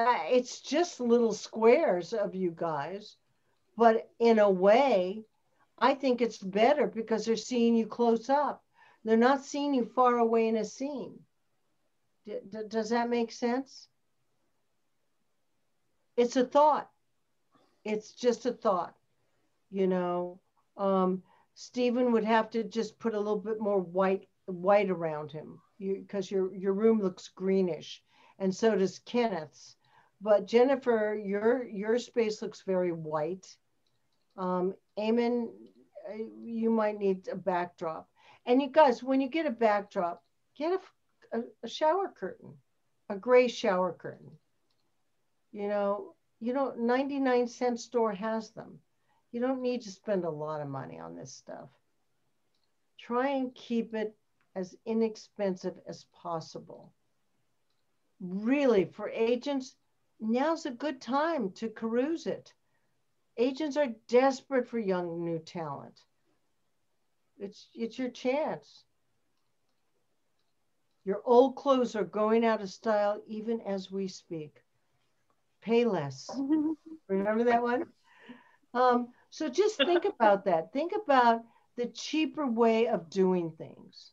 It's just little squares of you guys, but in a way, I think it's better because they're seeing you close up. They're not seeing you far away in a scene. Does that make sense? It's a thought. It's just a thought. Stephen would have to just put a little bit more white around him because your room looks greenish, and so does Kenneth's. But Jennifer, your space looks very white. Eamon, you might need a backdrop. And you guys, when you get a backdrop, get a shower curtain, a gray shower curtain. You know, 99-cent store has them. You don't need to spend a lot of money on this stuff. Try and keep it as inexpensive as possible. Really, for agents, now's a good time to carouse it. Agents are desperate for young new talent. It's your chance. Your old clothes are going out of style even as we speak. Pay less. Remember that one? So just think about that. Think about the cheaper way of doing things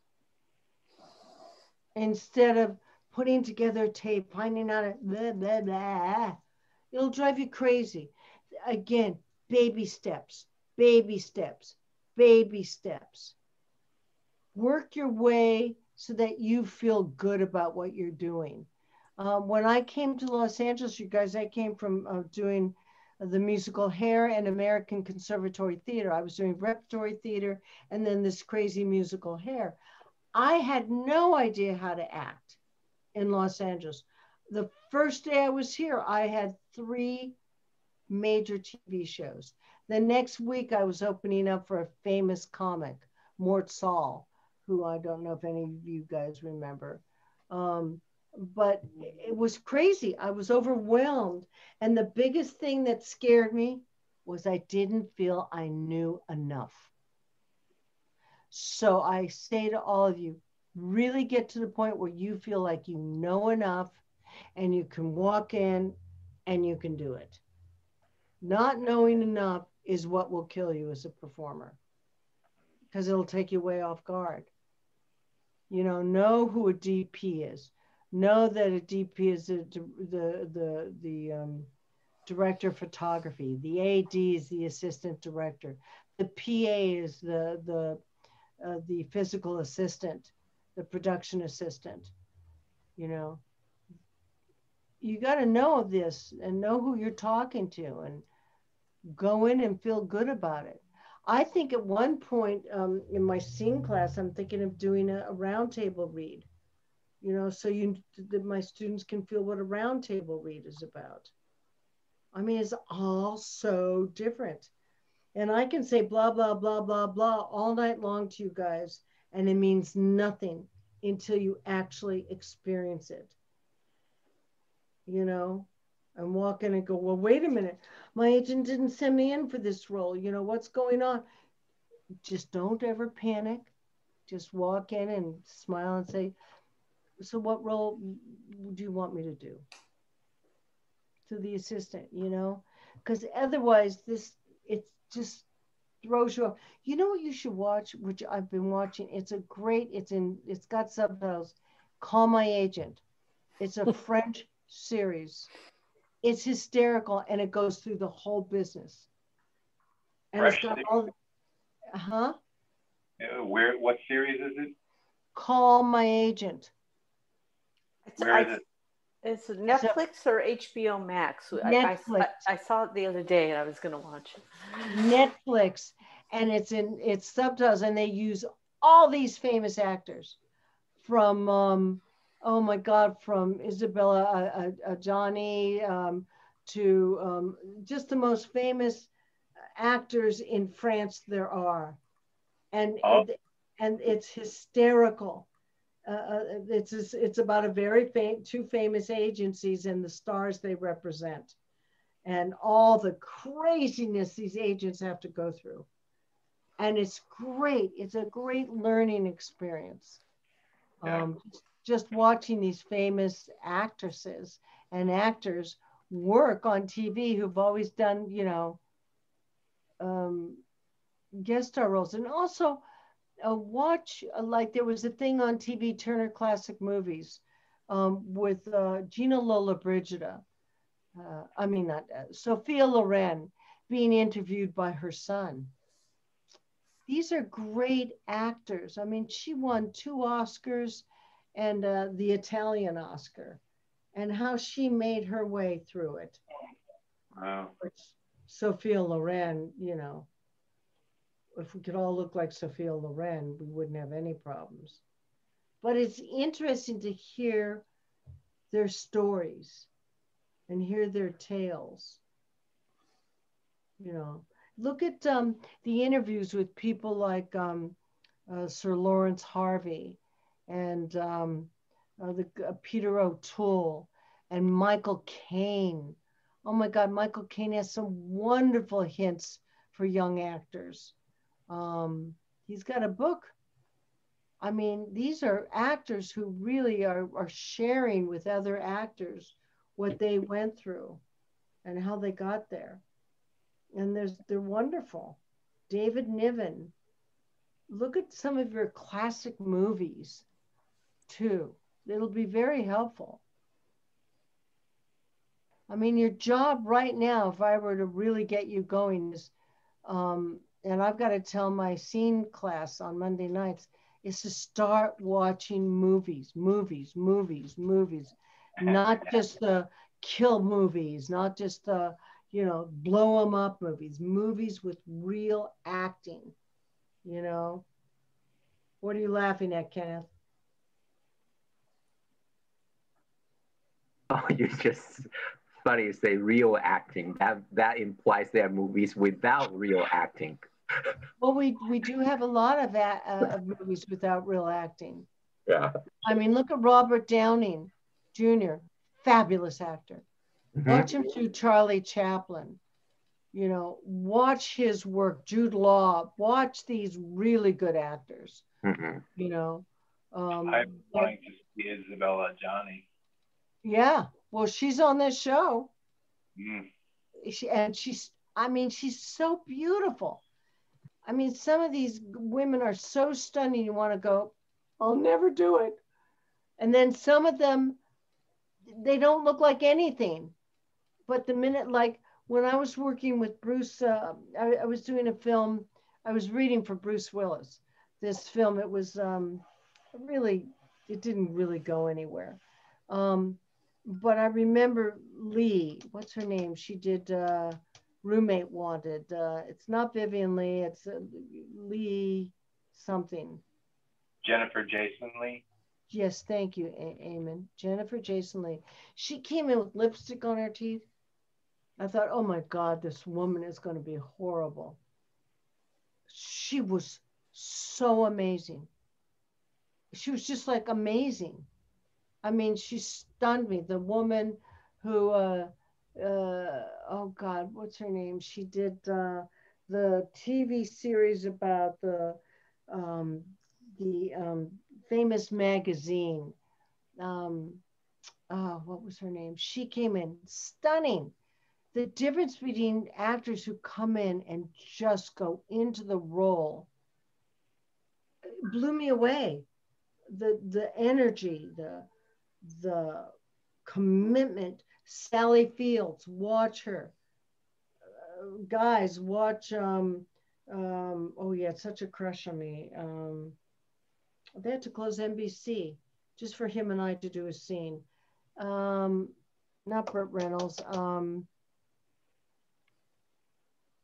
instead of putting together tape, finding out a blah, blah, blah. It'll drive you crazy. Again, baby steps, baby steps, baby steps. Work your way so that you feel good about what you're doing. When I came to Los Angeles, you guys, I came from doing the musical Hair and American Conservatory Theater. I was doing repertory theater and then this crazy musical Hair. I had no idea how to act in Los Angeles. The first day I was here, I had 3 major TV shows. The next week, I was opening up for a famous comic, Mort Saul, who I don't know if any of you guys remember. Um, but it was crazy. I was overwhelmed. And the biggest thing that scared me was I didn't feel I knew enough. So I say to all of you, really get to the point where you feel like you know enough and you can walk in and you can do it. Not knowing enough is what will kill you as a performer because it'll take you way off guard. Know who a DP is. Know that a DP is the director of photography. The AD is the assistant director. The PA is the physical assistant, the production assistant. You know, you got to know this and know who you're talking to and go in and feel good about it. I think at one point in my scene class, I'm thinking of doing a roundtable read, so that my students can feel what a roundtable read is about. I mean, it's all so different. And I can say blah, blah, blah, blah, blah all night long to you guys, and it means nothing until you actually experience it, and walk in and go, well, wait a minute. My agent didn't send me in for this role. What's going on? Just don't ever panic. Just walk in and smile and say, so what role do you want me to do? To the assistant, because otherwise it just throws you off. You know what you should watch, which I've been watching? It's got subtitles. Call My Agent. It's a French series. It's hysterical and it goes through the whole business. And Fresh it's got series? all, huh? What series is it? Call My Agent. Where is it? It's Netflix or HBO Max. Netflix. I saw it the other day and I was going to watch it. Netflix. And it's subtitles and they use all these famous actors from, oh my God, from Isabella Adjani to just the most famous actors in France there are. And it's hysterical. It's about two famous agencies and the stars they represent and all the craziness these agents have to go through. And it's great. It's a great learning experience. Just watching these famous actresses and actors work on TV who've always done, guest star roles. And also, watch, like there was a thing on TV, Turner Classic Movies, with Gina Lollobrigida. Sophia Loren being interviewed by her son. These are great actors. I mean, she won 2 Oscars and the Italian Oscar, and how she made her way through it. Wow. Sophia Loren, if we could all look like Sophia Loren, we wouldn't have any problems. But it's interesting to hear their stories. and hear their tales. You know, look at the interviews with people like Sir Lawrence Harvey and Peter O'Toole and Michael Caine. Oh my God, Michael Caine has some wonderful hints for young actors. He's got a book. I mean, these are actors who really are sharing with other actors what they went through and how they got there. And they're wonderful. David Niven. Look at some of your classic movies too. It'll be very helpful. I mean, your job right now, if I were to really get you going, is, and I've got to tell my scene class on Monday nights, is to start watching movies, movies, movies, movies, not just the kill movies, not just the, blow them up movies, movies with real acting, you know. What are you laughing at, Kenneth? Oh, you just funny to say real acting. That implies there are movies without real acting. Well, we do have a lot of movies without real acting. Yeah. I mean, look at Robert Downing Jr., fabulous actor. Watch him through Charlie Chaplin. Watch his work, Jude Law. Watch these really good actors. Mm-hmm. I'm wanting to see Isabella Johnny. Yeah, well, she's on this show. Mm. She's so beautiful. I mean, some of these women are so stunning. You want to go, I'll never do it. And then some of them, they don't look like anything. But the minute, like when I was working with Bruce, I was doing a film. I was reading for Bruce Willis. This film, it was it didn't really go anywhere. But I remember Lee, what's her name? She did Roommate Wanted. It's not Vivian Lee, it's Lee something. Jennifer Jason Lee. Yes, thank you, Eamon. Jennifer Jason Lee. She came in with lipstick on her teeth. I thought, oh my God, this woman is going to be horrible. She was so amazing. She was just like amazing. I mean, she stunned me. The woman who, oh God, what's her name? She did the TV series about the famous magazine. What was her name? She came in stunning. The difference between actors who come in and just go into the role blew me away. The energy, the commitment. Sally Fields, watch her. Guys, watch. Oh yeah, it's such a crush on me. They had to close NBC just for him and I to do a scene. Not Burt Reynolds.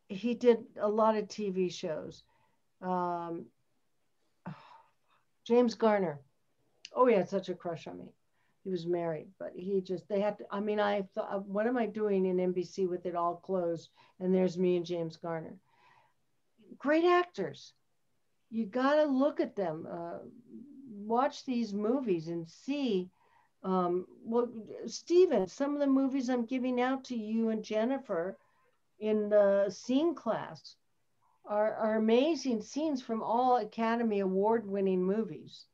He did a lot of TV shows. James Garner. Oh yeah, it's such a crush on me. He was married, but they had to, I mean, I thought, what am I doing in NBC with it all closed? And there's me and James Garner. Great actors. You got to look at them, watch these movies and see. Well, Stephen, some of the movies I'm giving out to you and Jennifer in the scene class are amazing scenes from all Academy Award winning movies.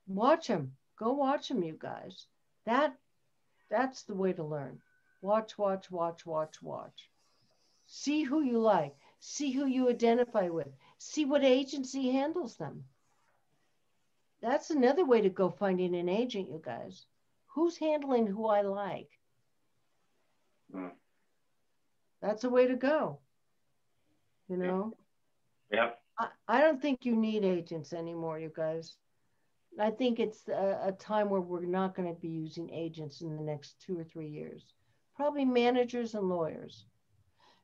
Watch them. Go watch them, you guys. That's the way to learn. Watch, watch, watch, watch, watch. See who you like. See who you identify with. See what agency handles them. That's another way to go finding an agent, you guys. Who's handling who I like? That's a way to go. You know? Yeah. I don't think you need agents anymore, you guys. I think it's a time where we're not going to be using agents in the next 2 or 3 years. Probably managers and lawyers.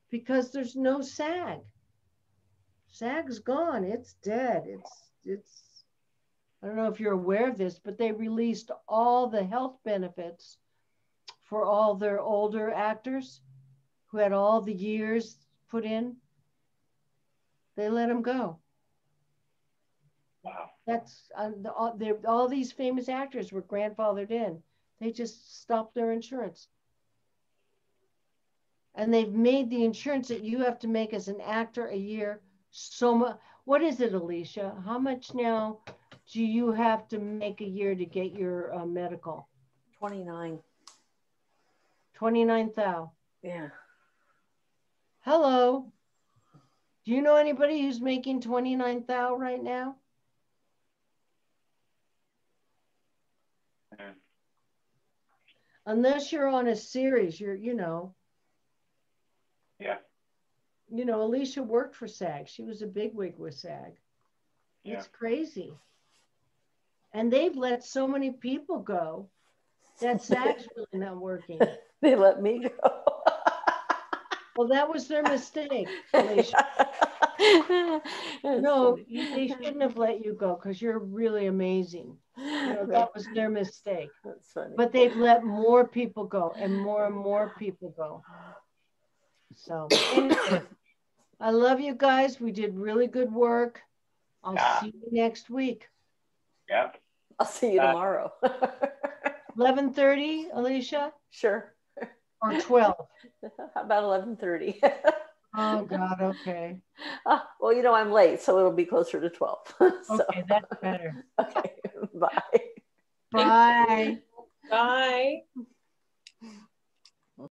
Because there's no SAG. SAG's gone. It's dead. It's I don't know if you're aware of this, but they released all the health benefits for all their older actors who had all the years put in. They let them go. Wow. That's all these famous actors were grandfathered in. They just stopped their insurance. And they've made the insurance that you have to make as an actor a year so much. What is it, Alicia? How much now do you have to make a year to get your medical? 29. 29,000. Yeah. Hello. Do you know anybody who's making 29,000 right now? Yeah. Unless you're on a series, you're, Yeah. Alicia worked for SAG. She was a bigwig with SAG. Yeah. It's crazy. And they've let so many people go that SAG's really not working. They let me go. Well, that was their mistake, Alicia. No, they shouldn't have let you go because you're really amazing. That was their mistake. That's funny. But they've let more people go and more people go. So anyway, I love you guys. We did really good work. I'll see you next week. Yeah. I'll see you tomorrow. 11:30, Alicia? Sure. Or 12? How about 11:30? Oh, God, okay. Well, I'm late, so it'll be closer to 12. So. Okay, that's better. Okay, bye. Bye. Bye.